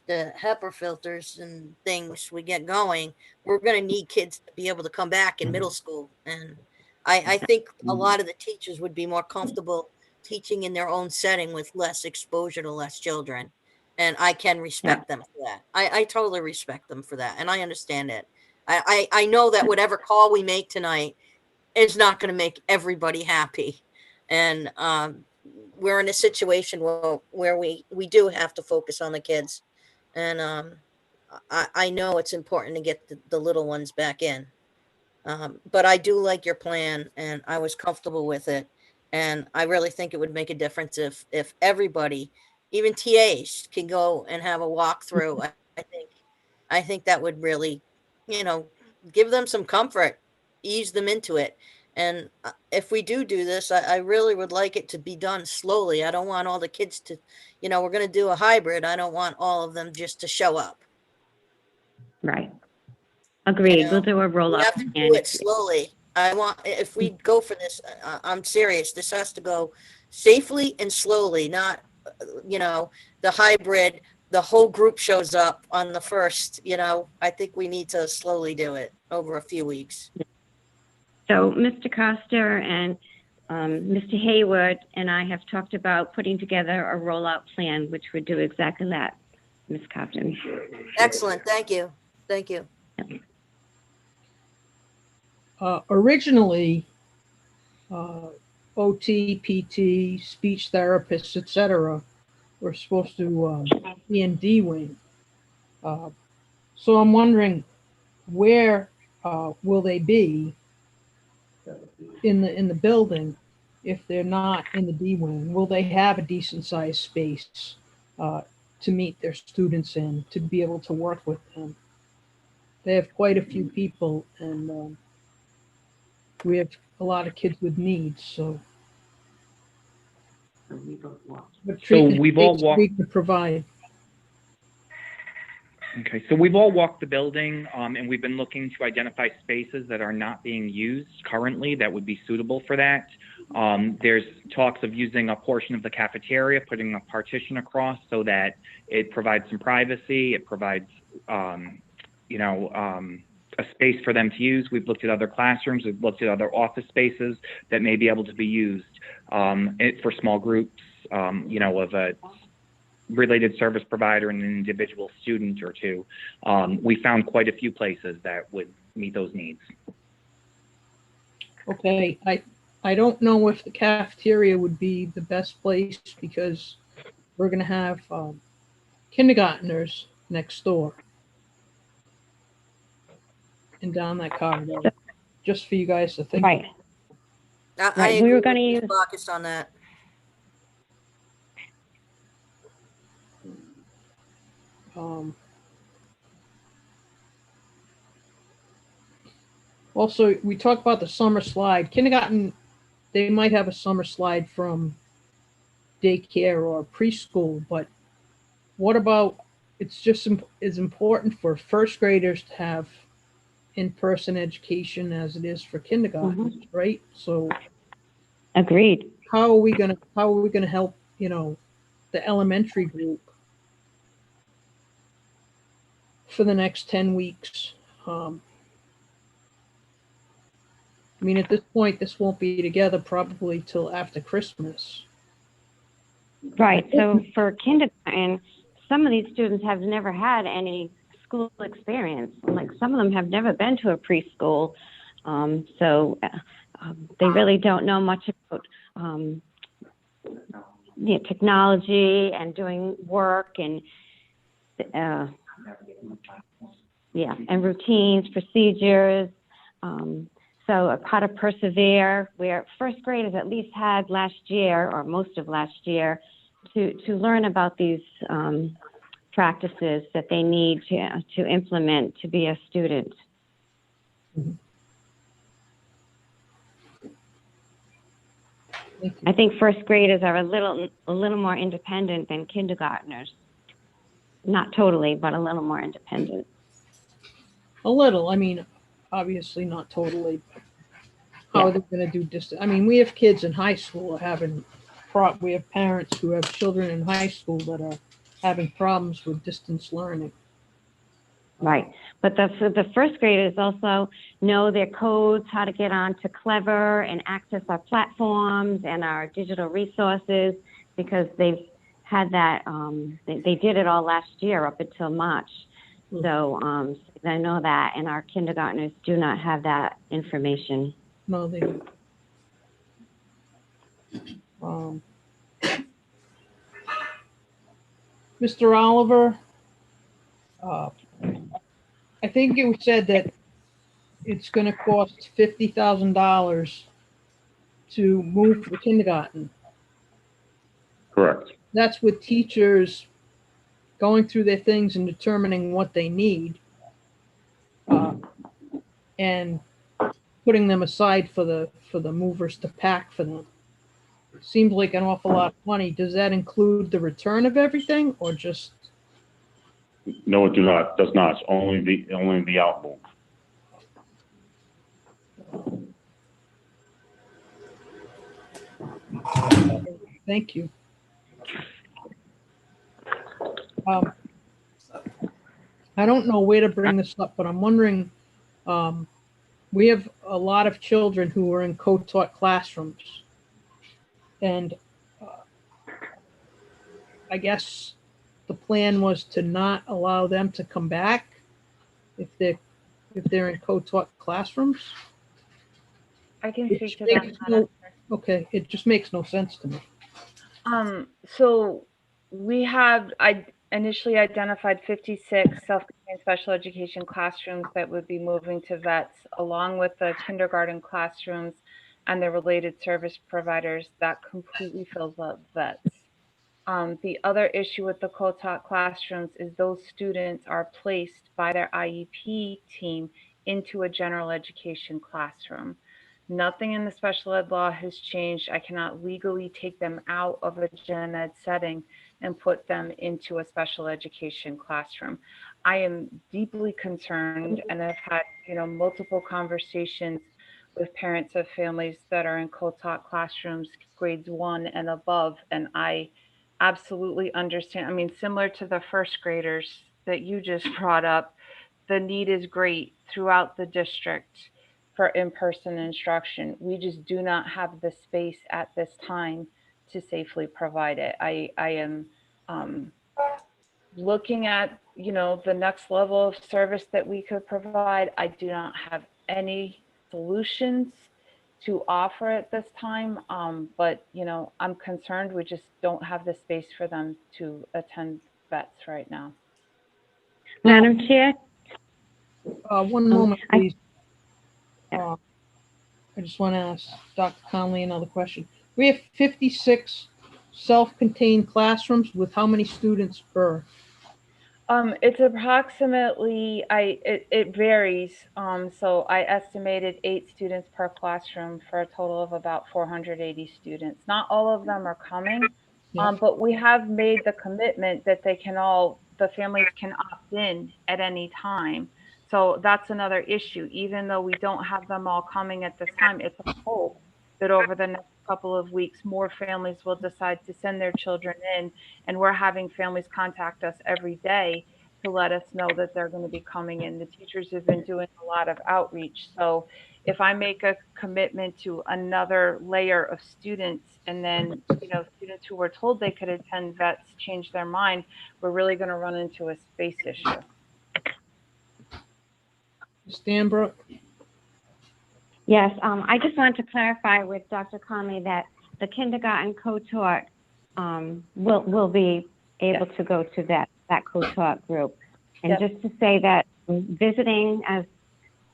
the HEPA filters and things we get going. We're going to need kids to be able to come back in middle school, and I think a lot of the teachers would be more comfortable teaching in their own setting with less exposure to less children, and I can respect them for that. I totally respect them for that, and I understand it. I know that whatever call we make tonight is not going to make everybody happy, and we're in a situation where we do have to focus on the kids, and I know it's important to get the little ones back in, but I do like your plan, and I was comfortable with it, and I really think it would make a difference if everybody, even TAs, can go and have a walkthrough. I think that would really, you know, give them some comfort, ease them into it. And if we do this, I really would like it to be done slowly. I don't want all the kids to, you know, we're going to do a hybrid. I don't want all of them just to show up. Right. Agreed. You know, We'll do a roll we up. have to do it slowly. If we go for this, I'm serious. This has to go safely and slowly, not, you know, the hybrid, the whole group shows up on the first, you know. I think we need to slowly do it over a few weeks. So Mr. Coster and Mr. Hayward and I have talked about putting together a rollout plan, which would do exactly that, Ms. Cobden. Excellent. Thank you. Thank you. Originally, OT, PT, speech therapists, etc., were supposed to be in D wing. So I'm wondering, where will they be in the building if they're not in the D wing? Will they have a decent sized space to meet their students in, to be able to work with them? They have quite a few people, and we have a lot of kids with needs. So what treatment we've all walked. we could provide. Okay, so we've all walked the building, and we've been looking to identify spaces that are not being used currently that would be suitable for that. There's talks of using a portion of the cafeteria, putting a partition across so that it provides some privacy. It provides, a space for them to use. We've looked at other classrooms. We've looked at other office spaces that may be able to be used for small groups, of a related service provider and an individual student or two. We found quite a few places that would meet those needs. Okay, I don't know if the cafeteria would be the best place because we're gonna have kindergartners next door and down that corridor, just for you guys to think. Right. I Right, agree we were with gonna Ms. use, Bacchus on that. Also, we talked about the summer slide. Kindergarten, they might have a summer slide from daycare or preschool, but what about, it's just as important for first graders to have in-person education as it is for kindergarten, right? So agreed. how are we gonna help, you know, the elementary group for the next 10 weeks? I mean, at this point, this won't be together probably till after Christmas. Right, so for kindergarten, some of these students have never had any school experience. Like some of them have never been to a preschool. They really don't know much about technology and doing work and and routines, procedures. So how to persevere, where first graders at least had last year or most of last year to learn about these practices that they need to implement to be a student. I think first graders are a little more independent than kindergartners. Not totally, but a little more independent. A little, I mean, obviously not totally. How are they going to do distance? I mean, we have kids in high school we have parents who have children in high school that are having problems with distance learning. Right, but the first graders also know their codes, how to get on to Clever and access our platforms and our digital resources because they've had that, they did it all last year up until March. So I know that, and our kindergartners do not have that information. No, they don't. Mr. Oliver, I think you said that it's going to cost $50,000 to move the kindergarten. Correct. That's with teachers going through their things and determining what they need, and putting them aside for the movers to pack for them. Seems like an awful lot of money. Does that include the return of everything or just? No, it does not. It's only the outmove. Thank you. I don't know where to bring this up, but I'm wondering, we have a lot of children who are in co-taught classrooms. And I guess the plan was to not allow them to come back if they're in co-taught classrooms. I can speak to that. Okay, it just makes no sense to me. So I initially identified 56 self-contained special education classrooms that would be moving to vets, along with the kindergarten classrooms and the related service providers. That completely fills up vets. The other issue with the co-taught classrooms is those students are placed by their IEP team into a general education classroom. Nothing in the special ed law has changed. I cannot legally take them out of a gen ed setting and put them into a special education classroom. I am deeply concerned and have had, multiple conversations with parents of families that are in co-taught classrooms, grades 1 and above, and I absolutely understand. I mean, similar to the first graders that you just brought up, the need is great throughout the district for in-person instruction. We just do not have the space at this time to safely provide it. I am looking at, the next level of service that we could provide. I do not have any solutions to offer at this time. But, I'm concerned we just don't have the space for them to attend vets right now. Madam Chair? One moment, I- please. I just want to ask Dr. Conley another question. We have 56 self-contained classrooms with how many students per? It's approximately, it varies. So I estimated 8 students per classroom for a total of about 480 students. Not all of them are coming, but we have made the commitment that the families can opt in at any time. So that's another issue. Even though we don't have them all coming at this time, it's a hope that over the next couple of weeks, more families will decide to send their children in. And we're having families contact us every day to let us know that they're going to be coming in. The teachers have been doing a lot of outreach. So if I make a commitment to another layer of students, and then, students who were told they could attend vets change their mind, we're really going to run into a space issue. Stanbrook? Yes, I just wanted to clarify with Dr. Conley that the kindergarten co-taught will be able to go to that co-taught group. And just to say that visiting, as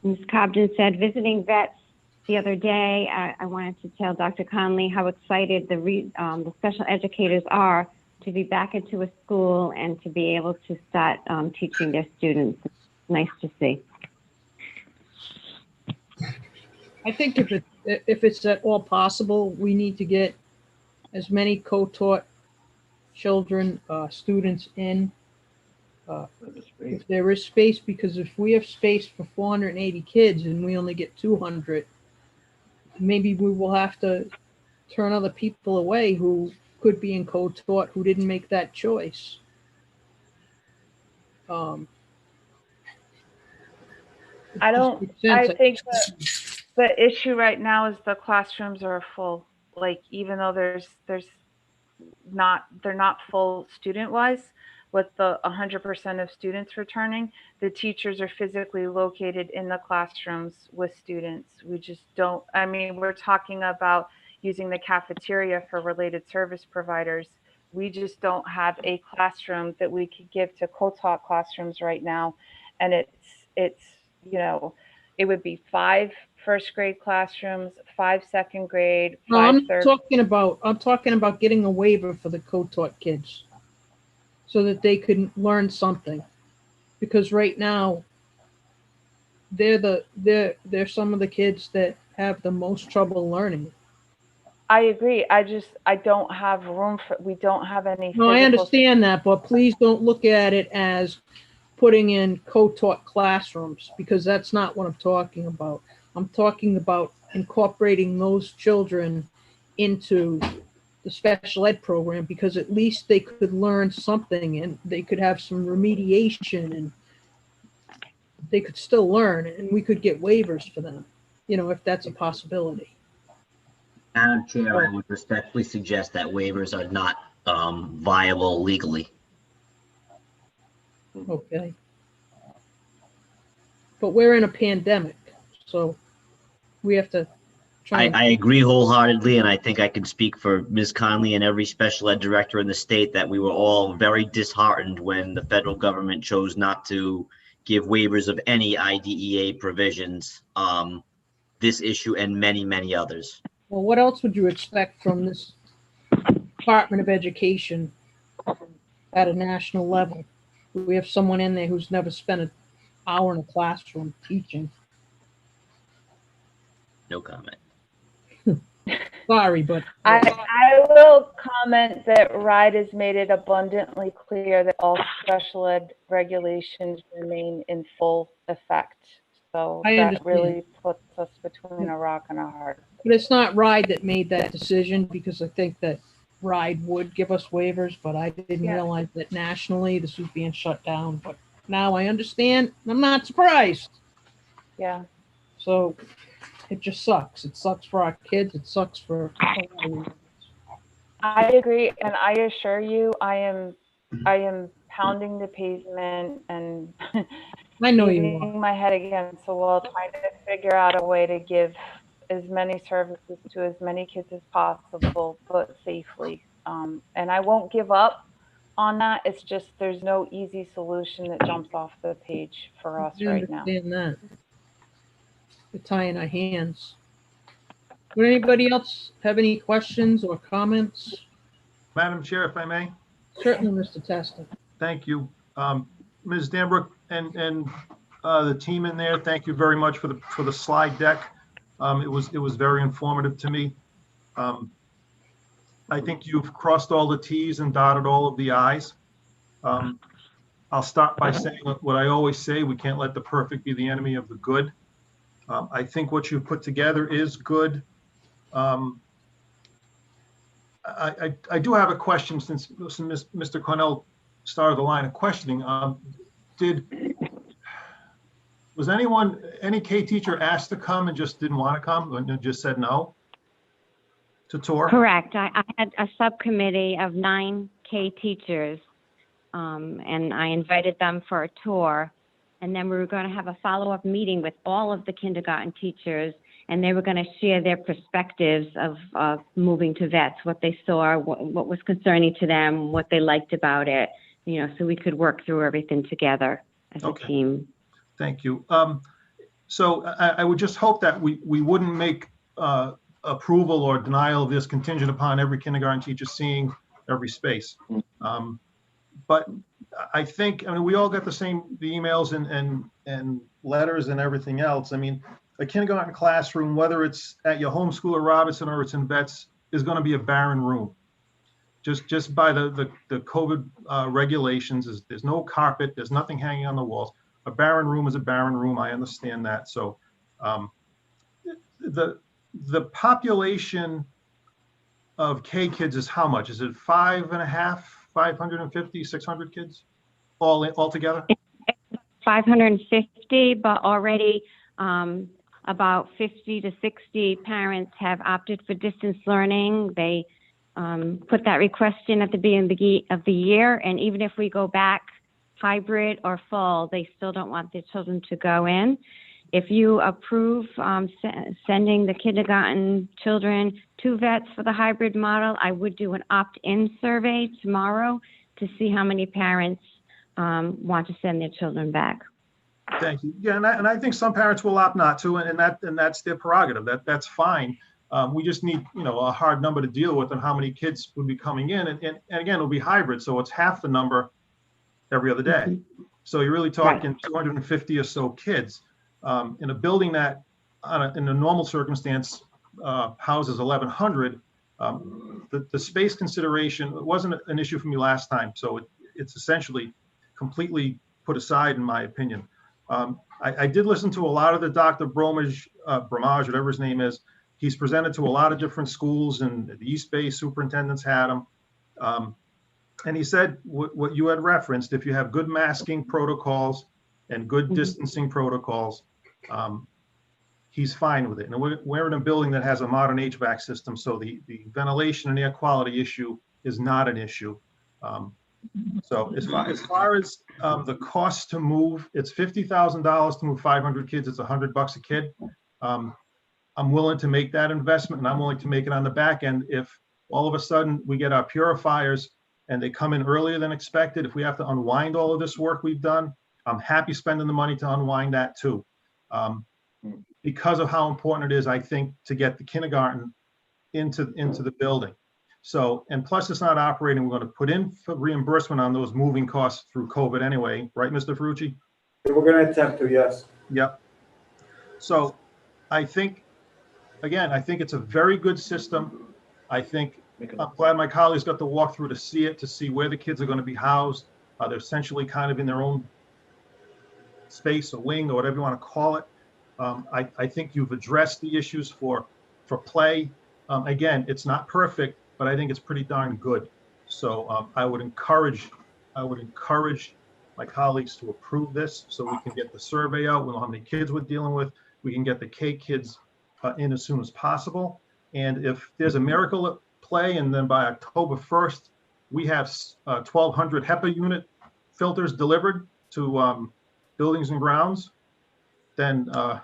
Ms. Cobden said, visiting vets the other day, I wanted to tell Dr. Conley how excited the special educators are to be back into a school and to be able to start teaching their students. It's nice to see. I think if it's at all possible, we need to get as many co-taught children, students in, if there is space, because if we have space for 480 kids and we only get 200, maybe we will have to turn other people away who could be in co-taught who didn't make that choice. I think the issue right now is the classrooms are full. Like, even though they're not full student wise, with the 100% of students returning, the teachers are physically located in the classrooms with students. We just don't, we're talking about using the cafeteria for related service providers. We just don't have a classroom that we could give to co-taught classrooms right now. And it's it would be 5 first grade classrooms, 5 second grade, 5 I'm third. I'm talking about getting a waiver for the co-taught kids so that they can learn something. Because right now, they're some of the kids that have the most trouble learning. I agree. I don't have room we don't have any. No, I understand that, but please don't look at it as putting in co-taught classrooms, because that's not what I'm talking about. I'm talking about incorporating those children into the special ed program, because at least they could learn something and they could have some remediation and they could still learn, and we could get waivers for them, if that's a possibility. Madam Chair, I would respectfully suggest that waivers are not viable legally. Okay. But we're in a pandemic, so we have to try. I agree wholeheartedly, and I think I can speak for Ms. Conley and every special ed director in the state that we were all very disheartened when the federal government chose not to give waivers of any IDEA provisions, this issue and many, many others. Well, what else would you expect from this Department of Education at a national level? We have someone in there who's never spent an hour in a classroom teaching. No comment. Sorry, but I will comment that RIDE has made it abundantly clear that all special ed regulations remain in full effect. So I that understand. really puts us between a rock and a hard. But it's not RIDE that made that decision, because I think that RIDE would give us waivers, but I didn't realize that nationally this was being shut down. But now I understand. I'm not surprised. Yeah. So it just sucks. It sucks for our kids. It sucks for. I agree, and I assure you, I am pounding the pavement and I know you are. beating my head against the wall, trying to figure out a way to give as many services to as many kids as possible, but safely. And I won't give up on that. It's just there's no easy solution that jumps off the page for us I right now. understand that. We're tying our hands. Would anybody else have any questions or comments? Madam Chair, if I may, Certainly, Mr. Testa. thank you. Ms. Danbrook and the team in there, thank you very much for the slide deck. It was very informative to me. I think you've crossed all the T's and dotted all of the I's. I'll start by saying what I always say: we can't let the perfect be the enemy of the good. I think what you put together is good. I do have a question since Mr. Cornell started the line of questioning. Was any K teacher asked to come and just didn't want to come and just said no to tour? Correct. I had a subcommittee of 9 K teachers, and I invited them for a tour. And then we were going to have a follow-up meeting with all of the kindergarten teachers, and they were going to share their perspectives of moving to vets, what they saw, what was concerning to them, what they liked about it, so we could work through everything together as a team. Thank you. So I would just hope that we wouldn't make approval or denial of this contingent upon every kindergarten teacher seeing every space. But I mean, we all get the emails and letters and everything else. I mean, a kindergarten classroom, whether it's at your home school or Robinson or it's in vets, is going to be a barren room. Just by the COVID regulations, there's no carpet, there's nothing hanging on the walls. A barren room is a barren room. I understand that. So the population of K kids is how much? Is it 5.5, 550, 600 kids all together? 550, but already about 50 to 60 parents have opted for distance learning. They put that request in at the beginning of the year, and even if we go back hybrid or full, they still don't want their children to go in. If you approve sending the kindergarten children to vets for the hybrid model, I would do an opt-in survey tomorrow to see how many parents want to send their children back. Thank you. Yeah, and I think some parents will opt not to, and that's their prerogative. That's fine. We just need a hard number to deal with and how many kids would be coming in, and again, it'll be hybrid, so it's half the number every other day. Mm-hmm. So you're really talking 250 or so kids in a building that, in a normal circumstance, houses 1,100. The space consideration wasn't an issue for me last time, so it's essentially completely put aside, in my opinion. I did listen to a lot of the Dr. Bromage, whatever his name is. He's presented to a lot of different schools, and the East Bay superintendents had him. And he said what you had referenced: if you have good masking protocols and good distancing protocols, he's fine with it. And we're in a building that has a modern HVAC system, so the ventilation and air quality issue is not an issue. So as far as the cost to move, it's $50,000 to move 500 kids. It's $100 a kid. I'm willing to make that investment, and I'm willing to make it on the back end if all of a sudden we get our purifiers and they come in earlier than expected. If we have to unwind all of this work we've done, I'm happy spending the money to unwind that too. Because of how important it is, I think, to get the kindergarten into the building. So, and plus it's not operating, we're going to put in for reimbursement on those moving costs through COVID anyway, right, Mr. Ferrucci? We're going to attempt to, yes. Yep. So I think, again, I think it's a very good system. I'm glad my colleagues got to walk through to see where the kids are going to be housed. They're essentially kind of in their own space or wing or whatever you want to call it. I think you've addressed the issues for play. Again, it's not perfect, but I think it's pretty darn good. So I would encourage my colleagues to approve this so we can get the survey out. We know how many kids we're dealing with. We can get the K kids in as soon as possible. And if there's a miracle at play, and then by October 1st, we have 1,200 HEPA unit filters delivered to buildings and grounds, then I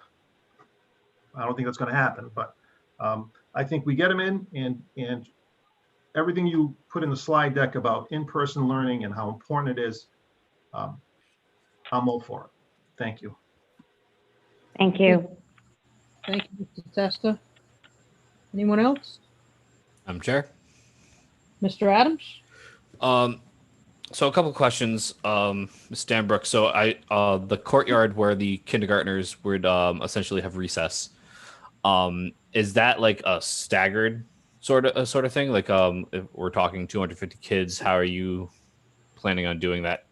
don't think that's going to happen. But I think we get them in, and everything you put in the slide deck about in-person learning and how important it is, I'm all for it. Thank you. Thank you. Thank you, Mr. Testa. Anyone else? Madam Chair. Mr. Adams? So a couple questions, Ms. Stanbrook. So the courtyard where the kindergartners would essentially have recess, is that like a staggered sort of thing? Like if we're talking 250 kids, how are you planning on doing that?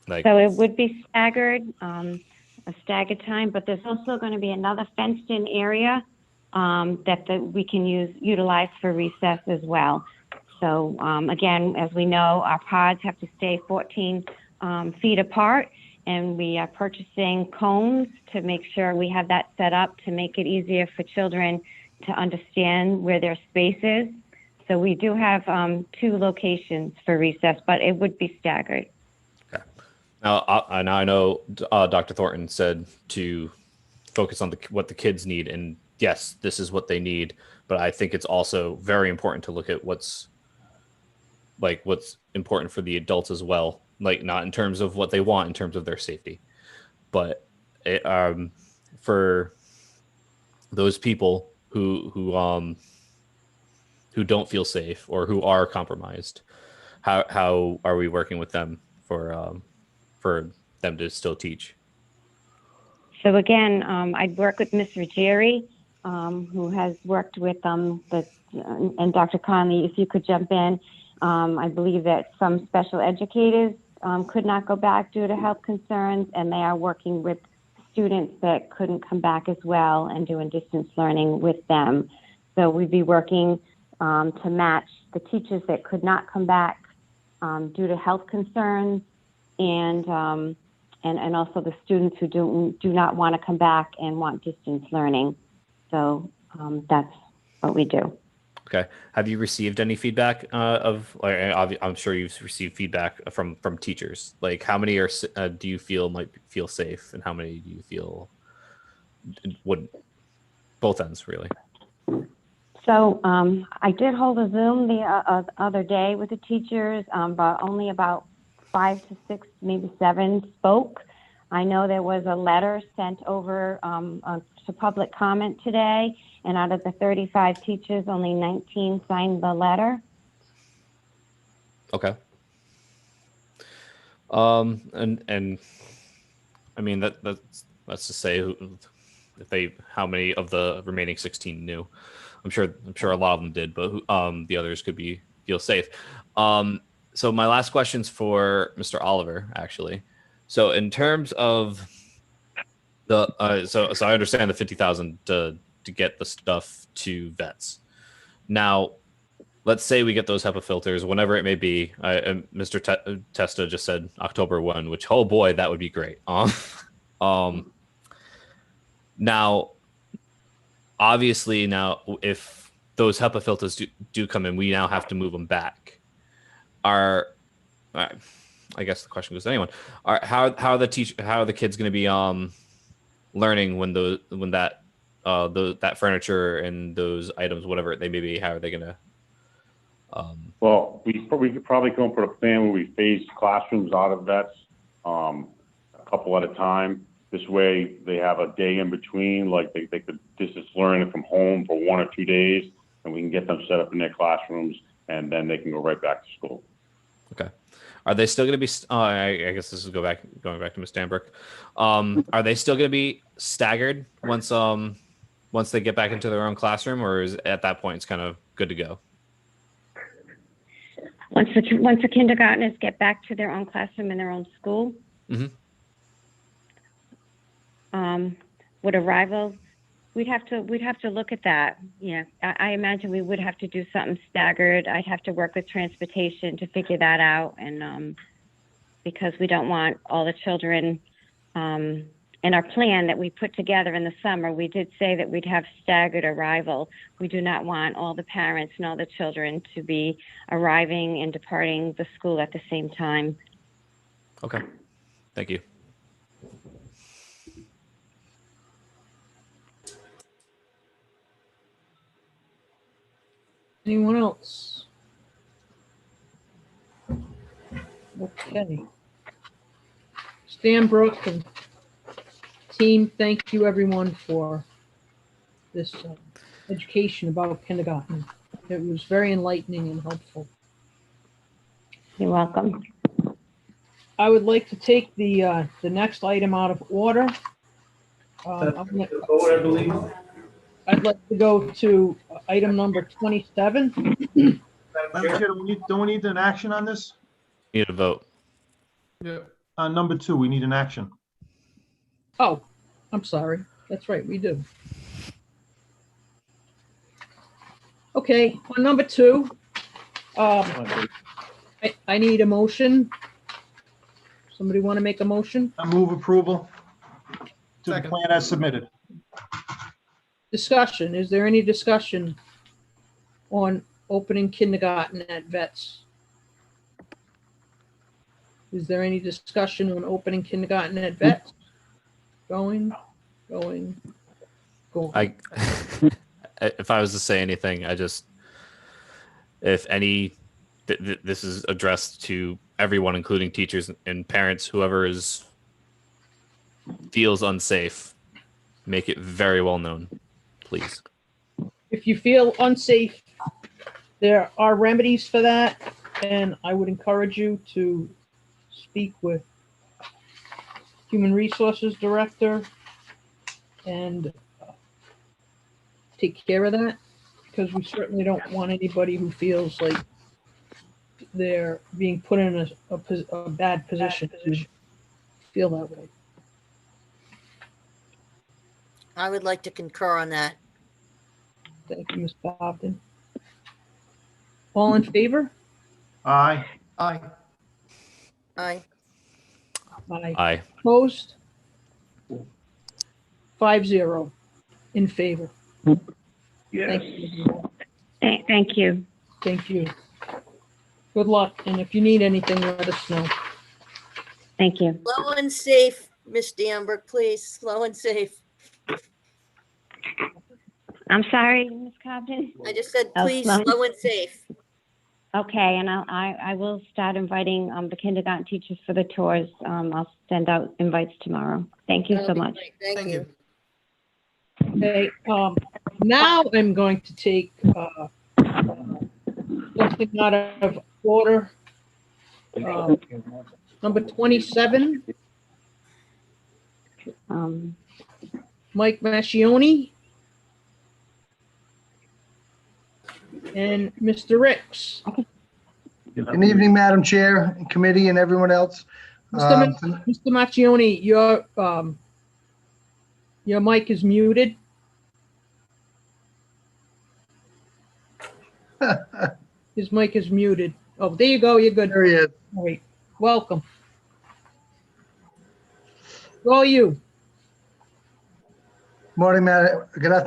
Like, So it would be staggered, a staggered time, but there's also going to be another fenced-in area we can utilize for recess as well. So again, as we know, our pods have to stay 14 feet apart, and we are purchasing cones to make sure we have that set up to make it easier for children to understand where their space is. So we do have 2 locations for recess, but it would be staggered. okay. Now I know Dr. Thornton said to focus on what the kids need, and yes, this is what they need. But I think it's also very important to look at what's important for the adults as well, like not in terms of what they want, in terms of their safety, but for those people who don't feel safe or who are compromised, how are we working with them for them to still teach? So again, I'd work with Ms. Ruggieri, who has worked with and Dr. Conley, if you could jump in. I believe that some special educators could not go back due to health concerns, and they are working with students that couldn't come back as well and doing distance learning with them. So we'd be working to match the teachers that could not come back due to health concerns, and also the students who do not want to come back and want distance learning. So that's what we do. Okay. Have you received any feedback I'm sure you've received feedback from teachers. Like how many do you feel might feel safe, and how many do you feel wouldn't? Both ends, really. So I did hold a Zoom the other day with the teachers, but only about 5 to 6, maybe 7 spoke. I know there was a letter sent over to public comment today, and out of the 35 teachers, only 19 signed the letter. Okay. And I mean that's to say how many of the remaining 16 knew. I'm sure a lot of them did, but the others could feel safe. So my last question's for Mr. Oliver, actually. So in terms of so I understand the 50,000 to get the stuff to vets. Now, let's say we get those HEPA filters, whenever it may be. Mr. Testa just said October 1, which, oh boy, that would be great. Now, obviously, if those HEPA filters do come in, we now have to move them back. I guess the question goes to anyone. How are the kids going to be learning when that furniture and those items, whatever they may be, how are they going to? Well, we could probably come up with a plan where we phase classrooms out of vets, a couple at a time. This way they have a day in between, like they could distance learn from home for 1 or 2 days, and we can get them set up in their classrooms, and then they can go right back to school. Okay. Are they still going to be, I guess this is going back to Ms. Stanbrook. Are they still going to be staggered once they get back into their own classroom, or is at that point it's kind of good to go? Once the kindergartners get back to their own classroom in their own school, mm-hmm. Would arrival, we'd have to look at that. Yeah, I imagine we would have to do something staggered. I'd have to work with transportation to figure that out, and because we don't want all the children. In our plan that we put together in the summer, we did say that we'd have staggered arrival. We do not want all the parents and all the children to be arriving and departing the school at the same time. Okay. Thank you. Anyone else? Okay. Stan Brooke and team, thank you everyone for this education about kindergarten. It was very enlightening and helpful. You're welcome. I would like to take the next item out of order. I'm gonna- Vote, I believe. I'd like to go to item number 27. Madam Madam Chair. Chair, don't we need an action on this? Need a vote. Yeah. On number 2, we need an action. Oh, I'm sorry. That's right, we do. Okay, on number 2, I need a motion. Somebody want to make a motion? I move approval to the Second. plan as submitted. Discussion. Is there any discussion on opening kindergarten at Vets? Is there any discussion on opening kindergarten at Vets? Going. I, if I was to say anything, if any, this is addressed to everyone, including teachers and parents, whoever feels unsafe, make it very well known, please. If you feel unsafe, there are remedies for that, and I would encourage you to speak with Human Resources Director and take care of that, because we certainly don't want anybody who feels like they're being put in a bad position to feel that way. I would like to concur on that. Thank you, Ms. Cobden. All in favor? Aye. Aye. Aye. Aye. Aye. Opposed? 5-0 in favor. Yes. Thank you. Thank you. Thank you. Good luck, and if you need anything, let us know. Thank you. Slow and safe, Miss Danberg, please. Slow and safe. I'm sorry, Ms. Cobden. I just said, Oh, please, slow. slow and safe. Okay, and I will start inviting the kindergarten teachers for the tours. I'll send out invites tomorrow. Thank you so That'll be much. great. Thank you. Okay, now I'm going to take something out of order. Number 27, Mike Mascioni and Mr. Ricks. Good evening, Madam Chair, and committee, and everyone else. Mr. Macchioni, your mic is muted. His mic is muted. Oh, there you go. You're good. There he is. All right. Welcome. All you. Morning, Madam.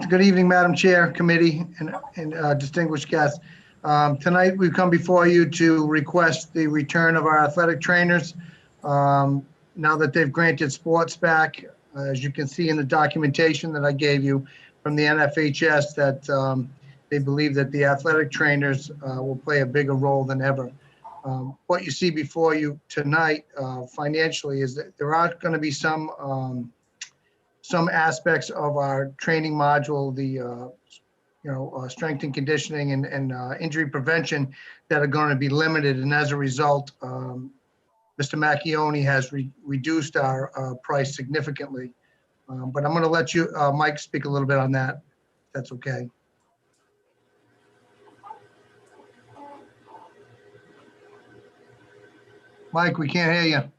Good evening, Madam Chair, committee, and distinguished guests. Tonight, we've come before you to request the return of our athletic trainers. Now that they've granted sports back, as you can see in the documentation that I gave you from the NFHS, that they believe that the athletic trainers will play a bigger role than ever. What you see before you tonight financially is that there are going to be some aspects of our training module, the strength and conditioning and injury prevention, that are going to be limited. And as a result, Mr. Macchioni has reduced our price significantly. But I'm going to let you, Mike, speak a little bit on that, if that's okay. Mike, we can't hear you.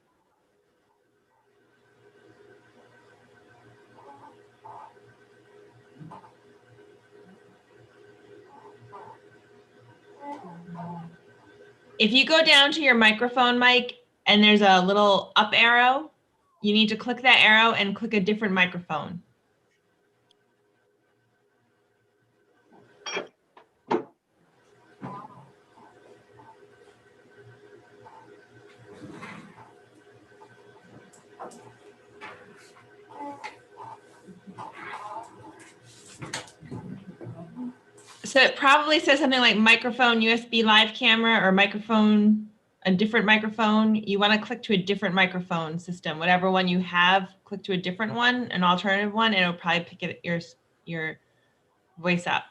If you go down to your microphone, Mike, and there's a little up arrow, you need to click that arrow and click a different microphone. So it probably says something like microphone, USB live camera, or microphone, a different microphone. You want to click to a different microphone system. Whatever one you have, click to a different one, an alternative one, and it'll probably pick it, your voice up.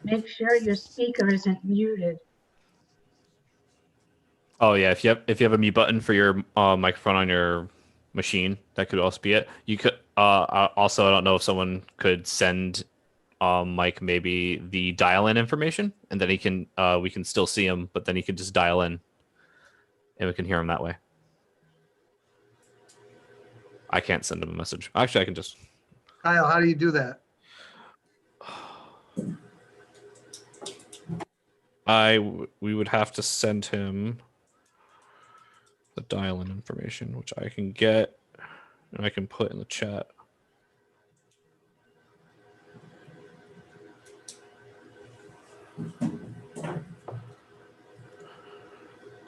Make sure your speaker isn't muted. Oh yeah, if you have a mute button for your microphone on your machine, that could also be it. You could also, I don't know if someone could send Mike maybe the dial-in information, and then he can we can still see him, but then he can just dial in, and we can hear him that way. I can't send him a message. Actually, I can just. Kyle, how do you do that? We would have to send him the dial-in information, which I can get and I can put in the chat.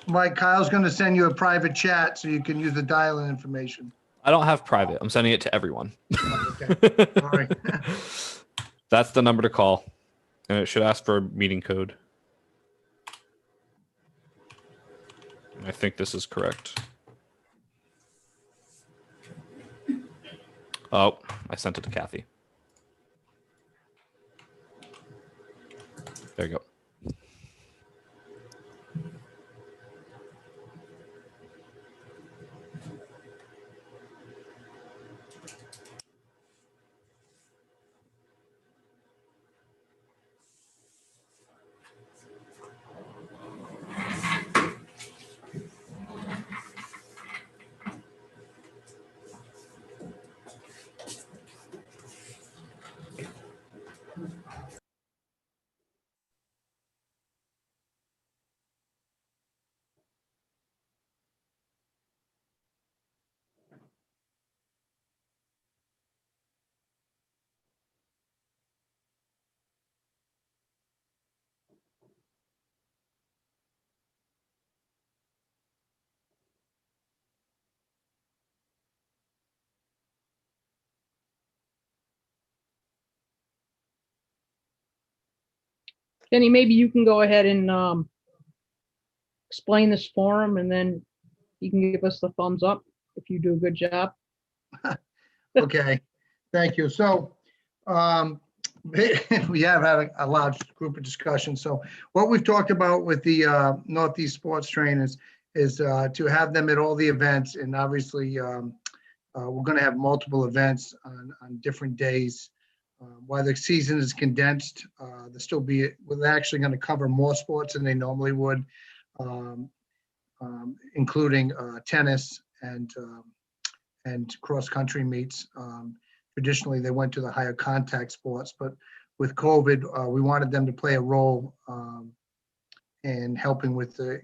Mike, Kyle's going to send you a private chat so you can use the dial-in information. I don't have private. I'm sending it to everyone. Okay. All right. That's the number to call, and it should ask for a meeting code. I think this is correct. Oh, I sent it to Kathy. There you go. Kenny, maybe you can go ahead and explain this forum, and then you can give us the thumbs up if you do a good job. Okay, thank you. So we have had a large group of discussions. So what we've talked about with the Northeast sports trainers is to have them at all the events. And obviously, we're going to have multiple events on different days. While the season is condensed, we're actually going to cover more sports than they normally would, including tennis and cross-country meets. Traditionally, they went to the higher contact sports, but with COVID, we wanted them to play a role in helping with the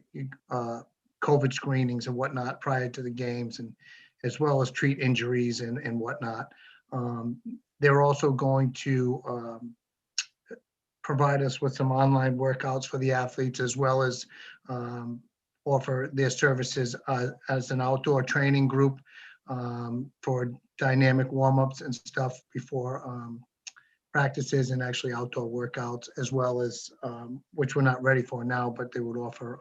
COVID screenings and whatnot prior to the games, and as well as treat injuries and whatnot. They're also going to provide us with some online workouts for the athletes, as well as offer their services as an outdoor training group for dynamic warm-ups and stuff before practices, and actually outdoor workouts, as well as, which we're not ready for now, but they would offer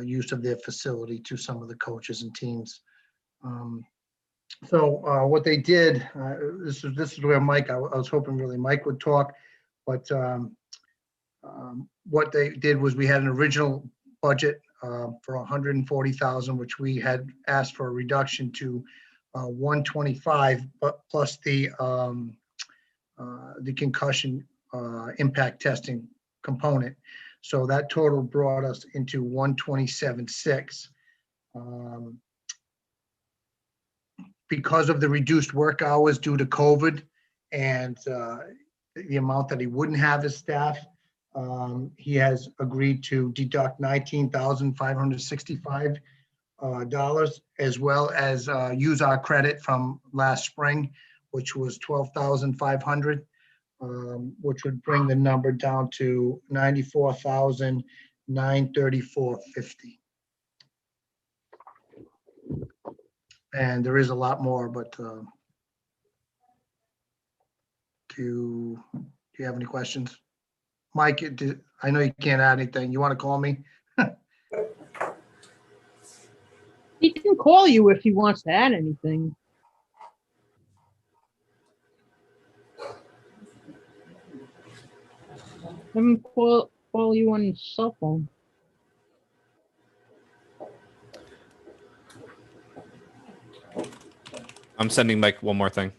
use of their facility to some of the coaches and teams. So what they did, this is where Mike, I was hoping really Mike would talk, but what they did was we had an original budget for 140,000, which we had asked for a reduction to 125, but plus the concussion impact testing component. So that total brought us into 127.6. Because of the reduced work hours due to COVID, and the amount that he wouldn't have his staff. He has agreed to deduct $19,565 dollars, as well as use our credit from last spring, which was $12,500, which would bring the number down to $94,934.50. And there is a lot more, but do you have any questions? Mike, I know you can't add anything. You want to call me? He can call you if he wants to add anything. Have him call you on his cell phone. I'm sending Mike one more thing.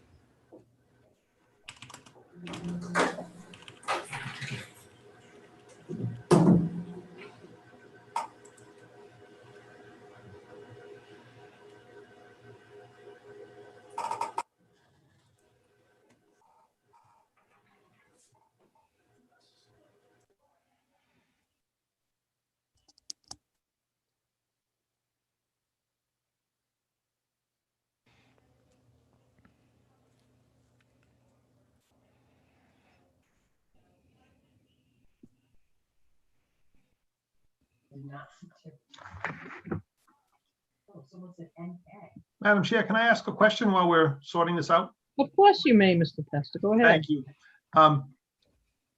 Madam Chair, can I ask a question while we're sorting this out? Of course you may, Mr. Testa. Go ahead. Thank you.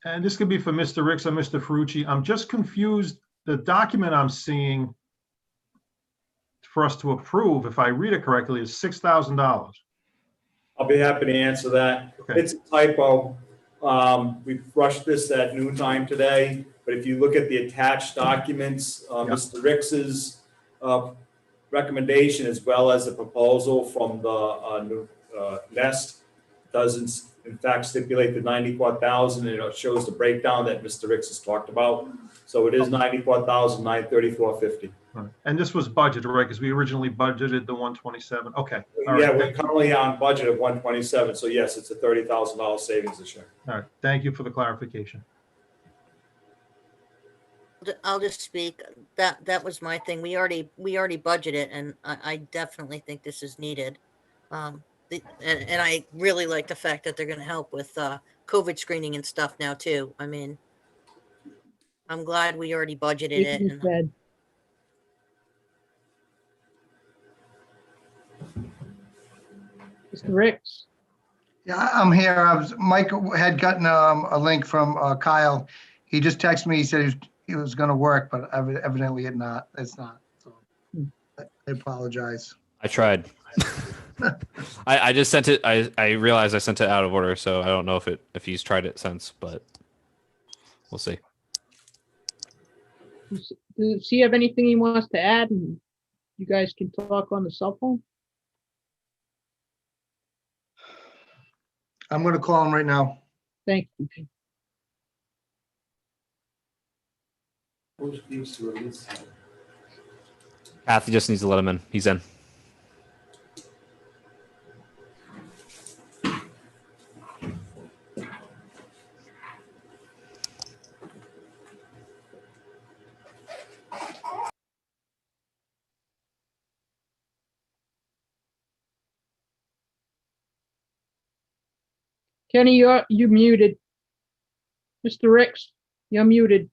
And this could be for Mr. Ricks or Mr. Ferrucci. I'm just confused. The document I'm seeing for us to approve, if I read it correctly, is $6,000. I'll be happy to answer that. Okay. It's a typo. We rushed this at noontime today, but if you look at the attached documents, Mr. Ricks's recommendation, as well as the proposal from the Nest, doesn't in fact stipulate the 94,000, and it shows the breakdown that Mr. Ricks has talked about. So it is 94,934.50. Right. And this was budgeted, right? Because we originally budgeted the 127. Okay. All Yeah, right. we're currently on budget of 127. So yes, it's a $30,000 savings this year. All right. Thank you for the clarification. I'll just speak. That was my thing. We already budgeted, and I definitely think this is needed. And I really like the fact that they're going to help with COVID screening and stuff now too. I mean, I'm glad we already budgeted it. And Mr. Ricks. Yeah, I'm here. Mike had gotten a link from Kyle. He just texted me. He said he was going to work, but evidently it's not. So I apologize. I tried. I just sent it. I realized I sent it out of order, so I don't know if he's tried it since, but we'll see. Does he have anything he wants to add? And you guys can talk on the cell phone. I'm going to call him right now. Thank you. Kathy just needs to let him in. He's in. Kenny, you muted. Mr. Ricks, you're muted.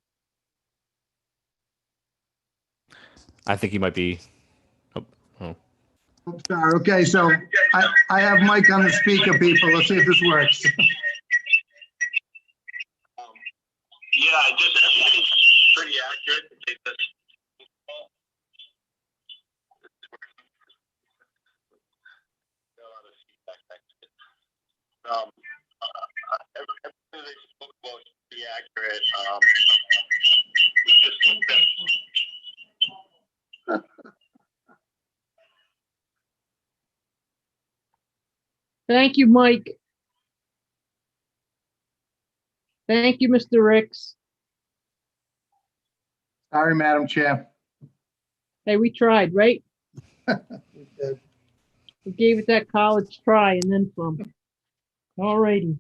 I think he might be. Oh. I'm sorry. Okay, so I have Mike on the speaker, people. Let's see if this works. Yeah, just everything's pretty accurate. Everything they spoke about is pretty accurate. We just hope that Thank you, Mike. Thank you, Mr. Ricks. Sorry, Madam Chair. Hey, we tried, right? We did. We gave it that college try and then some. All righty.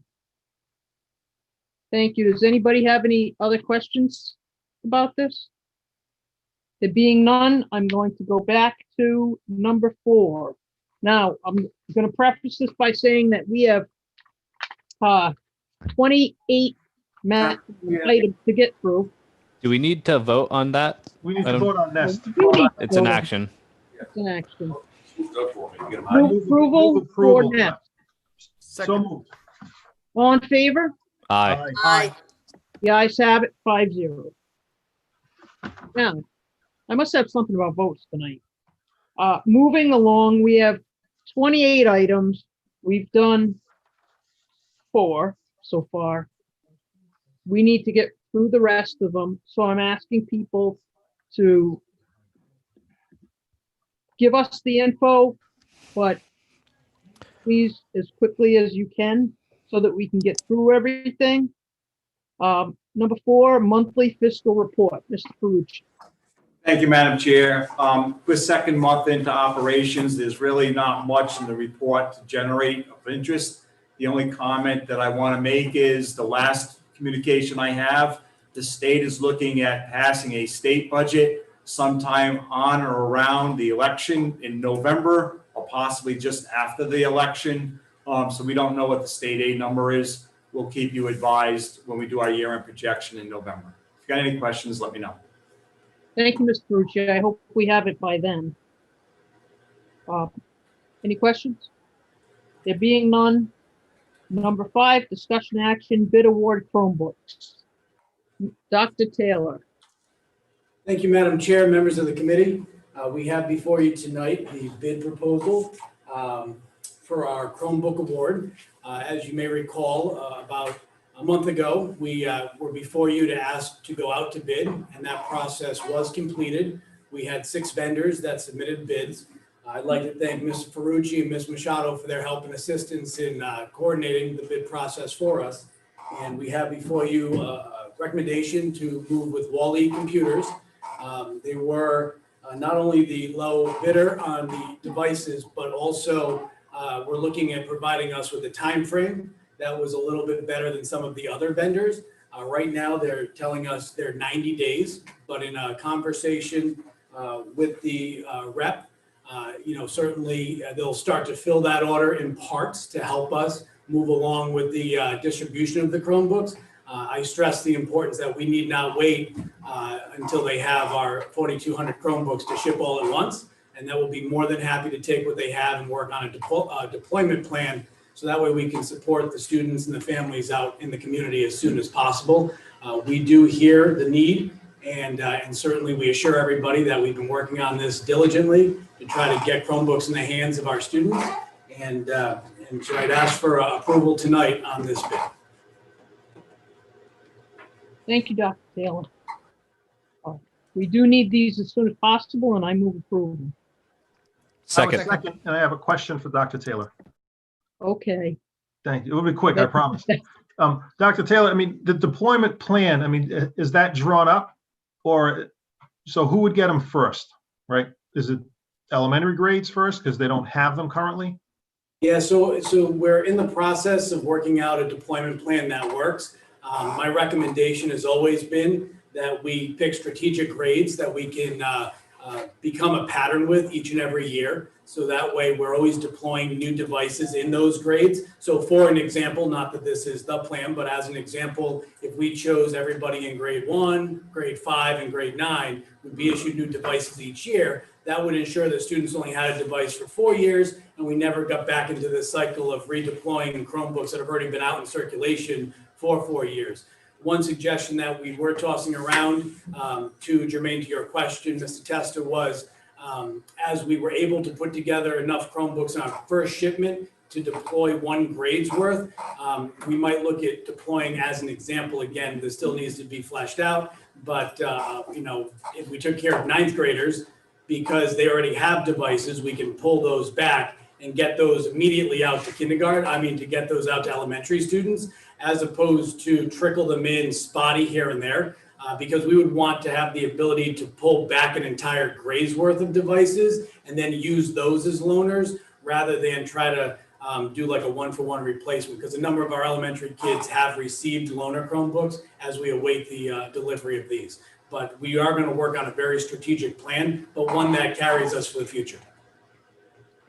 Thank you. Does anybody have any other questions about this? There being none, I'm going to go back to number 4. Now, I'm going to preface this by saying that we have 28 items to get through. Do we need to vote on that? We need to item? vote on this. It's an action. It's an action. I move Approval for Nest. So moved. All in favor? Aye. Aye. The ayes have it, 5-0. Now, I must have something about votes tonight. Moving along, we have 28 items. We've done 4 so far. We need to get through the rest of them. So I'm asking people to give us the info, but please as quickly as you can so that we can get through everything. Number 4, monthly fiscal report. Mr. Ferrucci. Thank you, Madam Chair. We're second month into operations. There's really not much in the report to generate of interest. The only comment that I want to make is the last communication I have, the state is looking at passing a state budget sometime on or around the election in November, or possibly just after the election. So we don't know what the state aid number is. We'll keep you advised when we do our year-end projection in November. If you got any questions, let me know. Thank you, Mr. Ferrucci. I hope we have it by then. Any questions? There being none. Number 5, discussion action, bid award Chromebooks. Dr. Taylor. Thank you, Madam Chair, members of the committee. We have before you tonight the bid proposal for our Chromebook award. As you may recall, about a month ago, we were before you to ask to go out to bid, and that process was completed. We had 6 vendors that submitted bids. I'd like to thank Mr. Ferrucci and Ms. Machado for their help and assistance in coordinating the bid process for us. And we have before you a recommendation to move with Wall-E Computers. They were not only the low bidder on the devices, but also we're looking at providing us with a time frame that was a little bit better than some of the other vendors. Right now, they're telling us they're 90 days, but in a conversation with the rep, certainly they'll start to fill that order in parts to help us move along with the distribution of the Chromebooks. I stress the importance that we need not wait until they have our 4,200 Chromebooks to ship all at once. And that will be more than happy to take what they have and work on a deployment plan. So that way we can support the students and the families out in the community as soon as possible. We do hear the need, and certainly we assure everybody that we've been working on this diligently to try to get Chromebooks in the hands of our students. And so I'd ask for approval tonight on this bid. Thank you, Dr. Taylor. We do need these as soon as possible, and I move approval. Second. Second, and I have a question for Dr. Taylor. Okay. Thank you. It'll be quick, I promise. Dr. Taylor, I mean, the deployment plan, I mean, is that drawn up? Or, so who would get them first, right? Is it elementary grades first because they don't have them currently? Yeah, so we're in the process of working out a deployment plan that works. My recommendation has always been that we pick strategic grades that we can become a pattern with each and every year. So that way we're always deploying new devices in those grades. So for an example, not that this is the plan, but as an example, if we chose everybody in grade 1, grade 5, and grade 9 would be issued new devices each year, that would ensure that students only had a device for 4 years, and we never got back into this cycle of redeploying Chromebooks that have already been out in circulation for 4 years. One suggestion that we were tossing around germane to your question, Mr. Testa, was as we were able to put together enough Chromebooks in our first shipment to deploy 1 grade's worth, we might look at deploying as an example. Again, this still needs to be fleshed out, but if we took care of 9th graders, because they already have devices, we can pull those back and get those immediately out to kindergarten, to get those out to elementary students, as opposed to trickle them in spotty here and there, because we would want to have the ability to pull back an entire grade's worth of devices and then use those as loaners rather than try to do like a one-for-one replacement, because a number of our elementary kids have received loaner Chromebooks as we await the delivery of these. But we are going to work on a very strategic plan, but one that carries us for the future.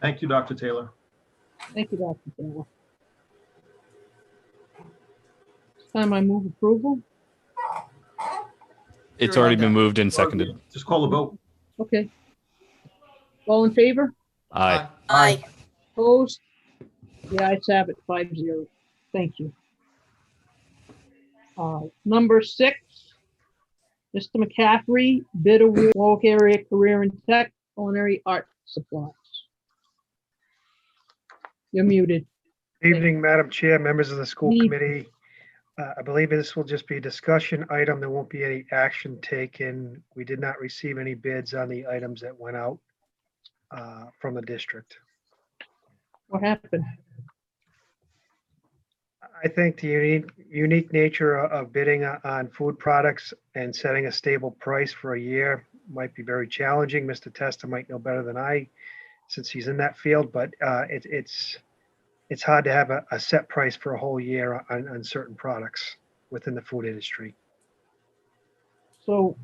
Thank you, Dr. Taylor. Thank you, Dr. Taylor. This time I move approval. It's already been moved and seconded. Just call the vote. Okay. All in favor? Aye. Aye. Opposed? The ayes have it, 5-0. Thank you. Number 6, Mr. McCaffrey, bid award, Warwick Area Career in Tech, Culinary Art Supplies. You're muted. Evening, Madam Chair, members of the school Good committee. I believe this will just be a discussion item. There won't be any action taken. We did not receive any bids on the items that went out from the district. What happened? I think the unique nature of bidding on food products and setting a stable price for a year might be very challenging. Mr. Testa might know better than I, since he's in that field, but it's hard to have a set price for a whole year on certain products within the food industry. So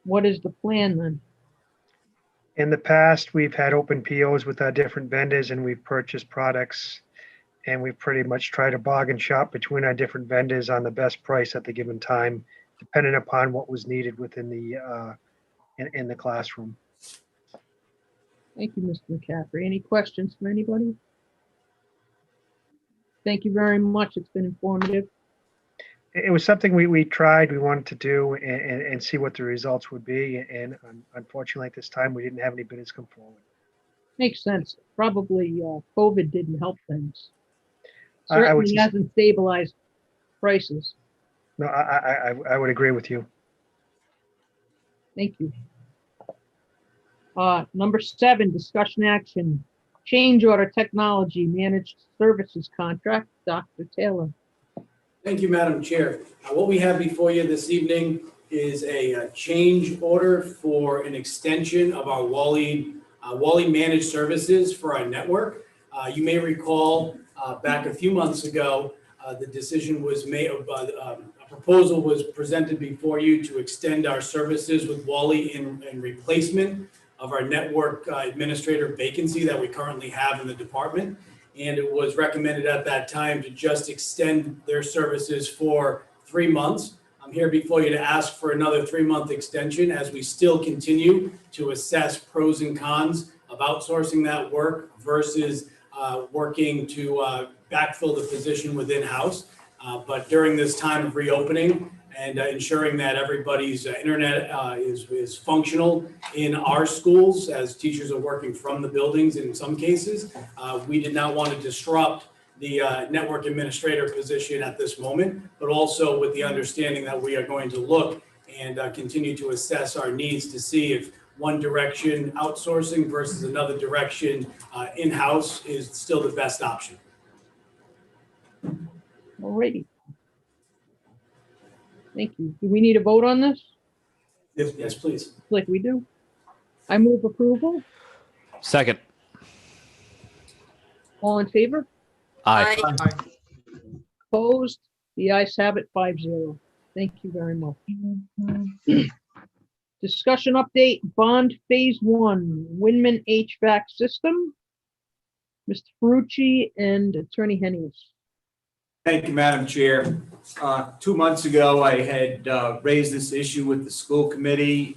what is the plan then? In the past, we've had open POs with our different vendors and we've purchased products, and we pretty much try to bargain shop between our different vendors on the best price at the given time, depending upon what was needed within the in the classroom. Thank you, Mr. McCaffrey. Any questions from anybody? Thank you very much. It's been informative. It was something we tried, we wanted to do and see what the results would be. And unfortunately, at this time, we didn't have any bidders come forward. Makes sense. Probably COVID didn't help things. I would Certainly hasn't stabilized prices. No, I would agree with you. Thank you. Number 7, discussion action, change order technology managed services contract. Dr. Taylor. Thank you, Madam Chair. What we have before you this evening is a change order for an extension of our Wally managed services for our network. You may recall back a few months ago, the decision was made, a proposal was presented before you to extend our services with Wally in replacement of our network administrator vacancy that we currently have in the department. And it was recommended at that time to just extend their services for 3 months. I'm here before you to ask for another 3-month extension as we still continue to assess pros and cons of outsourcing that work versus working to backfill the position within house. But during this time of reopening and ensuring that everybody's internet is functional in our schools as teachers are working from the buildings in some cases, we did not want to disrupt the network administrator position at this moment, but also with the understanding that we are going to look and continue to assess our needs to see if one direction outsourcing versus another direction in-house is still the best option. Alrighty. Thank you. Do we need a vote on this? Yes, please. Like we do. I move approval. Second. All in favor? Aye. Opposed? The ayes have it, 5-0. Thank you very much. Discussion update, bond phase 1, Winman HVAC system. Mr. Ferrucci and Attorney Hennius. Thank you, Madam Chair. 2 months ago, I had raised this issue with the school committee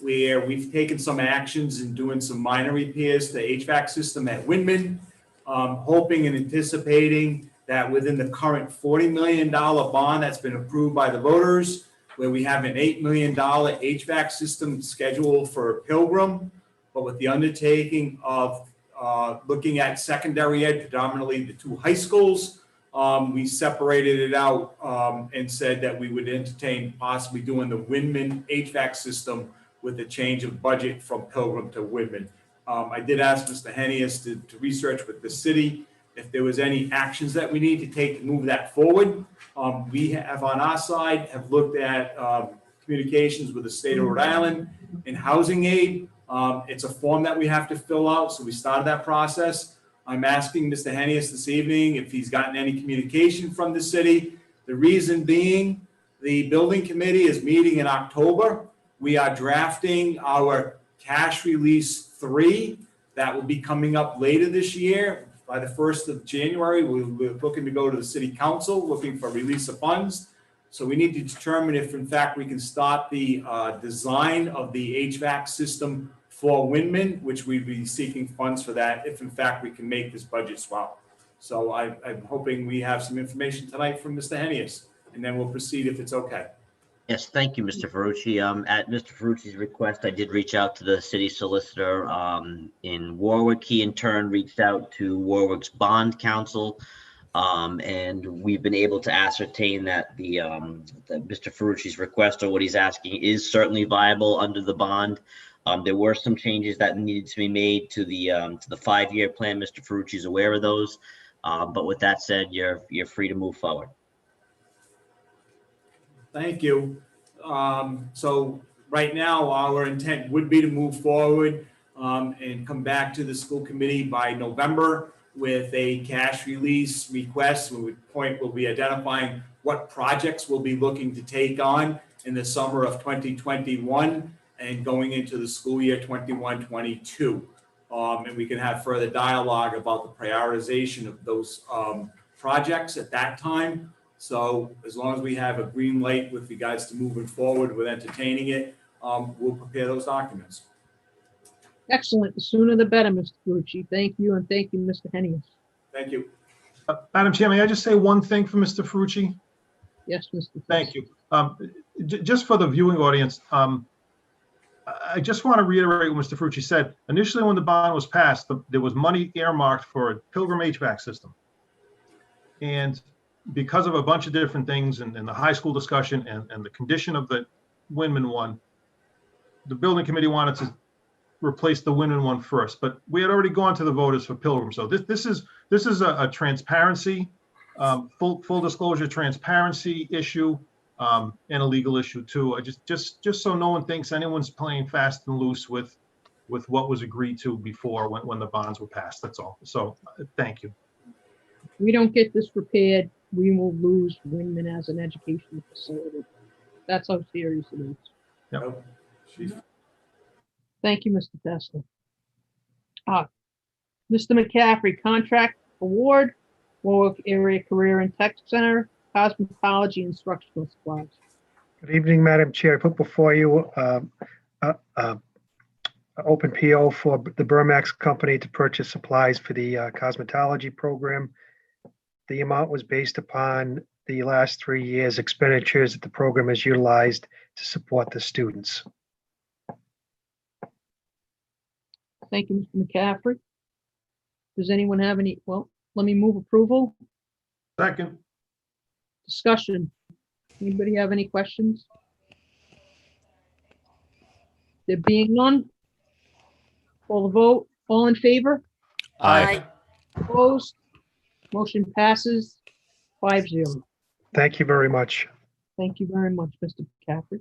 where we've taken some actions in doing some minor repairs to the HVAC system at Winman, hoping and anticipating that within the current $40 million bond that's been approved by the voters, where we have an $8 million HVAC system scheduled for Pilgrim, but with the undertaking of looking at secondary ed, predominantly the 2 high schools, we separated it out and said that we would entertain possibly doing the Winman HVAC system with a change of budget from Pilgrim to Winman. I did ask Mr. Hennius to research with the city if there was any actions that we need to take to move that forward. We have on our side have looked at communications with the state of Rhode Island and housing aid. It's a form that we have to fill out, so we started that process. I'm asking Mr. Hennius this evening if he's gotten any communication from the city. The reason being, the building committee is meeting in October. We are drafting our cash release 3 that will be coming up later this year. By the 1st of January, we're looking to go to the city council, looking for release of funds. So we need to determine if in fact we can start the design of the HVAC system for Windman, which we'd be seeking funds for that if in fact we can make this budget swell. So I'm hoping we have some information tonight from Mr. Hennius, and then we'll proceed if it's okay. Yes, thank you, Mr. Ferrucci. At Mr. Ferrucci's request, I did reach out to the city solicitor in Warwick. He in turn reached out to Warwick's bond counsel, and we've been able to ascertain that that Mr. Ferrucci's request, or what he's asking, is certainly viable under the bond. There were some changes that needed to be made to the 5-year plan. Mr. Ferrucci's aware of those, but with that said, you're free to move forward. Thank you. So right now, our intent would be to move forward and come back to the school committee by November with a cash release request. We'll be identifying what projects we'll be looking to take on in the summer of 2021 and going into the school year 21-22. And we can have further dialogue about the prioritization of those projects at that time. So as long as we have a green light with regards to moving forward with entertaining it, we'll prepare those documents. Excellent. The sooner the better, Mr. Ferrucci. Thank you, and thank you, Mr. Hennius. Thank you. Madam Chair, may I just say one thing for Mr. Ferrucci? Yes, Mr. Thank you. Just for the viewing audience, I just want to reiterate what Mr. Ferrucci said. Initially, when the bond was passed, there was money earmarked for a Pilgrim HVAC system. And because of a bunch of different things and the high school discussion and the condition of the Windman one, the building committee wanted to replace the Windman one first, but we had already gone to the voters for Pilgrim. So this is a transparency, full disclosure transparency issue, and a legal issue too. I just so no one thinks anyone's playing fast and loose with what was agreed to before when the bonds were passed. That's all. So thank you. If we don't get this repaired, we will lose Windman as an educational facility. That's how serious it is. Yep. Thank you, Mr. Testa. Mr. McCaffrey, contract award, Warwick Area Career and Tech Center, cosmetology instructional supplies. Good evening, Madam Chair. I put before you open PO for the Burmax Company to purchase supplies for the cosmetology program. The amount was based upon the last 3 years' expenditures that the program has utilized to support the students. Thank you, Mr. McCaffrey. Does anyone have any? Well, let me move approval. Second. Discussion. Anybody have any questions? There being none, call the vote. All in favor? Aye. Opposed? Motion passes 5-0. Thank you very much. Thank you very much, Mr. McCaffrey.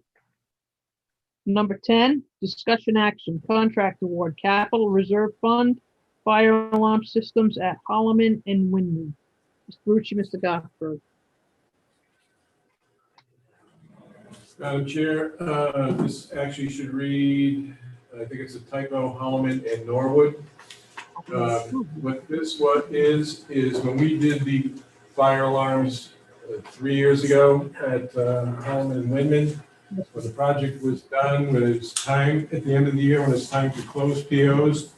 Number 10, discussion action, contract award, capital reserve fund, fire alarm systems at Holloman and Windman. Mr. Rucci, Mr. Goffberg. Madam Chair, this actually should read, I think it's a typo, Holloman and Norwood. What this is when we did the fire alarms 3 years ago at Holloman and Windman, when the project was done, when it's time, at the end of the year, when it's time to close POs,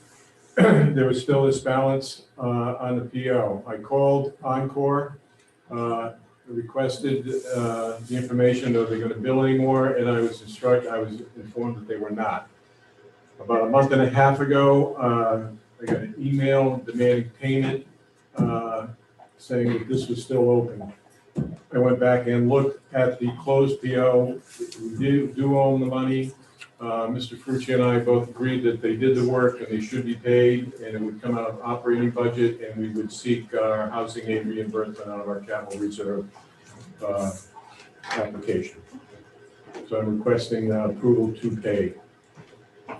there was still this balance on the PO. I called Encore, requested the information, are they going to bill anymore? And I was informed that they were not. About a month and a half ago, I got an email demanding payment, saying that this was still open. I went back and looked at the closed PO. We do own the money. Mr. Ferrucci and I both agreed that they did the work and they should be paid, and it would come out of operating budget, and we would seek our housing aid reimbursement out of our capital reserve application. So I'm requesting approval to pay.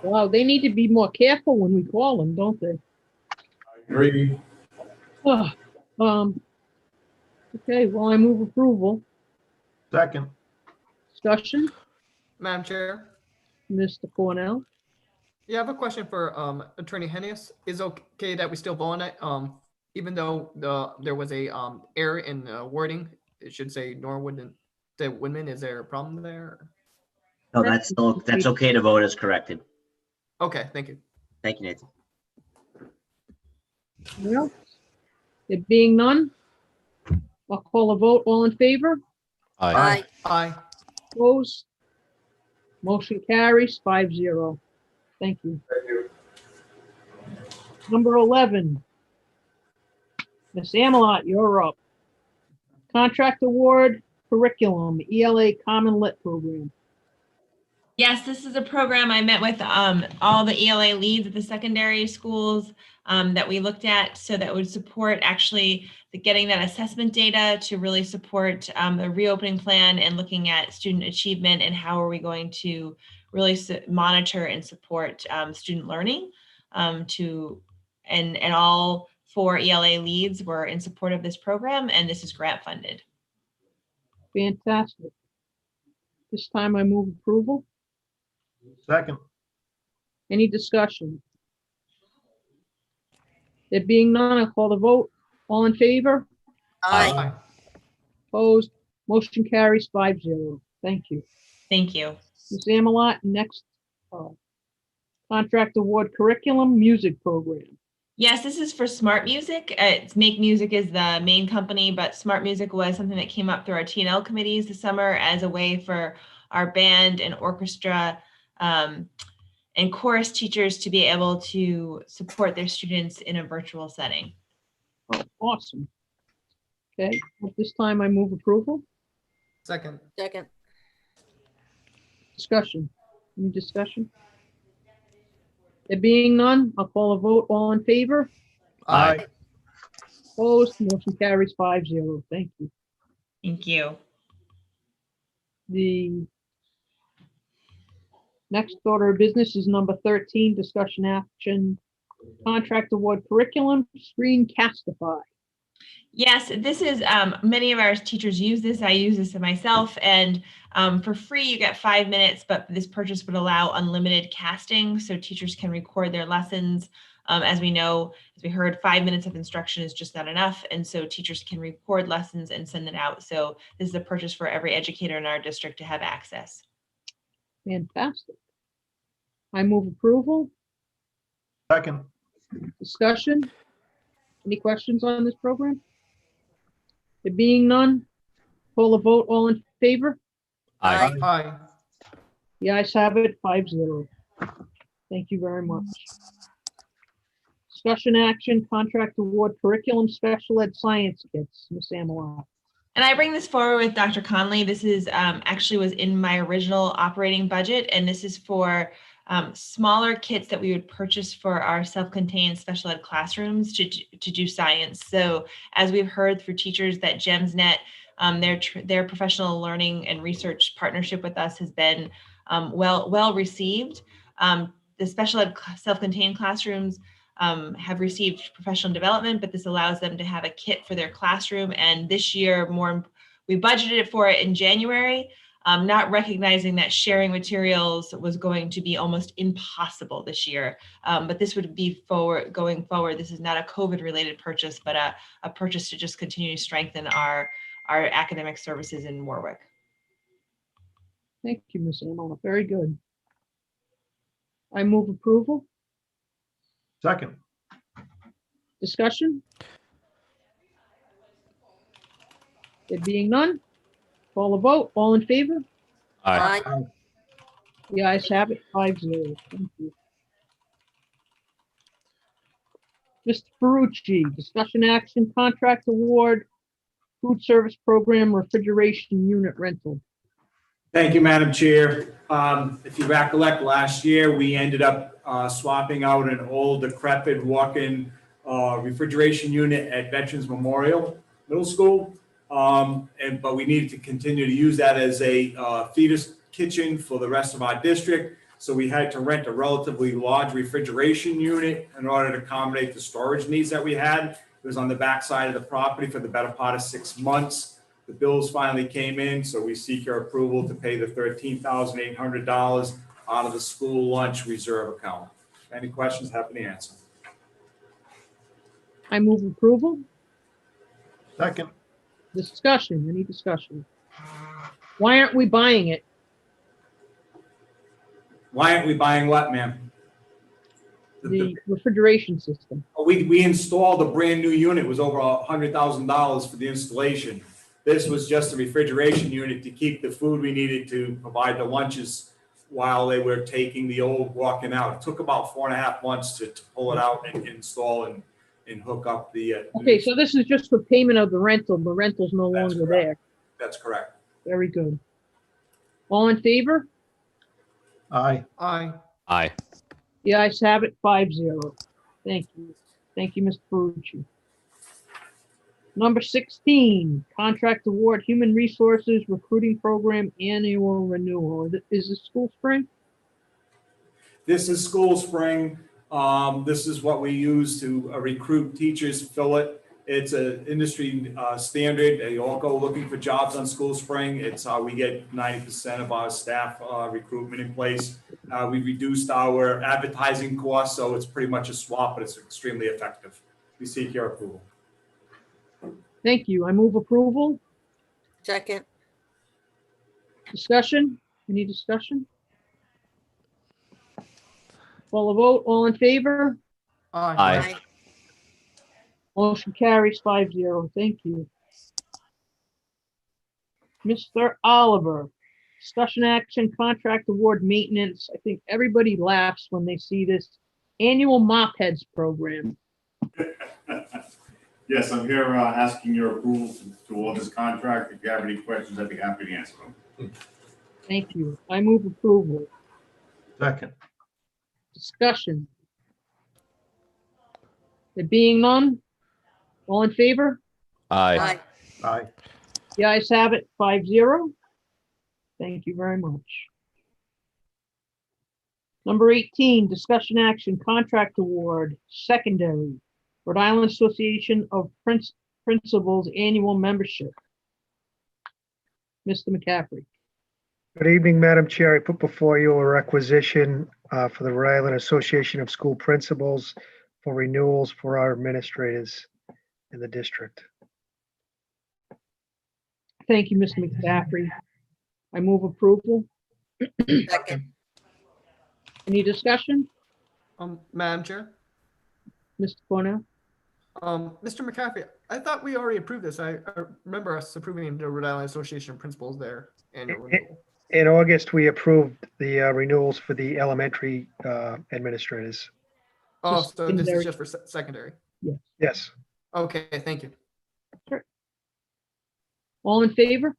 Wow, they need to be more careful when we call them, don't they? I agree. Ah, Okay, well, I move approval. Second. Discussion, Madam Chair, Mr. Cornell. yeah, I have a question for Attorney Hennius. Is it okay that we still vote on it? Even though there was a error in wording, it should say Norwood instead of Woodman. Is there a problem there? No, that's okay to vote as corrected. Okay, thank you. Thank you, Nathan. Well, it being none, I'll call a vote. All in favor? Aye. Aye. Opposed? Motion carries 5-0. Thank you. Number 11. Ms. Amelot, you're up. Contract award curriculum, ELA Common Lit program. Yes, this is a program I met with all the ELA leads at the secondary schools that we looked at, so that would support actually getting that assessment data to really support the reopening plan and looking at student achievement and how are we going to really monitor and support student learning. And all 4 ELA leads were in support of this program, and this is grant funded. Fantastic. This time I move approval. Second. Any discussion? There being none, I'll call the vote. All in favor? Aye. Opposed? Motion carries 5-0. Thank you. Thank you. Ms. Amelot, next, contract award curriculum, music program. Yes, this is for Smart Music. It's Make Music is the main company, but Smart Music was something that came up through our T&L committees this summer as a way for our band and orchestra and chorus teachers to be able to support their students in a virtual setting. Oh, awesome. Okay, at this time I move approval. Second. Second. Discussion. Any discussion? There being none, I'll call a vote. All in favor? Aye. Opposed? Motion carries 5-0. Thank you. Thank you. The next order of business is number 13, discussion action, contract award curriculum, Screencastify. Yes, this is, many of our teachers use this. I use this myself, and for free, you get 5 minutes, but this purchase would allow unlimited casting, so teachers can record their lessons. As we know, as we heard, 5 minutes of instruction is just not enough, and so teachers can record lessons and send it out. So this is a purchase for every educator in our district to have access. Fantastic. I move approval. Second. Discussion. Any questions on this program? There being none, call a vote. All in favor? Aye. Aye. The ayes have it, 5-0. Thank you very much. Discussion action, contract award curriculum, special ed science kits, Ms. Amelot. And I bring this forward with Dr. Conley. This is actually was in my original operating budget, and this is for smaller kits that we would purchase for our self-contained special ed classrooms to do science. So as we've heard through teachers that GEMSNet, their professional learning and research partnership with us has been well received. The special ed self-contained classrooms have received professional development, but this allows them to have a kit for their classroom. And this year, we budgeted for it in January, not recognizing that sharing materials was going to be almost impossible this year. But this would be going forward. This is not a COVID-related purchase, but a purchase to just continue to strengthen our academic services in Warwick. Thank you, Ms. Amelot. Very good. I move approval. Second. Discussion? There being none, call a vote. All in favor? Aye. Aye. The ayes have it, 5-0. Thank you. Mr. Ferrucci, discussion action, contract award, food service program, refrigeration unit rental. Thank you, Madam Chair. If you recollect, last year, we ended up swapping out an old decrepit walk-in refrigeration unit at Veterans Memorial Middle School. But we needed to continue to use that as a feeder kitchen for the rest of our district. So we had to rent a relatively large refrigeration unit in order to accommodate the storage needs that we had. It was on the backside of the property for the better part of 6 months. The bills finally came in, so we seek your approval to pay the $13,800 out of the school lunch reserve account. Any questions, happy to answer. I move approval. Second. Discussion, any discussion? Why aren't we buying it? Why aren't we buying what, ma'am? The refrigeration system. We installed a brand new unit. It was over $100,000 for the installation. This was just a refrigeration unit to keep the food we needed to provide the lunches while they were taking the old walking out. It took about 4.5 months to pull it out and install and hook up the. Okay, so this is just for payment of the rental. The rental's no longer there. That's correct. Very good. All in favor? Aye. Aye. Aye. The ayes have it, 5-0. Thank you. Thank you, Mr. Ferrucci. Number 16, contract award, human resources recruiting program annual renewal. Is this School Spring? This is School Spring. This is what we use to recruit teachers, fill it. It's an industry standard. They all go looking for jobs on School Spring. It's how we get 90% of our staff recruitment in place. We reduced our advertising costs, so it's pretty much a swap, but it's extremely effective. We seek your approval. Thank you. I move approval. Second. Discussion? Any discussion? Call a vote. All in favor? Aye. Motion carries 5-0. Thank you. Mr. Oliver, discussion action, contract award maintenance. I think everybody laughs when they see this annual mop heads program. Yes, I'm here asking your approval to award this contract. If you have any questions, I'd be happy to answer them. Thank you. I move approval. Second. Discussion. There being none, all in favor? Aye. Aye. The ayes have it, 5-0. Thank you very much. Number 18, discussion action, contract award, secondary, Rhode Island Association of Principals Annual Membership. Mr. McCaffrey. Good evening, Madam Chair. I put before you a requisition for the Rhode Island Association of School Principals for renewals for our administrators in the district. Thank you, Mr. McCaffrey. I move approval. Second. Any discussion? Madam Chair? Mr. Cornell? Mr. McCaffrey, I thought we already approved this. I remember us approving the Rhode Island Association of Principals there annual renewal. In August, we approved the renewals for the elementary administrators. Oh, so this Secondary. is just for secondary? Yes. Okay, thank you. Sure. All in favor?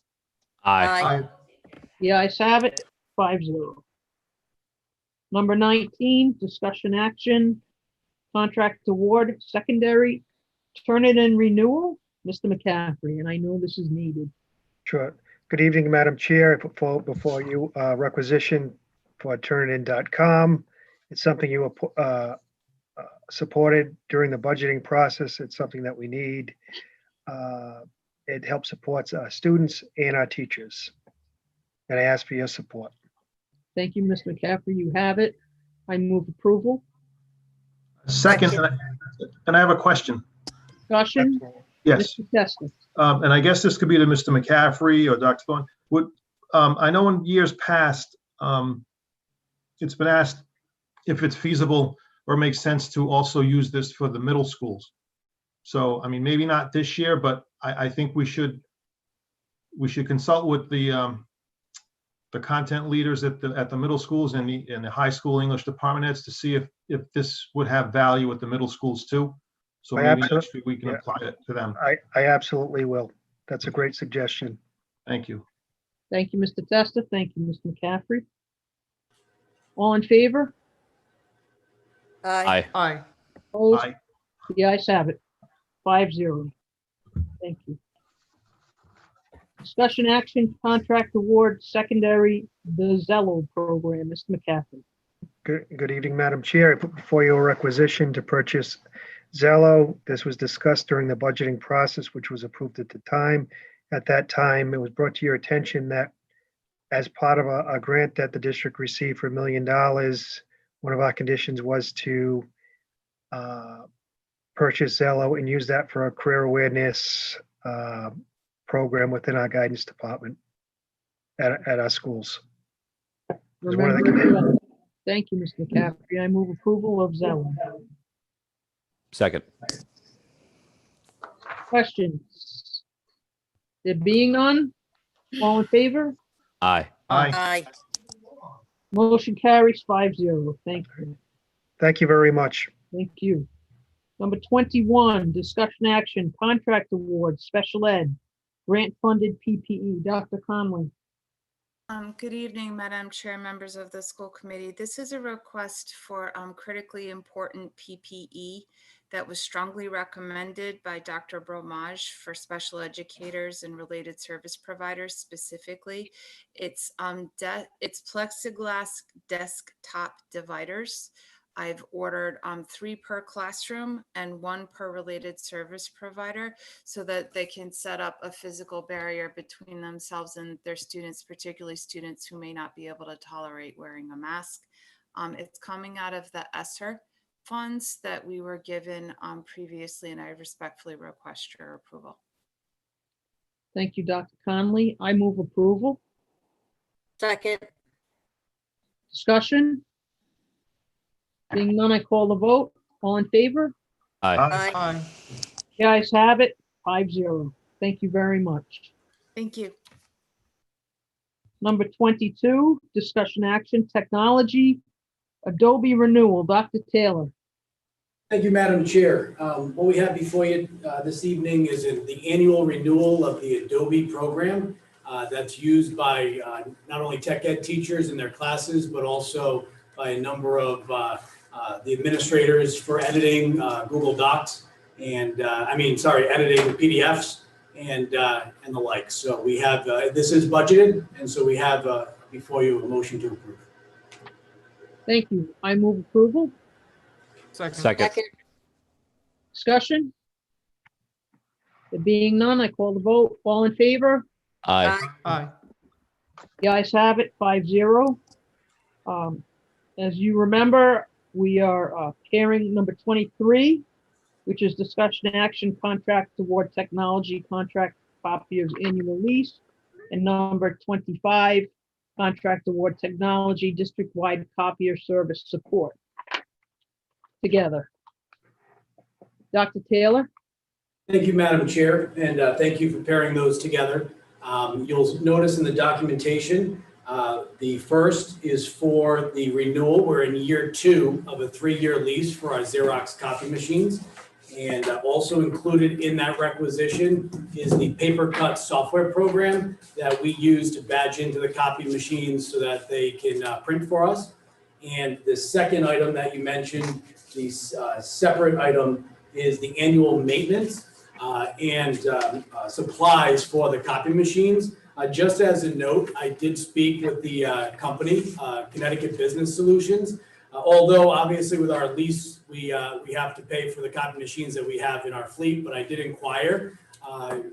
Aye. The ayes have it, 5-0. Number 19, discussion action, contract award, secondary, Turnitin renewal. Mr. McCaffrey, and I know this is needed. Sure. Good evening, Madam Chair. I put before you a requisition for Turnitin.com. It's something you supported during the budgeting process. It's something that we need. It helps support our students and our teachers. And I ask for your support. Thank you, Mr. McCaffrey. You have it. I move approval. Second, and I have a question. Discussion? Yes. Mr. Testa. And I guess this could be to Mr. McCaffrey or Dr. Thorne. I know in years past, it's been asked if it's feasible or makes sense to also use this for the middle schools. So, I mean, maybe not this year, but I think we should consult with the content leaders at the middle schools and the high school English department heads to see if this would have value at the middle schools too. So maybe next week we can apply it to them. I absolutely will. That's a great suggestion. Thank you. Thank you, Mr. Testa. Thank you, Mr. McCaffrey. All in favor? Aye. Aye. Opposed? Aye. The ayes have it. 5-0. Thank you. Discussion action, contract award, secondary, the Zello program. Mr. McCaffrey. Good evening, Madam Chair. I put before you a requisition to purchase Zello. This was discussed during the budgeting process, which was approved at the time. At that time, it was brought to your attention that as part of a grant that the district received for $1 million, one of our conditions was to purchase Zello and use that for a career awareness program within our guidance department at our schools. It's one of the Remember, thank you, Mr. McCaffrey. I move approval of Zello. Second. Questions? There being none, all in favor? Aye. Aye. Motion carries 5-0. Thank you. Thank you very much. Thank you. Number 21, discussion action, contract award, special ed, grant funded PPE. Dr. Conley. Good evening, Madam Chair, members of the school committee. This is a request for critically important PPE that was strongly recommended by Dr. Bromage for special educators and related service providers specifically. It's plexiglass desktop dividers. I've ordered 3 per classroom and 1 per related service provider so that they can set up a physical barrier between themselves and their students, particularly students who may not be able to tolerate wearing a mask. It's coming out of the ESSER funds that we were given previously, and I respectfully request your approval. Thank you, Dr. Conley. I move approval. Second. Discussion? Being none, I call the vote. All in favor? Aye. Aye. The ayes have it, 5-0. Thank you very much. Thank you. Number 22, discussion action, technology, Adobe renewal. Dr. Taylor. Thank you, Madam Chair. What we have before you this evening is the annual renewal of the Adobe program that's used by not only tech ed teachers in their classes, but also by a number of the administrators for editing Google Docs and editing PDFs and the like. So we have this is budgeted, and so we have before you a motion to approve. Thank you. I move approval. Second. Discussion? There being none, I call the vote. All in favor? Aye. Aye. The ayes have it, 5-0. As you remember, we are carrying number 23, which is discussion action contract toward technology contract copiers annual lease, and number 25, contract award technology district-wide copier service support. Together. Dr. Taylor? Thank you, Madam Chair, and thank you for pairing those together. You'll notice in the documentation, the first is for the renewal. We're in year 2 of a 3-year lease for our Xerox copy machines. And also included in that requisition is the paper cut software program that we use to badge into the copy machines so that they can print for us. And the second item that you mentioned, the separate item, is the annual maintenance and supplies for the copy machines. Just as a note, I did speak with the company, Connecticut Business Solutions. Although obviously with our lease, we have to pay for the copy machines that we have in our fleet, but I did inquire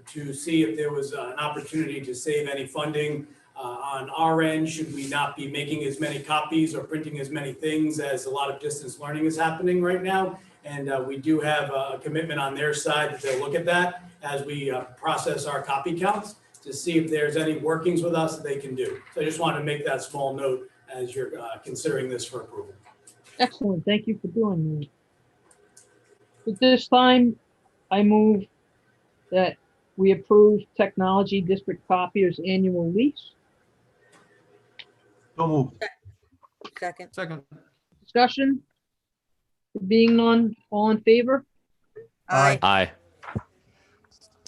to see if there was an opportunity to save any funding on our end. Should we not be making as many copies or printing as many things as a lot of distance learning is happening right now? And we do have a commitment on their side that they'll look at that as we process our copy counts to see if there's any workings with us that they can do. So I just wanted to make that small note as you're considering this for approval. Excellent. Thank you for doing that. At this time, I move that we approve technology district copiers annual lease. So move. Second. Discussion? There being none, all in favor? Aye. Aye.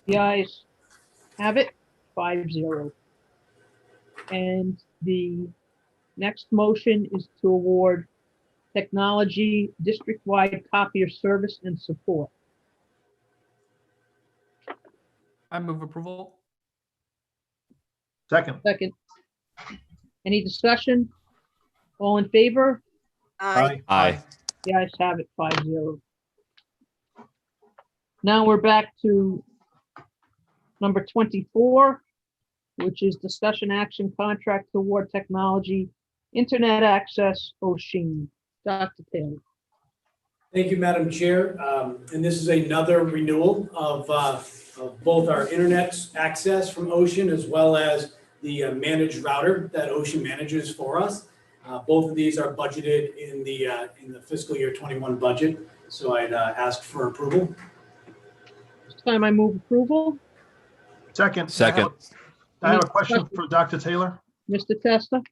The ayes have it, 5-0. And the next motion is to award technology district-wide copier service and support. I move approval. Second. Any discussion? All in favor? Aye. Aye. The ayes have it, 5-0. Now we're back to number 24, which is discussion action contract award technology, internet access, Oshin. Dr. Taylor. Thank you, Madam Chair. And this is another renewal of both our internet access from Ocean as well as the managed router that Ocean manages for us. Both of these are budgeted in the fiscal year 21 budget. So I'd ask for approval. This time I move approval. Second. Second. I have a question for Dr. Taylor. Mr. Testa?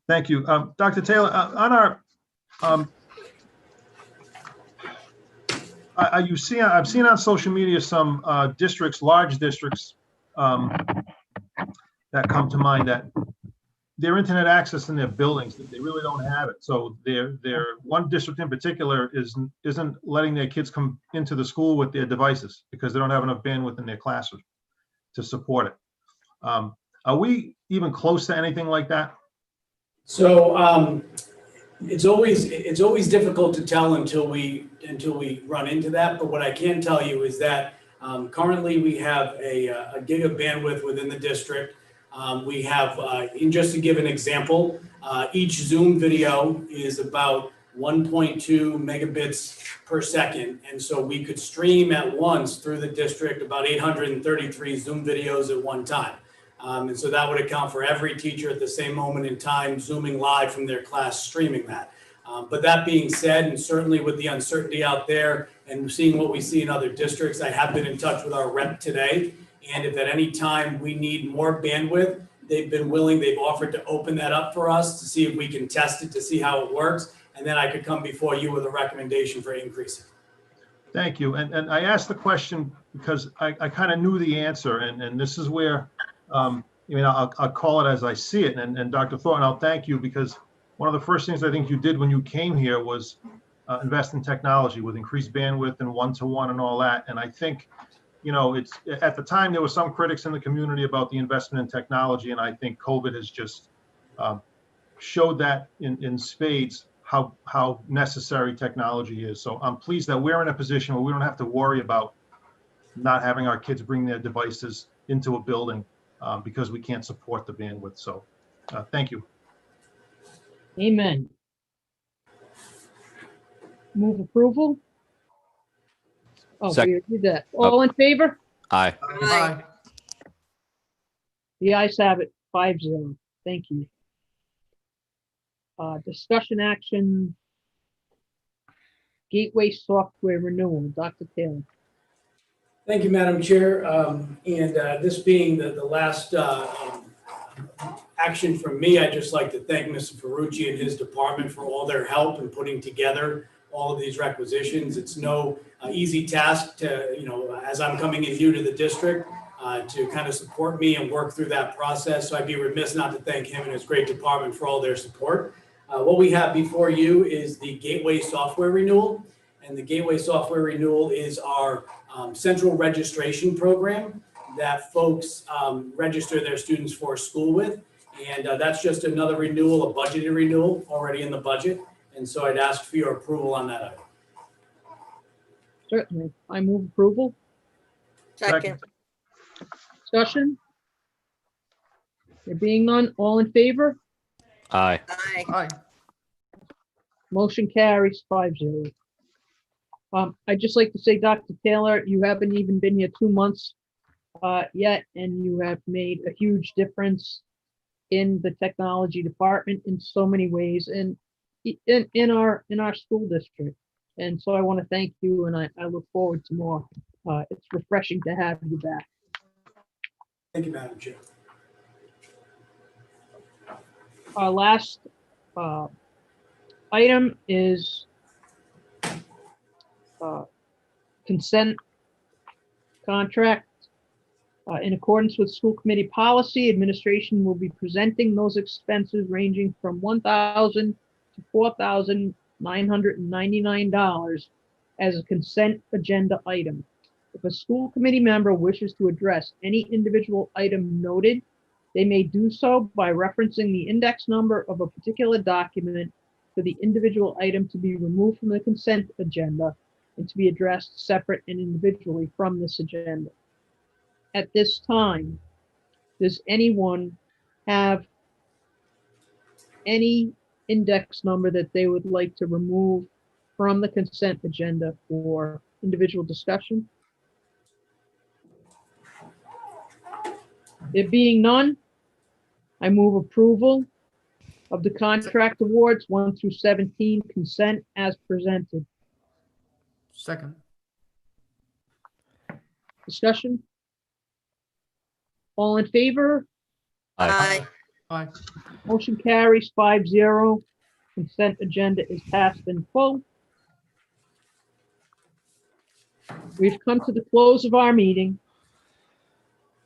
Thank you. Dr. Taylor, on our, I've seen on social media some districts, large districts that come to mind that their internet access in their buildings, they really don't have it. So their one district in particular isn't letting their kids come into the school with their devices because they don't have enough bandwidth in their classroom to support it. Are we even close to anything like that? So it's always difficult to tell until we run into that. But what I can tell you is that currently we have a gig of bandwidth within the district. We have, just to give an example, each Zoom video is about 1.2 megabits per second. And so we could stream at once through the district about 833 Zoom videos at one time. And so that would account for every teacher at the same moment in time Zooming live from their class, streaming that. But that being said, and certainly with the uncertainty out there and seeing what we see in other districts, I have been in touch with our rep today. And if at any time we need more bandwidth, they've offered to open that up for us to see if we can test it, to see how it works. And then I could come before you with a recommendation for increasing. Thank you. And I asked the question because I kind of knew the answer. And this is where, I'll call it as I see it. And Dr. Thornton, I'll thank you because one of the first things I think you did when you came here was invest in technology with increased bandwidth and one-to-one and all that. And I think, it's at the time there were some critics in the community about the investment in technology. And I think COVID has just showed that in spades how necessary technology is. So I'm pleased that we're in a position where we don't have to worry about not having our kids bring their devices into a building because we can't support the bandwidth. So thank you. Amen. Move approval. Oh, Second. we did that. All in favor? Aye. Aye. The ayes have it, 5-0. Thank you. Discussion action, gateway software renewal, Dr. Taylor. Thank you, Madam Chair. This being the last action from me, I'd just like to thank Mr. Ferrucci and his department for all their help in putting together all of these requisitions. It's no easy task to, as I'm coming in new to the district, to kind of support me and work through that process. So I'd be remiss not to thank him and his great department for all their support. What we have before you is the Gateway software renewal. And the Gateway software renewal is our central registration program that folks register their students for school with. And that's just another renewal, a budgeted renewal already in the budget. And so I'd ask for your approval on that item. Certainly. I move approval. Second. Discussion? There being none, all in favor? Aye. Aye. Aye. Motion carries 5-0. I'd just like to say, Dr. Taylor, you haven't even been here 2 months yet, and you have made a huge difference in the technology department in so many ways and in our school district. And so I want to thank you, and I look forward to more. It's refreshing to have you back. Thank you, Madam Chair. Our last item is consent contract. In accordance with school committee policy, administration will be presenting those expenses ranging from $1,000 to $4,999 as a consent agenda item. If a school committee member wishes to address any individual item noted, they may do so by referencing the index number of a particular document for the individual item to be removed from the consent agenda and to be addressed separate and individually from this agenda. At this time, does anyone have any index number that they would like to remove from the consent agenda for individual discussion? There being none, I move approval of the contract awards 1 through 17 consent as presented. Second. Discussion? All in favor? Aye. Aye. Motion carries 5-0. Consent agenda is passed in full. We've come to the close of our meeting.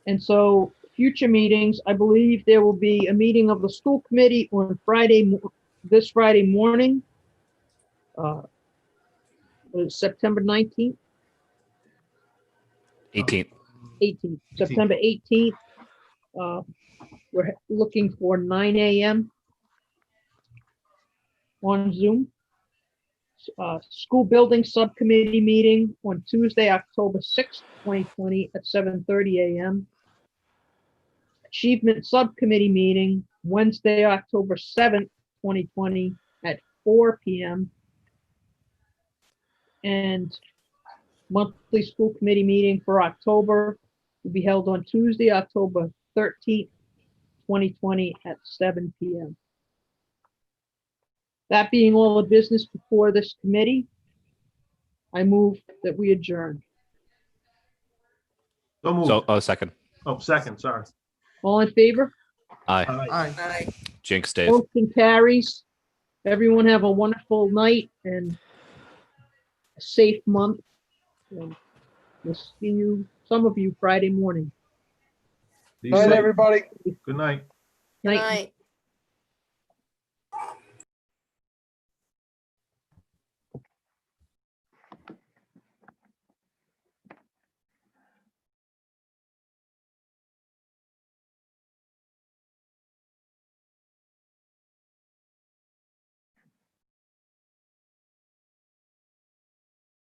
And so future meetings, I believe there will be a meeting of the school committee on this Friday morning, September 19th, 18th. 18th, September 18th. We're looking for 9 a.m. on Zoom. School building subcommittee meeting on Tuesday, October 6th, 2020 at 7:30 a.m. Achievement subcommittee meeting Wednesday, October 7th, 2020 at 4 p.m. And monthly school committee meeting for October will be held on Tuesday, October 13th, 2020 at 7 p.m. That being all the business before this committee, I move that we adjourn. So moved. So, second. Oh, second, sorry. All in favor? Aye. Aye. Aye. Jinx, Dave. Motion carries. Everyone have a wonderful night and a safe month. And we'll see you, some of you, Friday morning. Be Night, safe. everybody. Good night. Good Night. night.